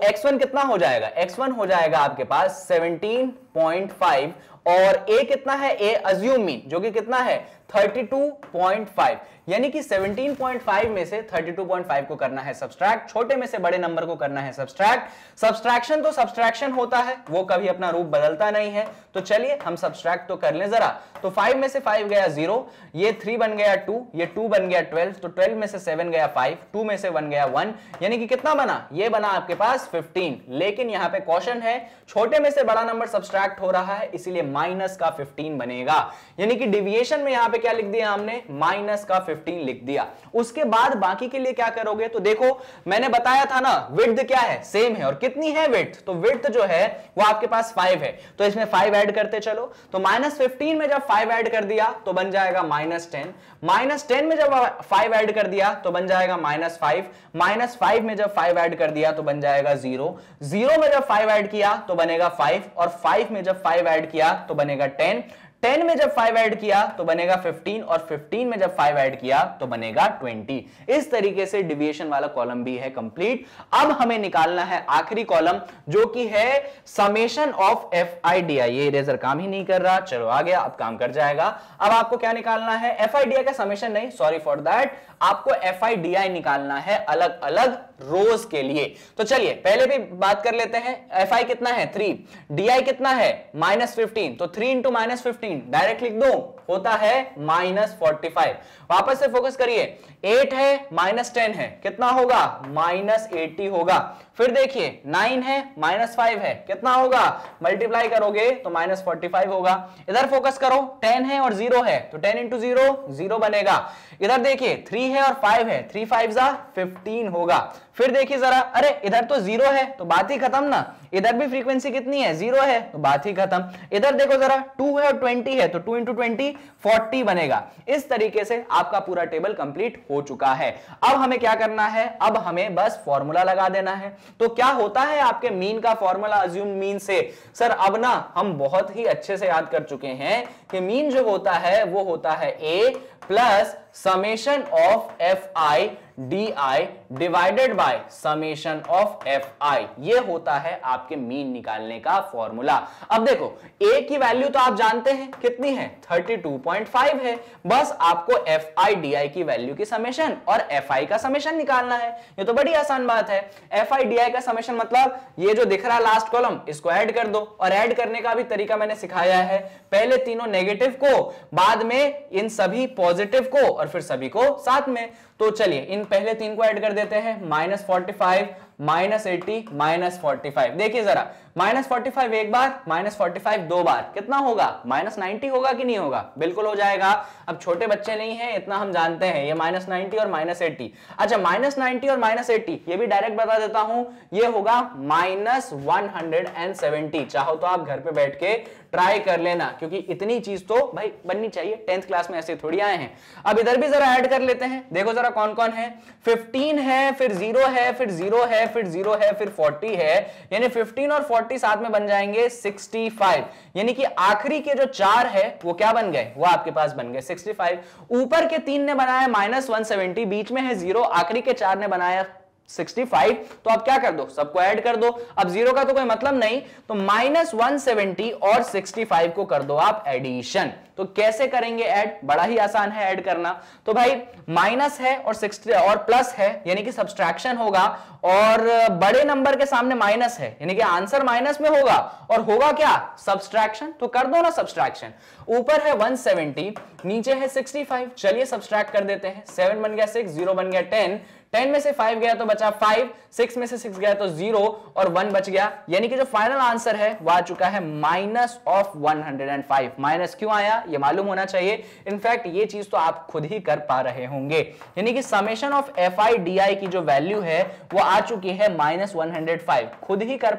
x1 कितना हो जाएगा, x1 हो जाएगा आपके पास 17.5, और a कितना है, a अज्यूम मीन जो कि कितना है 32.5, यानी कि 17.5 में से 32.5 को करना है सब्सट्रैक्ट, छोटे में से बड़े नंबर को करना है सब्सट्रैक्ट। सब्सट्रैक्शन तो सब्सट्रैक्शन होता है, वो कभी अपना रूप बदलता नहीं है। तो चलिए हम सब्सट्रैक्ट तो कर लें जरा। तो 5 में से 5 गया 0, ये 3 बन गया 2, ये 2 बन गया 12, तो 12 में से 7 गया 5, 2 में से 1 गया 1, यानी कि कितना बना, ये बना आपके पास 15। लेकिन यहां पे क्वेश्चन है, छोटे में से बड़ा नंबर सब्सट्रैक्ट हो रहा है, इसीलिए माइनस का 15 बनेगा। यानी कि डिविएशन में यहां पे क्या लिख दिया हमने, माइनस का 15 लिख दिया। उसके बाद बाकी के लिए क्या करोगे, तो देखो मैंने बताया था ना विड्थ क्या है, सेम है, और कितनी है विड्थ, तो विड्थ जो है वो आपके पास 5 है, तो इसमें 5 ऐड करते चलो। तो -15 में जब 5 ऐड कर दिया तो बन जाएगा -10, -10 में जब 5 ऐड कर दिया तो बन जाएगा -5, -5 में जब 5 ऐड कर दिया तो बन जाएगा 0, 0 में जब 5 ऐड किया तो बनेगा 5, और 5 में जब 5 ऐड किया तो बनेगा 10, 10 में जब 5 ऐड किया तो बनेगा 15 और 15 में जब 5 ऐड किया तो बनेगा 20। इस तरीके से डिविएशन वाला कॉलम भी है कंप्लीट। अब हमें निकालना है आखिरी कॉलम जो कि है summation of F I D आई। ये इरेजर काम ही नहीं कर रहा, चलो आ गया, अब काम कर जाएगा। अब आपको क्या निकालना है, एफ आई डी आई का समेशन नहीं, सॉरी फॉर दैट, आपको एफ आई डी आई निकालना है अलग अलग रोज के लिए। तो चलिए पहले भी बात कर लेते हैं, एफ आई कितना है 3, डी आई कितना है -15, तो 3 इंटू -15 डायरेक्ट लिख दो, होता है -45। वापस से फोकस करिए, 8 है -10 है, कितना होगा -80 होगा। फिर देखिए 9 है -5 है, कितना होगा, मल्टीप्लाई करोगे तो -45 होगा। इधर फोकस करो, 10 है और 0 है, तो 10 इंटू 0 0 बनेगा। इधर देखिए 3 है और 5 है, 3 5 15 होगा। फिर देखिए जरा, अरे इधर तो 0 है तो बात ही खत्म ना, इधर भी फ्रीक्वेंसी कितनी है 0 है तो बात ही खत्म। इधर देखो जरा 2 है और 20 है, तो 2 इंटू 20 40 बनेगा। इस तरीके से आपका पूरा टेबल कंप्लीट हो चुका है। अब हमें क्या करना है, अब हमें बस फॉर्मूला लगा देना है। तो क्या होता है आपके मीन का फॉर्मूला, अज्यूम मीन से। सर अब ना हम बहुत ही अच्छे से याद कर चुके हैं कि मीन जो होता है वो होता है A plus summation of F I D I divided by summation of F I. ये होता है आपके मीन निकालने का फॉर्मूला। अब देखो ए की वैल्यू तो आप जानते हैं कितनी है, 32.5 है। बस आपको एफ आई डी आई की वैल्यू की समेशन और एफ आई का समेशन निकालना है। ये तो बड़ी आसान बात है। एफ आई डी आई का समेशन मतलब ये जो दिख रहा है लास्ट कॉलम, इसको ऐड कर दो, और ऐड करने का भी तरीका मैंने सिखाया है। पहले तीनों नेगेटिव को, बाद में इन सभी पॉजिटिव को, और फिर सभी को साथ में। तो चलिए इन पहले तीन को ऐड कर देते हैं, -45 -80 -45। देखिए जरा, -45 एक बार, -45 दो बार, कितना होगा, -90 होगा कि नहीं होगा, बिल्कुल हो जाएगा। अब छोटे बच्चे नहीं है, इतना हम जानते हैं, ये -90 और -80। अच्छा -90 और -80 ये भी डायरेक्ट बता देता हूं, ये होगा -170। चाहो तो आप घर पे बैठ के ट्राई कर लेना, क्योंकि इतनी चीज तो भाई बननी चाहिए, 10th क्लास में ऐसे थोड़ी आए हैं। अब इधर भी जरा ऐड कर लेते हैं, देखो जरा कौन कौन है। 15 है, फिर 0 है, फिर 0 है, फिर 0 है, फिर 40 है, यानी 15 और 40 साथ में बन जाएंगे 65। यानी कि आखिरी के जो 4 है वो क्या बन गए, वो आपके पास बन गए 65। ऊपर के 3 ने बनाया -170, बीच में है 0, आखिरी के 4 ने बनाया 65। तो अब क्या कर दो, सबको ऐड कर दो। अब 0 का तो कोई मतलब नहीं, तो -170 और 65 को कर दो आप एडिशन। तो कैसे करेंगे ऐड, बड़ा ही आसान है ऐड करना। तो भाई माइनस है और 60 और प्लस है, यानी कि सब्सट्रैक्शन होगा, और बड़े नंबर के सामने माइनस है, यानी कि आंसर माइनस में होगा, और होगा क्या, सब्सट्रैक्शन। तो कर दो ना सब्सट्रैक्शन। ऊपर है 170, नीचे है 65, चलिए सब्सट्रैक्ट कर देते हैं। 7 बन गया 6, 0 बन गया 10, 10 में से 5 गया तो बचा 5, 6 में से 6 गया तो 0 और 1 बच गया। यानी कि जो फाइनल आंसर है वो आ चुका है -105। माइनस क्यों आया ये मालूम होना चाहिए। इनफैक्ट ये चीज तो आप खुद ही कर पा रहे होंगे, यानी कि summation of F I D आई की जो वैल्यू है वो आ चुकी है -105। खुद ही कर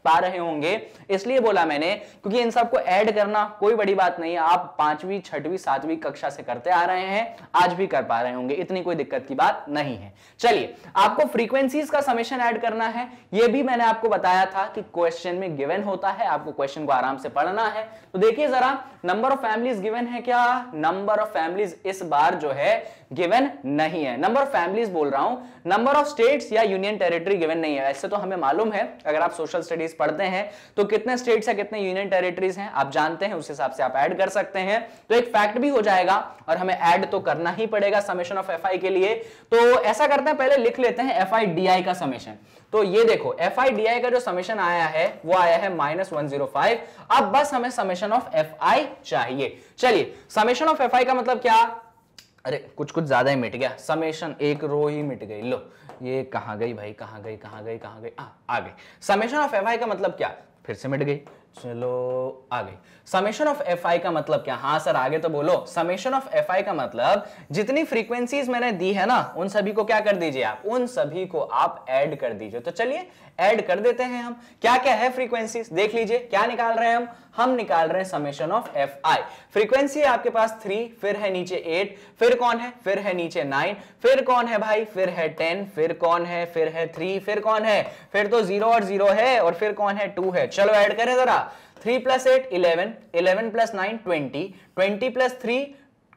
पा रहे होंगे, इसलिए बोला मैंने, क्योंकि इन सबको ऐड करना कोई बड़ी बात नहीं है। आप 5वीं 6वीं 7वीं कक्षा से करते आ रहे हैं, आज भी कर पा रहे होंगे, इतनी कोई दिक्कत की बात नहीं है। चलिए आपको फ्रीक्वेंसीज का समेशन ऐड करना है, यह भी मैंने आपको बताया था कि क्वेश्चन में गिवन होता है, आपको क्वेश्चन को आराम से पढ़ना है। तो देखिए जरा, नंबर ऑफ फैमिलीज गिवन है क्या, नंबर ऑफ फैमिलीज इस बार जो है गिवन नहीं है। नंबर ऑफ फैमिलीज बोल रहा हूं, नंबर ऑफ स्टेट्स या यूनियन टेरिटरी गिवन नहीं है। ऐसे तो हमें मालूम है, अगर आप सोशल स्टडीज पढ़ते हैं तो कितने स्टेट्स है कितने यूनियन टेरिटरीज हैं आप जानते हैं, उस हिसाब से आप ऐड कर सकते हैं। तो एक फैक्ट भी हो जाएगा, और हमें ऐड तो करना ही पड़ेगा समेशन ऑफ एफ आई के लिए। तो ऐसा करते हैं, पहले लिख लेते हैं एफ आई डी आई का समेशन। तो ये देखो एफ आई डी आई का जो समेशन आया है वो आया है -105। अब बस हमें समेशन ऑफ एफ आई चाहिए। चलिए समेशन ऑफ एफ आई का मतलब क्या, अरे कुछ ज्यादा ही मिट गया, समेशन एक रो ही मिट गई। लो ये कहां गई भाई, कहां गई आ गई। समेशन ऑफ एफ आई का मतलब क्या, फिर से मिट गई, चलो आ गई। समेशन ऑफ एफ आई का मतलब क्या, हाँ सर आगे तो बोलो। समेशन ऑफ एफ आई का मतलब जितनी फ्रीक्वेंसीज मैंने दी है ना, उन सभी को क्या कर दीजिए आप, उन सभी को आप ऐड कर दीजिए। तो चलिए ऐड कर देते हैं हम। क्या क्या है फ्रीक्वेंसीज देख लीजिए, क्या निकाल रहे हैं हम निकाल रहे हैं summation of F I. Frequency है आपके पास 3, फिर है नीचे 8, फिर कौन है, फिर है नीचे 9, फिर कौन है भाई, फिर है 10, फिर कौन है, फिर है 3, फिर कौन है, फिर तो 0 और 0 है, और फिर कौन है, 2 है। चलो ऐड करें जरा, 3 + 8 11, 11 + 9 20, 20 + 3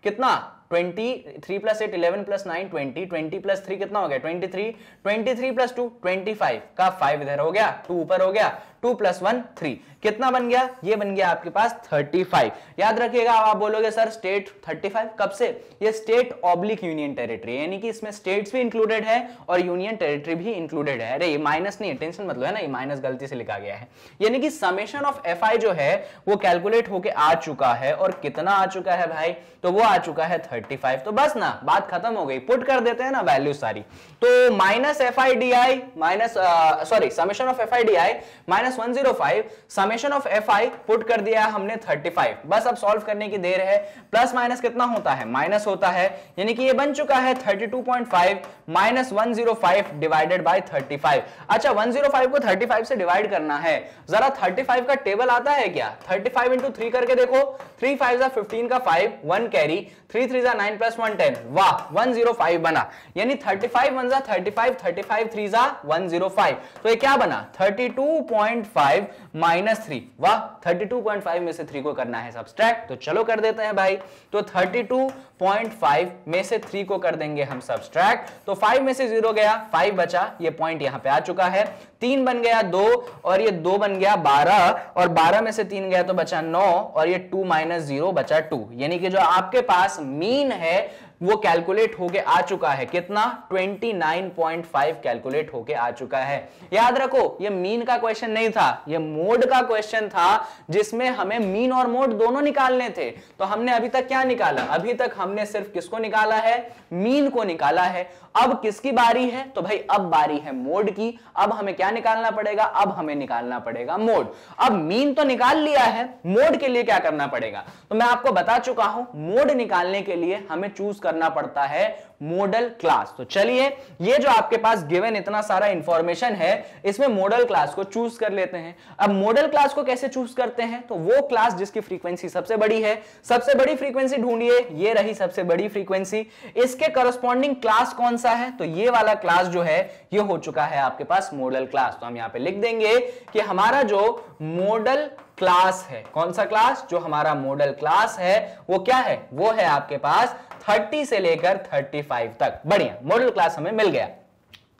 कितना 20, 3 + 8 11 + 9 20, 20 + 3 कितना हो गया 23, 23 + 2 25 का 5 इधर हो गया, 2 ऊपर हो गया, 2 + 1 3 कितना बन गया, ये बन गया आपके पास 35। याद रखिएगा, आप बोलोगे सर स्टेट 35 कब से, ये स्टेट ऑब्लिक यूनियन टेरिटरी, यानी कि इसमें स्टेट्स भी इंक्लूडेड है और यूनियन टेरिटरी भी इंक्लूडेड है। अरे ये माइनस नहीं है, टेंशन मतलब है ना, ये माइनस गलती से लिखा गया है। यानी कि समेशन ऑफ एफ आई जो है वो कैलकुलेट होके आ चुका है, और कितना आ चुका है भाई, तो वो आ चुका है 35। तो बस ना बात खत्म हो गई, पुट कर देते हैं ना वैल्यू सारी। तो minus F I D I minus sorry summation of F I D I -105, summation of F I put कर दिया हमने 35। बस अब सॉल्व करने की देर है। प्लस माइनस कितना होता है, माइनस होता है, यानी कि ये बन चुका है 32.5 - 105 डिवाइडेड बाय 35। अच्छा 105 को 35 से डिवाइड करना है, जरा 35 का टेबल आता है क्या, 35 × 3 करके देखो, 3 5 = 15 का 5, 1 कैरी, 3 3 = 9 + 1 10, वाह 105 बना। यानी 35 1 = 35, 35 3 = 105, तो ये क्या बना 32.5 - 3, वाह 32.5 में से 3 को करना है सब्सट्रैक्ट, तो चलो कर देते हैं भाई। तो 32.5 में से 3 को कर देंगे हम सब्सट्रैक्ट, तो 5 में से 0 गया, 5 बचा, ये पॉइंट यहां पे आ चुका है, 3 बन गया 2, और ये 2 बन गया 12, और 12 में से 3 गया तो बचा 9, और ये 2 - 0 बचा 2, यानी कि जो आपके पास मीन है वो कैलकुलेट होके आ चुका है, कितना 29.5 कैलकुलेट होके आ चुका है। याद रखो ये मीन का क्वेश्चन नहीं था, ये मोड का क्वेश्चन था, जिसमें हमें मीन और मोड दोनों निकालने थे। तो हमने अभी तक क्या निकाला, अभी तक हमने सिर्फ किसको निकाला है, मीन को निकाला है। अब किसकी बारी है, तो भाई अब बारी है मोड की। अब हमें क्या निकालना पड़ेगा, अब हमें निकालना पड़ेगा मोड। अब मीन तो निकाल लिया है, मोड के लिए क्या करना पड़ेगा, तो मैं आपको बता चुका हूं, मोड निकालने के लिए हमें चूज करना पड़ता है मॉडल क्लास। तो चलिए ये जो आपके पास गिवन इतना सारा इंफॉर्मेशन है, इसमें मॉडल क्लास को चूज कर लेते हैं। अब मॉडल क्लास को कैसे चूज करते हैं, तो वो क्लास जिसकी फ्रीक्वेंसी सबसे बड़ी है, सबसे बड़ी फ्रीक्वेंसी ढूंढिए, ये रही सबसे बड़ी फ्रीक्वेंसी, इसके करस्पॉन्डिंग क्लास कौन सा है, तो ये वाला क्लास जो है ये हो चुका है आपके पास मॉडल क्लास। तो हम यहां पे लिख देंगे कि हमारा जो मॉडल क्लास है, कौन सा क्लास, जो हमारा मॉडल क्लास है वो क्या है, वो है आपके पास 30 से लेकर 35 तक। बढ़िया, मॉडल क्लास हमें मिल गया।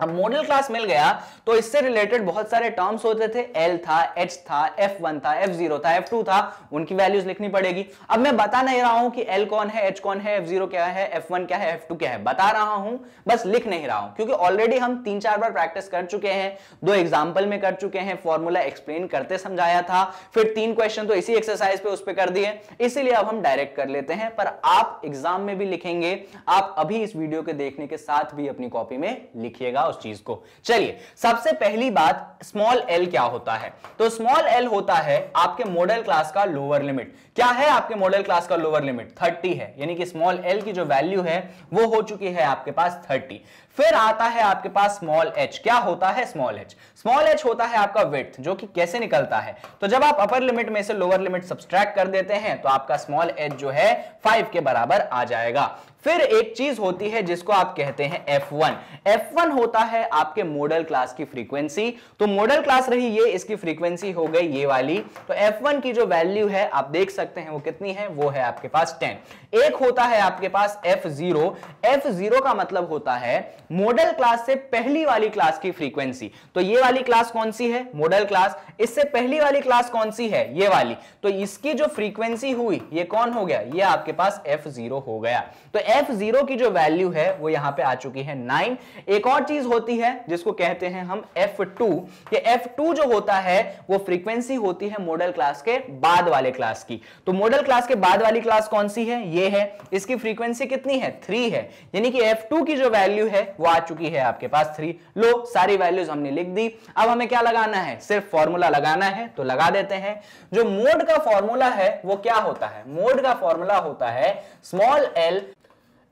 अब मॉडल क्लास मिल गया तो इससे रिलेटेड बहुत सारे टर्म्स होते थे, L था, H था, F1 था, F0 था, F2 था, उनकी वैल्यूज लिखनी पड़ेगी। अब मैं बता नहीं रहा हूं कि L कौन है, H कौन है, F0 क्या है, F1 क्या है, F2 क्या है, बता रहा हूं, बस लिख नहीं रहा हूं, क्योंकि ऑलरेडी हम 3-4 बार प्रैक्टिस कर चुके हैं, 2 एग्जाम्पल में कर चुके हैं, फॉर्मूला एक्सप्लेन करते समझाया था, फिर 3 क्वेश्चन तो इसी एक्सरसाइज पे उस पे कर दिए, इसीलिए अब हम डायरेक्ट कर लेते हैं। पर आप एग्जाम में भी लिखेंगे, आप अभी इस वीडियो के देखने के साथ भी अपनी कॉपी में लिखिएगा उस चीज को। चलिए सबसे पहली बात, स्मॉल एल क्या होता है, तो स्मॉल एल होता है आपके मॉडल क्लास का लोअर लिमिट। क्या है आपके मॉडल क्लास का लोअर लिमिट, 30 है, यानी कि स्मॉल एल की जो वैल्यू है वो हो चुकी है आपके पास 30। फिर आता है आपके पास स्मॉल एच, क्या होता है स्मॉल एच, स्मॉल एच होता है आपका विड्थ, जो कि कैसे निकलता है, तो जब आप अपर लिमिट में से लोअर लिमिट सब्सट्रैक्ट कर देते हैं तो आपका स्मॉल एच जो है 5 के बराबर आ जाएगा। फिर एक चीज होती है जिसको आप कहते हैं F1, F1 होता है आपके मॉडल क्लास की फ्रीक्वेंसी, तो मॉडल क्लास रही ये, इसकी फ्रीक्वेंसी हो गई ये वाली, तो F1 की जो वैल्यू है आप देख सकते हैं वो कितनी है, वो है आपके पास 10। एक होता है आपके पास F0, F0 का मतलब होता है मॉडल क्लास से पहली वाली क्लास की फ्रीक्वेंसी, तो ये वाली क्लास कौन सी है, मॉडल क्लास, इससे पहली वाली क्लास कौन सी है, ये वाली, तो इसकी जो फ्रीक्वेंसी हुई ये कौन हो गया, ये आपके पास F0 हो गया। तो F0 की जो वैल्यू है वो यहां पे आ चुकी है 9। एक और चीज होती है जिसको कहते हैं हम F2, ये F2 जो होता है वो फ्रीक्वेंसी होती है मॉडल क्लास के बाद वाले क्लास की, तो मॉडल क्लास के बाद वाली क्लास कौन सी है, ये है, इसकी फ्रीक्वेंसी कितनी है, 3 है, यानी कि F2 की जो वैल्यू है वो आ चुकी है आपके पास 3। लो सारी वैल्यूज हमने लिख दी, अब हमें क्या लगाना है, सिर्फ फॉर्मूला लगाना है, तो लगा देते हैं। जो मोड का फॉर्मूला है वो क्या होता है, मोड का फॉर्मूला होता है small L,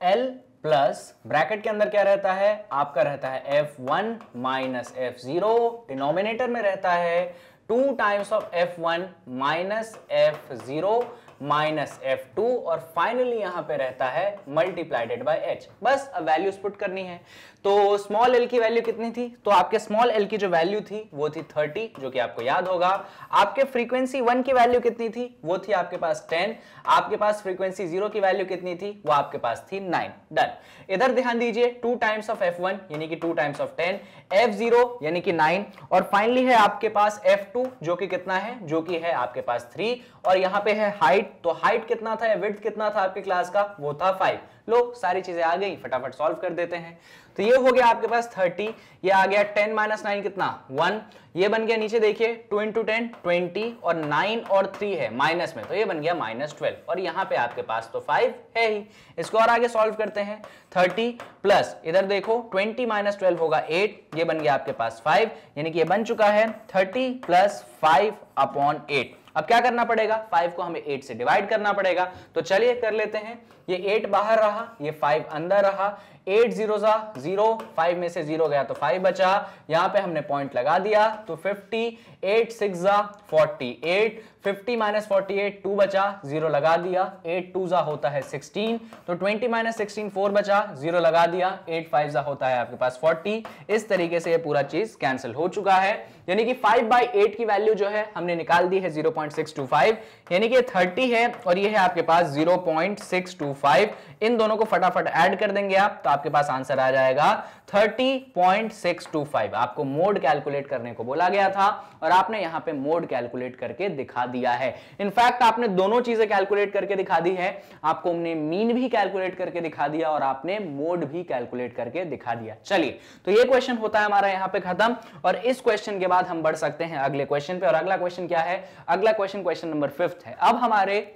L plus bracket के अंदर क्या रहता है, आपका रहता है F1 माइनस F0, डिनोमिनेटर में रहता है 2 times of F1 minus F0 minus F2 और फाइनली यहां पे रहता है मल्टीप्लाइडेड बाय H। बस अब वैल्यूज पुट करनी है। तो स्मॉल l की वैल्यू कितनी थी? तो आपके स्मॉल l की जो वैल्यू थी वो थी 30, जो कि आपको याद होगा। आपके फ्रीक्वेंसी 1 की वैल्यू कितनी थी? वो थी आपके पास 10। आपके पास फ्रीक्वेंसी 0 की वैल्यू कितनी थी? वो आपके पास थी 9। डन। इधर ध्यान दीजिए, 2 टाइम्स ऑफ F1 यानी कि 2 टाइम्स ऑफ 10, F0 यानी कि 9 और फाइनली है आपके पास F2 जो कि कितना है? जो कि है आपके पास 3 और यहां पे है हाइट। तो हाइट कितना था, विड्थ कितना था आपके क्लास का? वो था 5। लो सारी चीजें आ गई, फटाफट सॉल्व कर देते हैं। तो ये हो गया आपके पास 30, ये आ गया 10 माइनस 9 कितना? 1। ये बन गया, नीचे देखिए 2 इंटू 10 20 और 9 और 3 है माइनस में, तो ये बन गया माइनस 12 और यहाँ पे आपके पास तो 5 है ही। इसको और आगे सॉल्व करते हैं। 30 प्लस इधर देखो 20 माइनस 12 होगा 8, ये बन गया आपके पास 5, यानी कि ये बन चुका है 30 प्लस 5 अपॉन 8। अब क्या करना पड़ेगा? 5 को हमें 8 से डिवाइड करना पड़ेगा। तो चलिए कर लेते हैं। ये 8 बाहर रहा, ये 5 अंदर रहा, 8 0 0, 5 में से 0 गया तो 5 बचा। यहां पे हमने पॉइंट लगा दिया तो 50, 8 6 48, 50 माइनस 48 2 बचा, 0 लगा दिया, 8 2 होता है 16, तो 20 माइनस 16 4 बचा, 0 लगा दिया, 8 5 होता है आपके पास 40। इस तरीके से ये पूरा चीज कैंसिल हो चुका है, यानी कि 5/8 की वैल्यू जो है हमने निकाल दी है 0.625, यानी कि 30 है और ये है आपके पास 0.625। इन दोनों को फटाफट ऐड कर देंगे आप, तो आपके पास आंसर आ जाएगा 30.625। आपको मोड कैलकुलेट करने को बोला गया था और आपने यहां पे मोड कैलकुलेट करके दिखा दिया है। इनफैक्ट आपने दोनों चीजें कैलकुलेट करके दिखा दी है, आपको हमने मीन भी कैलकुलेट करके दिखा दिया और आपने मोड भी कैलकुलेट करके दिखा दिया। चलिए, तो ये क्वेश्चन होता है हमारा यहां पे खत्म और इस क्वेश्चन के बाद हम बढ़ सकते हैं अगले क्वेश्चन पे। और अगला क्वेश्चन क्या है? अगला क्वेश्चन नंबर 5 है। अब हमारे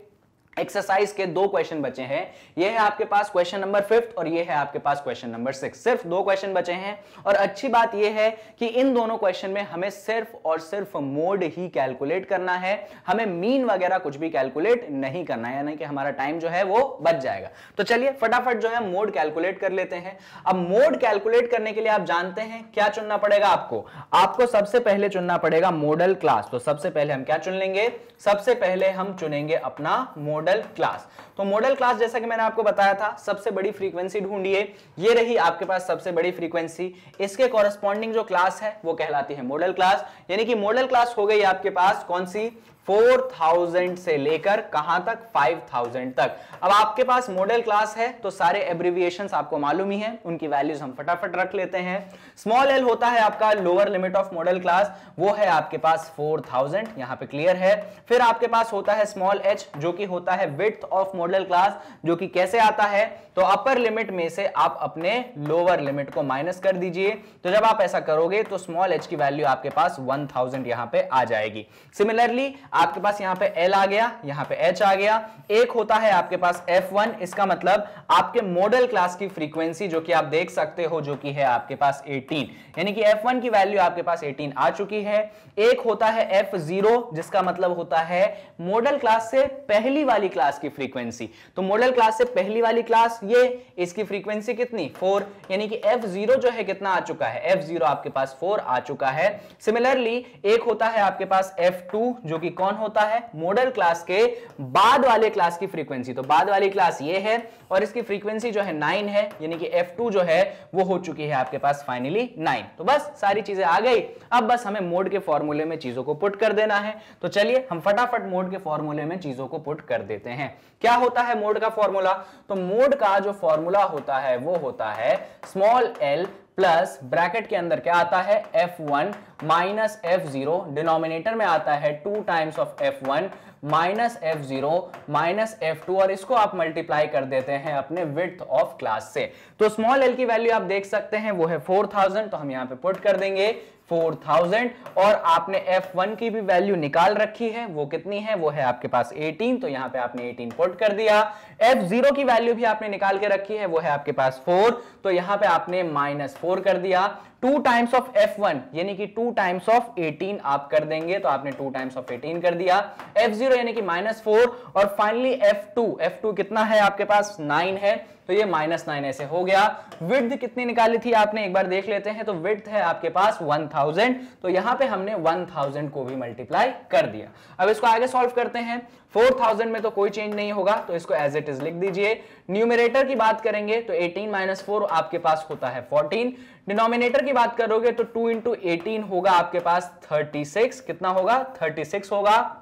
एक्सरसाइज के 2 क्वेश्चन बचे हैं। ये है आपके पास क्वेश्चन नंबर 5 और ये है आपके पास क्वेश्चन नंबर 6। सिर्फ 2 क्वेश्चन बचे हैं और अच्छी बात ये है कि इन दोनों क्वेश्चन में हमें सिर्फ और सिर्फ मोड ही कैलकुलेट करना है, हमें मीन वगैरह कुछ भी कैलकुलेट नहीं करना है, यानी कि हमारा टाइम जो है वो बच जाएगा। तो चलिए फटाफट जो है मोड कैलकुलेट कर लेते हैं। अब मोड कैलकुलेट करने के लिए आप जानते हैं क्या चुनना पड़ेगा आपको सबसे पहले चुनना पड़ेगा मॉडल क्लास। तो सबसे पहले हम क्या चुन लेंगे? सबसे पहले हम चुनेंगे अपना मॉडल क्लास। तो मॉडल क्लास जैसा कि मैंने आपको बताया था, सबसे बड़ी फ्रीक्वेंसी ढूंढिए। ये रही आपके पास सबसे बड़ी फ्रीक्वेंसी, इसके कॉरेस्पॉन्डिंग जो क्लास है वो कहलाती है मॉडल क्लास, यानी कि मॉडल क्लास हो गई आपके पास कौन सी? 4000 से लेकर कहां तक? 5000 तक। अब आपके पास मॉडल क्लास है तो सारे एब्रिविएशंस आपको मालूम ही है, उनकी वैल्यूज हम फटाफट रख लेते हैं। स्मॉल एल होता है आपका lower limit of modal class, वो है आपके पास 4000, यहां पे क्लियर है। फिर आपके पास होता है स्मॉल एच जो कि होता है विड्थ ऑफ मॉडल क्लास, जो कि कैसे आता है? तो अपर लिमिट में से आप अपने लोअर लिमिट को माइनस कर दीजिए। तो जब आप ऐसा करोगे तो स्मॉल एच की वैल्यू आपके पास 1000 यहां पे आ जाएगी। सिमिलरली आपके पास यहां पे L आ गया, यहां पे H आ गया। एक होता है आपके पास F1, इसका मतलब आपके मॉडल क्लास की फ्रीक्वेंसी जो कि आप देख सकते हो जो कि है आपके पास 18, यानी कि F1 की वैल्यू आपके पास 18 आ चुकी है। एक होता है F0 जिसका मतलब होता है मॉडल क्लास से पहली वाली क्लास की फ्रीक्वेंसी। तो मॉडल क्लास से पहली वाली क्लास ये, इसकी फ्रीक्वेंसी कितनी? 4, यानी कि F0 जो है कितना आ चुका है? F0 आपके पास 4 आ चुका है। सिमिलरली एक होता है आपके पास F2 जो कि कौन होता है? मॉडल क्लास के बाद वाले क्लास की फ्रीक्वेंसी। तो बाद वाली क्लास ये है और इसकी फ्रीक्वेंसी जो है 9 है, यानी कि F2 जो है वो हो चुकी है आपके पास फाइनली 9। तो बस सारी चीजें आ गई, अब बस हमें मोड के फॉर्मूले में चीजों को पुट कर देना है। तो चलिए हम फटाफट मोड के फॉर्मूले में चीजों को पुट कर देते हैं। क्या होता है मोड का फॉर्मूला? तो मोड का जो फॉर्मूला होता है वो होता है स्मॉल एल प्लस ब्रैकेट के अंदर क्या आता है? F1 माइनस F0, डिनोमिनेटर में आता है 2 times of F1 minus F0 minus F2 और इसको आप मल्टीप्लाई कर देते हैं अपने विड्थ ऑफ क्लास से। तो स्मॉल एल की वैल्यू आप देख सकते हैं वो है 4000, तो हम यहां पे पुट कर देंगे 4000 और आपने F1 की भी वैल्यू निकाल रखी है, वो कितनी है? वो है आपके पास 18, तो यहां पे आपने 18 पुट कर दिया। F0 की वैल्यू भी आपने निकाल के रखी है, वो है आपके पास 4, तो यहां पे आपने -4 कर दिया। 2 टाइम्स ऑफ F1 यानी कि 2 टाइम्स ऑफ 18 आप कर देंगे, तो आपने 2 टाइम्स ऑफ 18 कर दिया। F0 -0 यानी कि -4 और फाइनली f2 कितना है आपके पास 9 है, तो ये -9 ऐसे हो गया। विड्थ कितनी निकाली थी आपने एक बार देख लेते हैं, तो विड्थ है आपके पास 1000, तो यहां पे हमने 1000 को भी मल्टीप्लाई कर दिया। अब इसको आगे सॉल्व करते हैं। 4000 में तो कोई चेंज नहीं होगा, तो इसको एज इट इज लिख दीजिए। न्यूमरेटर की बात करेंगे तो 18 - 4 आपके पास होता है 14। डिनोमिनेटर की बात करोगे तो 2 × 18 होगा आपके पास 36। कितना होगा 36 होगा,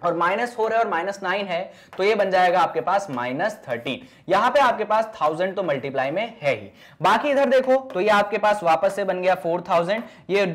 और -4 है और -9 है, तो ये बन जाएगा आपके पास -13। यहां पे आपके पास 1000 तो मल्टीप्लाई में है ही। बाकी इधर देखो तो ये आपके पास वापस से बन गया 4000। ये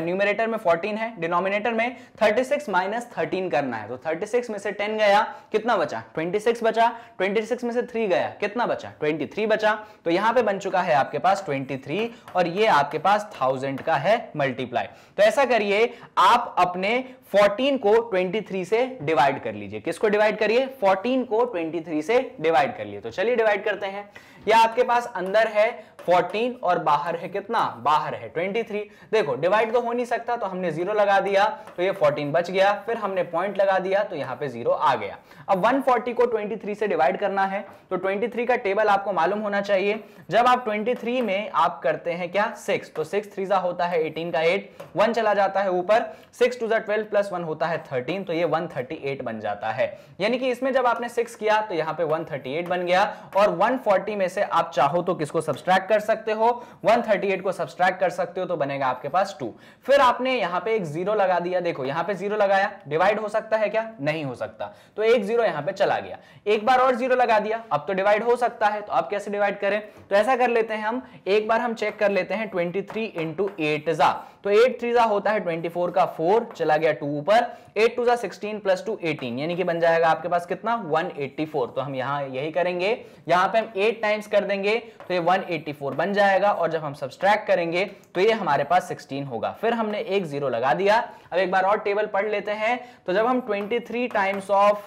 न्यूमरेटर में 14 है, डिनोमिनेटर में 36 - 13 करना है, तो 36 में से 10 गया, कितना बचा 26 बचा। 26 में से 3 गया, कितना बचा 23 बचा। तो यहां पे बन चुका है आपके पास 23, और ये आपके पास 1000 का है मल्टीप्लाई। तो ऐसा करिए, आप अपने 14 को 23 से डिवाइड कर लीजिए। किसको डिवाइड करिए 14 को 23 से डिवाइड कर लिए। तो चलिए डिवाइड करते हैं। या आपके पास अंदर है 14 और बाहर है कितना, बाहर है 23। देखो डिवाइड तो हो नहीं सकता, तो हमने 0 लगा दिया, तो ये 14 बच गया, फिर हमने पॉइंट लगा दिया, तो यहां पे 0 आ गया। अब 140 को 23 से डिवाइड करना है, तो 23 का टेबल आपको मालूम होना चाहिए। जब आप 23 में आप करते हैं क्या 6, तो 6 3 होता है 18 का 8, 1 चला जाता है ऊपर, 6 2 12 प्लस 1 होता है 13, तो ये 138 बन जाता है। यानी कि इसमें जब आपने 6 किया तो यहां पे 138 बन गया, और 140 में से आप चाहो तो किसको सब्सट्रैक्ट कर सकते हो, 138 को सब्सट्रैक्ट कर सकते हो, तो बनेगा आपके पास 2। फिर आपने यहां पे एक 0 लगा दिया। देखो यहां पे 0 लगाया, डिवाइड हो सकता है क्या, नहीं हो सकता, तो एक 0 यहां पे चला गया। एक बार और 0 लगा दिया, अब तो डिवाइड हो सकता है, तो अब कैसे डिवाइड करें, तो ऐसा कर लेते हैं हम, एक बार हम चेक कर लेते हैं 23 × 8 जा, तो 8 3 होता है 24 का 4, चला गया 2 ऊपर, 8 2 16 प्लस 2 18, यानी कि बन जाएगा आपके पास कितना 184। तो हम यहां यही करेंगे, यहां पे हम 8 टाइम्स कर देंगे, तो ये 184 बन जाएगा, और जब हम सब्सट्रैक्ट करेंगे तो ये हमारे पास 16 होगा। फिर हमने एक 0 लगा दिया। अब एक बार और टेबल पढ़ लेते हैं, तो जब हम 23 टाइम्स ऑफ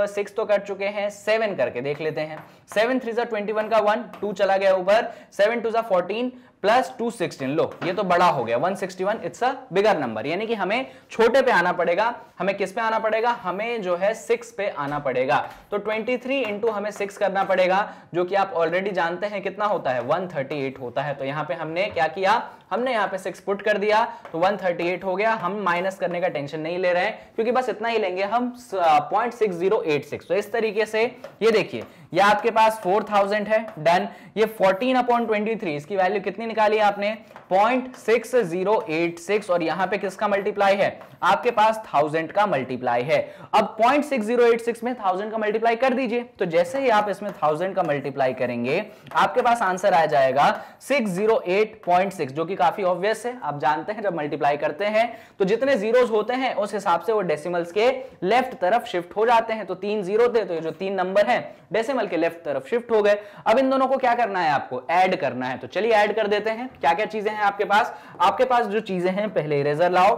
6 तो कर चुके हैं, 7 करके देख लेते हैं। 7 3 21 का 1, 2 चला गया ऊपर, 7 2 14 प्लस 2 16, लो ये तो बड़ा हो गया 161, इट्स अ बिगर नंबर, यानी कि हमें छोटे पे आना पड़ेगा। हमें किस पे आना पड़ेगा, हमें जो है 6 पे आना पड़ेगा। तो 23 इंटू हमें 6 करना पड़ेगा, जो कि आप ऑलरेडी जानते हैं कितना होता है 138 होता है। तो यहां पे हमने क्या किया, हमने यहां पे 6 पुट कर दिया, तो 138 हो गया। हम माइनस करने का टेंशन नहीं ले रहे हैं, क्योंकि बस इतना ही लेंगे हम 0.6086। तो इस तरीके से ये देखिए, ये आपके पास 4000 है, डन। ये 14/23, इसकी वैल्यू कितनी निकाली आपने 0.6086, और यहां पे किसका मल्टीप्लाई है, आपके पास 1000 का मल्टीप्लाई है। अब 0.6086 में 1000 का मल्टीप्लाई कर दीजिए, तो जैसे ही आप इसमें 1000 का मल्टीप्लाई करेंगे आपके पास आंसर आ जाएगा 608.6, जो कि काफी ऑब्वियस है। आप जानते हैं जब मल्टीप्लाई करते हैं तो जितने जीरोस होते हैं उस हिसाब से वो डेसिमल्स के लेफ्ट तरफ शिफ्ट हो जाते हैं। तो 3 0 थे, तो ये जो 3 नंबर हैं डेसिमल के लेफ्ट तरफ शिफ्ट हो गए। अब इन दोनों को क्या करना है, आपको ऐड करना है। तो चलिए ऐड कर देते हैं। क्या क्या चीजें हैं आपके पास, आपके पास जो चीजें हैं, पहले इरेजर लाओ।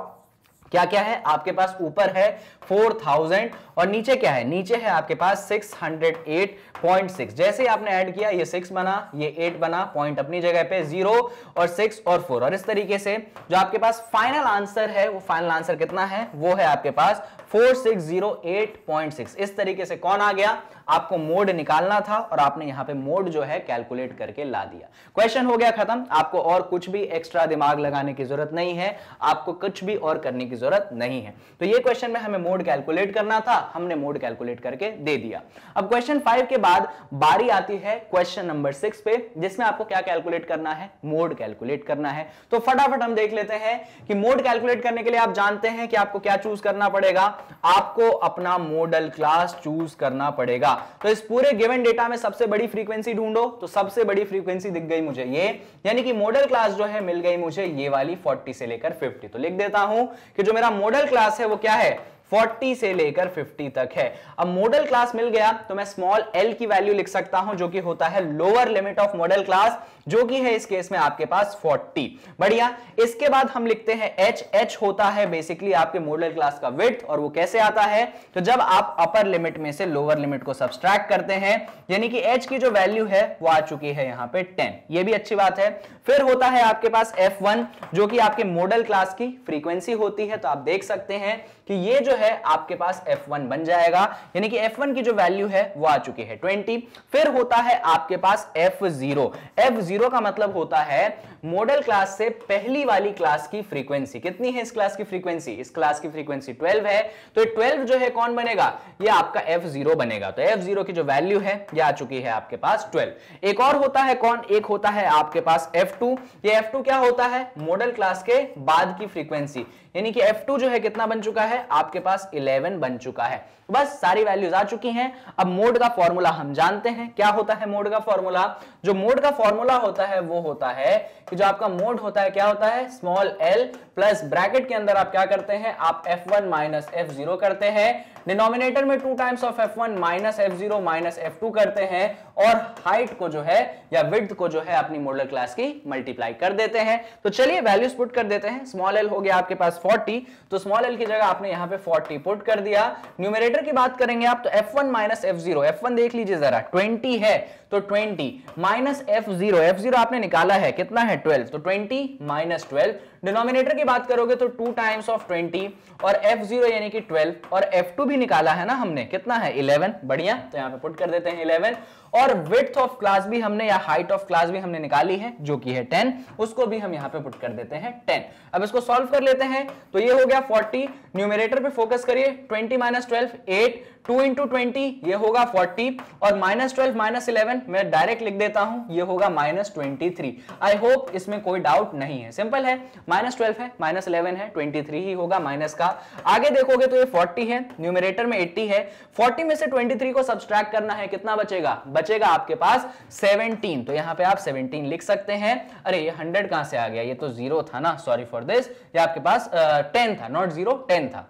क्या क्या है आपके पास, ऊपर है 4000 और नीचे क्या है, नीचे है आपके पास 608.6। जैसे ही आपने ऐड किया ये 6 बना, ये 8 बना, पॉइंट अपनी जगह पे 0 और 6 और 4। और इस तरीके से जो आपके पास फाइनल आंसर है, वो फाइनल आंसर कितना है, वो है आपके पास 4608.6। इस तरीके से कौन आ गया, आपको मोड निकालना था और आपने यहां पे मोड जो है कैलकुलेट करके ला दिया। क्वेश्चन हो गया खत्म। आपको और कुछ भी एक्स्ट्रा दिमाग लगाने की जरूरत नहीं है, आपको कुछ भी और करने की जरूरत नहीं है। तो ये क्वेश्चन में हमें मोड कैलकुलेट करना था, हमने मोड कैलकुलेट करके दे दिया। अब क्वेश्चन 5 के बाद बारी आती है क्वेश्चन नंबर 6 पे, जिसमें आपको क्या कैलकुलेट करना है, मोड कैलकुलेट करना है। तो फटाफट हम देख लेते हैं कि मोड कैलकुलेट करने के लिए आप जानते हैं कि आपको क्या चूज करना पड़ेगा, आपको अपना मॉडल क्लास चूज करना पड़ेगा। तो इस पूरे गिवन डेटा में सबसे बड़ी फ्रीक्वेंसी ढूंढो, तो सबसे बड़ी फ्रीक्वेंसी दिख गई मुझे ये, यानी कि मॉडल क्लास जो है मिल गई मुझे ये वाली 40 से लेकर 50। तो लिख देता हूं कि जो मेरा मॉडल क्लास है वो क्या है, 40 से लेकर 50 तक है। अब मॉडल क्लास मिल गया तो मैं स्मॉल l की वैल्यू लिख सकता हूं, जो कि होता है lower limit of modal class, जो कि है इस केस में आपके पास 40। बढ़िया। इसके बाद हम लिखते हैं h होता है बेसिकली आपके मॉडल क्लास का विड्थ, और वो कैसे आता है, तो जब आप अपर लिमिट में से लोअर लिमिट को सब्सट्रैक्ट करते हैं, यानी कि h की जो वैल्यू है वो आ चुकी है यहां पे 10। ये भी अच्छी बात है। फिर होता है आपके पास f1, जो कि आपके मॉडल क्लास की फ्रीक्वेंसी होती है। तो आप देख सकते हैं कि ये जो है आपके पास F1 बन जाएगा, यानी कि F1 की जो वैल्यू है वो आ चुकी है 20। फिर होता है आपके पास F0। F0 का मतलब होता है मॉडल क्लास से पहली वाली क्लास की फ्रीक्वेंसी। कितनी है इस क्लास की फ्रीक्वेंसी? इस क्लास की फ्रीक्वेंसी 12 है, तो 12 जो है कौन बनेगा? ये आपका F0 बनेगा। तो F0 की जो वैल्यू है ये आ चुकी है आपके पास 12। एक और होता है कौन? एक होता है आपके पास F2। ये F2 क्या होता है? मॉडल क्लास के बाद की फ्रीक्वेंसी, यानी कि F2 जो है कितना बन चुका है आपके पास? 11 बन चुका है। बस सारी वैल्यूज आ चुकी हैं। अब मोड का फॉर्मूला हम जानते हैं। क्या होता है मोड का फॉर्मूला? जो मोड का फॉर्मूला होता है वो होता है कि जो आपका मोड होता है क्या होता है? स्मॉल l प्लस ब्रैकेट के अंदर आप क्या करते हैं? आप F1 माइनस F0 करते हैं, डिनोमिनेटर में 2 times of F1 minus F0 minus F2 करते हैं, और हाइट को जो है या विड्थ को जो है अपनी मॉडल क्लास की मल्टीप्लाई कर देते हैं। तो चलिए वैल्यूज पुट कर देते हैं। स्मॉल l हो गया आपके पास 40, तो स्मॉल l की जगह आपने यहां पे 40 पुट कर दिया। न्यूमरेटर की बात करेंगे आप तो F1 माइनस F0, F1 देख लीजिए जरा 20 है, तो 20 माइनस F0, F0 आपने निकाला है कितना है? 12, तो 20 माइनस 12। डिनोमिनेटर की बात करोगे तो 2 टाइम्स ऑफ 20 और F0 यानी कि 12, और F2 भी निकाला है ना हमने, कितना है? 11। बढ़िया, तो यहां पे पुट कर देते हैं 11। और विड्थ ऑफ क्लास भी हमने या हाइट ऑफ क्लास भी हमने निकाली है जो कि है 10, उसको भी हम यहां पे पुट कर देते हैं 10। अब इसको सॉल्व कर लेते हैं, तो ये हो गया 40। न्यूमरेटर पे फोकस करिए, 20 माइनस 12 8, 2 इंटू 20 ये होगा 40, और माइनस 12 माइनस 11 मैं डायरेक्ट लिख देता हूं, ये होगा माइनस 23। आई होप इसमें कोई डाउट नहीं है, सिंपल है। माइनस 12 है, माइनस 11 है, 23 ही होगा माइनस का। आगे देखोगे तो ये 40 है, न्यूमरेटर में 80 है, 40 में से 23 को सब्सट्रैक्ट करना है, कितना बचेगा? बचेगा आपके पास 17। तो यहां पे आप 17 लिख सकते हैं। अरे ये 100 कहां से आ गया? ये तो 0 था ना, सॉरी फॉर दिस। ये आपके पास 10 था, नॉट 0, 10 था।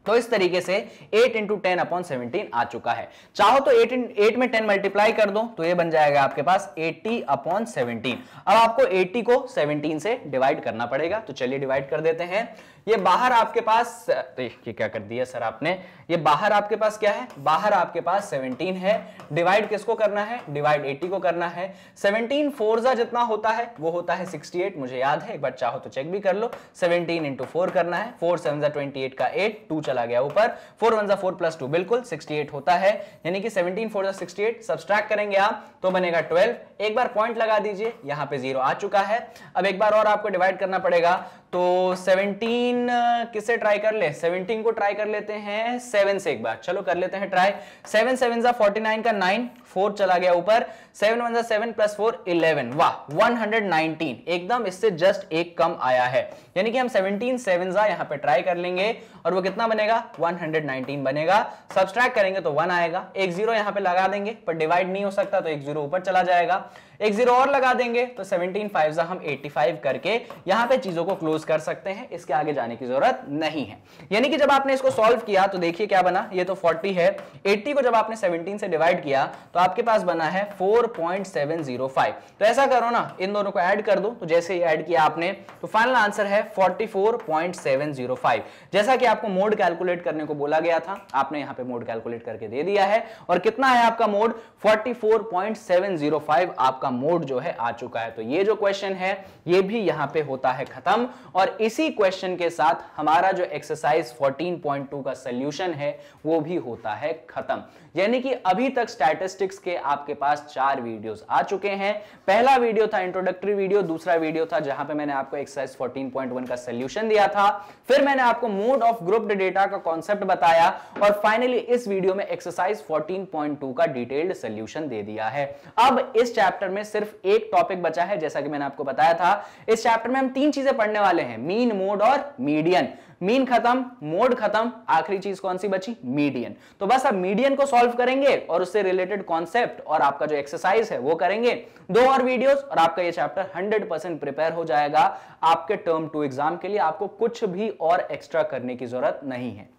तो इस तरीके से 8 इंटू 10 अपॉन 17 आ चुका है। चाहो तो 8 में 10 मल्टीप्लाई कर दो तो ये बन जाएगा आपके पास 80 अपॉन 17। अब आपको 80 को 17 से डिवाइड करना पड़ेगा, तो चलिए डिवाइड कर देते हैं। ये बाहर आपके पास, ये क्या कर दिया सर आपने? ये बाहर आपके पास क्या है? बाहर आपके पास 17 है। डिवाइड किसको करना है? डिवाइड 80 को करना है। 17 फोरजा जितना होता है वो होता है 68, मुझे याद है, एक बार चाहो तो चेक भी कर लो। 17 इंटू 4 करना है, 4 7 28 का 8, 2 चला गया ऊपर, 4 1 4 प्लस 2 बिल्कुल 68 होता है, यानी कि 17 4 68। सब्सट्रैक्ट करेंगे आप तो बनेगा 12। एक बार पॉइंट लगा दीजिए, यहां पे 0 आ चुका है। अब एक बार और आपको डिवाइड करना पड़ेगा, तो 17 किससे ट्राई कर ले? 17 को ट्राई कर लेते हैं 7 से एक बार, चलो कर लेते हैं ट्राई। 7 7 49 का 9, 4 चला गया ऊपर, 7 1 7 प्लस 4 11, वाह 119, एकदम इससे जस्ट एक कम आया है, यानी कि हम 17 7 यहां पे ट्राई कर लेंगे और वो कितना बनेगा? 119 बनेगा। सब्सट्रैक्ट करेंगे तो 1 आएगा, एक 0 यहां पे लगा देंगे, पर डिवाइड नहीं हो सकता तो एक 0 ऊपर चला जाएगा, एक 0 और लगा देंगे तो 17 5 हम 85 करके यहां पे चीजों को क्लोज कर सकते हैं, इसके आगे जाने की जरूरत नहीं है। यानी कि जब आपने इसको सॉल्व किया तो देखिए क्या बना, ये तो 40 है, 80 को जब आपने 17 से डिवाइड किया तो आपके पास बना है 4.705। तो ऐसा करो ना, इन दोनों को ऐड कर दो, तो जैसे ही ऐड किया आपने तो फाइनल आंसर है 44.705। जैसा कि आपको मोड कैलकुलेट करने को बोला गया था, आपने यहां पे मोड कैलकुलेट करके दे दिया है, और कितना है आपका मोड? 44.705 आपका मोड जो है आ चुका है। तो ये जो क्वेश्चन है ये भी यहां पे होता है खत्म, और इसी क्वेश्चन के साथ हमारा जो एक्सरसाइज 14.2 का सॉल्यूशन है वो भी होता है खत्म। यानी कि अभी तक स्टैटिस्टिक्स के आपके पास 4 वीडियोस आ चुके हैं। पहला वीडियो था इंट्रोडक्टरी वीडियो, दूसरा वीडियो था जहां पे मैंने आपको एक्सरसाइज 14.1 का सॉल्यूशन दिया था, फिर मैंने आपको मोड ऑफ ग्रुप्ड डेटा का कॉन्सेप्ट बताया, और फाइनली इस वीडियो में एक्सरसाइज 14.2 का डिटेल्ड सॉल्यूशन दे दिया है। अब इस चैप्टर में सिर्फ एक टॉपिक बचा है, जैसा कि मैंने आपको बताया था। इस चैप्टर में हम 3 चीजें पढ़ने वाले हैं, मीन, मोड और मीडियन। मीन खत्म, मोड खत्म, आखिरी चीज कौन सी बची? मीडियन। तो बस अब मीडियन को सॉल्व करेंगे और उससे रिलेटेड कॉन्सेप्ट और आपका जो एक्सरसाइज है वो करेंगे। 2 और वीडियोस और आपका ये चैप्टर 100% प्रिपेयर हो जाएगा आपके टर्म 2 एग्जाम के लिए। आपको कुछ भी और एक्स्ट्रा करने की जरूरत नहीं है।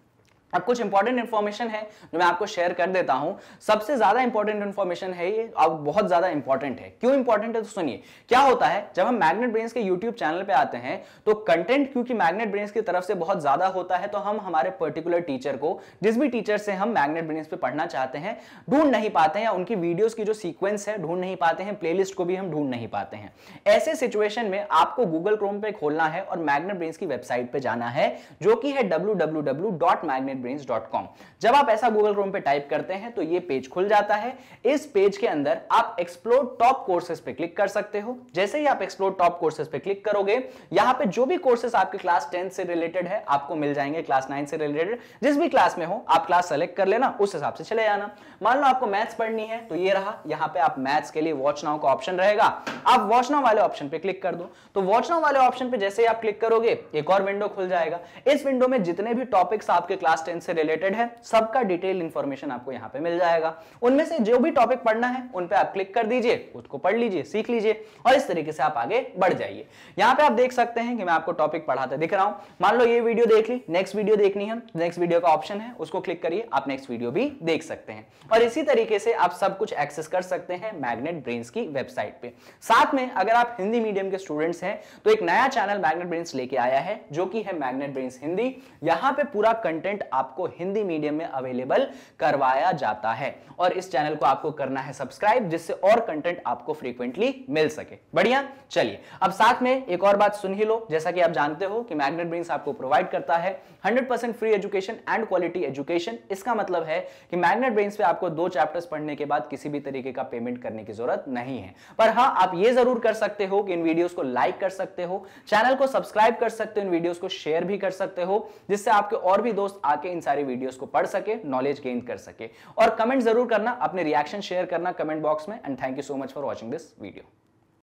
अब कुछ इंपॉर्टेंट इंफॉर्मेशन है जो मैं आपको शेयर कर देता हूं। सबसे ज्यादा इंपॉर्टेंट इंफॉर्मेशन है ये, अब बहुत ज्यादा इंपॉर्टेंट है। क्यों इंपॉर्टेंट है तो सुनिए। क्या होता है जब हम मैग्नेट ब्रेन्स के यूट्यूब चैनल पे आते हैं तो कंटेंट क्योंकि मैग्नेट ब्रेन्स की तरफ से बहुत ज्यादा होता है, तो हम हमारे पर्टिकुलर टीचर को, जिस भी टीचर से हम मैग्नेट ब्रेन्स पे पढ़ना चाहते हैं, ढूंढ नहीं पाते हैं, या उनकी वीडियोस की जो सीक्वेंस है ढूंढ नहीं पाते हैं, प्लेलिस्ट को भी हम ढूंढ नहीं पाते हैं। ऐसे सिचुएशन में आपको गूगल क्रोम पे खोलना है और मैग्नेट ब्रेन्स की वेबसाइट पे जाना है, जो कि है www.magnetbrains magnetbrains.com। जब आप ऐसा गूगल क्रोम पे टाइप करते हैं तो ये पेज खुल जाता है। इस पेज के अंदर आप एक्सप्लोर टॉप कोर्सेज पे क्लिक कर सकते हो। जैसे ही आप एक्सप्लोर टॉप कोर्सेज पे क्लिक करोगे, यहां पे जो भी कोर्सेज आपके क्लास 10 से रिलेटेड है आपको मिल जाएंगे, क्लास 9 से रिलेटेड। जिस भी क्लास में हो आप क्लास सेलेक्ट कर लेना, उस हिसाब से चले जाना। मान लो आपको मैथ्स पढ़नी है तो ये रहा, यहां पे आप मैथ्स के लिए वॉच नाउ का ऑप्शन रहेगा, आप वॉच नाउ वाले ऑप्शन पे क्लिक कर दो। तो वॉच नाउ वाले ऑप्शन पे जैसे ही आप क्लिक करोगे एक और विंडो खुल जाएगा। इस विंडो में जितने भी टॉपिक्स आपके क्लास 10 से रिलेटेड है सबका डिटेल इंफॉर्मेशन आपको यहां पे मिल जाएगा। उनमें से जो भी टॉपिक पढ़ना है उन पे आप क्लिक कर दीजिए, उसको पढ़ लीजिए, सीख लीजिए और इस तरीके से आप आगे बढ़ जाइए। यहां पे आप देख सकते हैं कि मैं आपको टॉपिक पढ़ाते दिख रहा हूं। मान लो ये वीडियो देख ली, नेक्स्ट वीडियो देखनी है, नेक्स्ट वीडियो का ऑप्शन है, उसको क्लिक करिए, आप नेक्स्ट वीडियो भी देख सकते हैं। और इसी तरीके से आप सब कुछ एक्सेस कर सकते हैं मैग्नेट ब्रेन्स की वेबसाइट पे। साथ में अगर आप हिंदी मीडियम के स्टूडेंट्स हैं तो एक नया चैनल मैग्नेट ब्रेन्स लेके आया है जो कि है मैग्नेट ब्रेन्स हिंदी। यहां पे पूरा कंटेंट आपको हिंदी मीडियम में अवेलेबल करवाया जाता है और इस चैनल को आपको करना है सब्सक्राइब, जिससे और कंटेंट आपको फ्रीक्वेंटली मिल सके। बढ़िया, चलिए अब साथ में एक और बात सुन ही लो। जैसा कि आप जानते हो कि मैग्नेट ब्रेन्स आपको प्रोवाइड करता है 100% free education and quality education. इसका मतलब है कि मैग्नेट ब्रेन्स पे आपको 2 चैप्टर्स पढ़ने के बाद किसी भी तरीके का पेमेंट करने की जरूरत नहीं है। पर हां, आप ये जरूर कर सकते हो कि इन वीडियोस को लाइक कर सकते हो, चैनल को सब्सक्राइब कर सकते हो, इन वीडियोस को शेयर भी कर सकते हो, जिससे आपके और भी दोस्त आके इन सारी वीडियोस को पढ़ सके, नॉलेज गेन कर सके। और कमेंट जरूर करना, अपने रिएक्शन शेयर करना कमेंट बॉक्स में। And thank you so much for watching this video.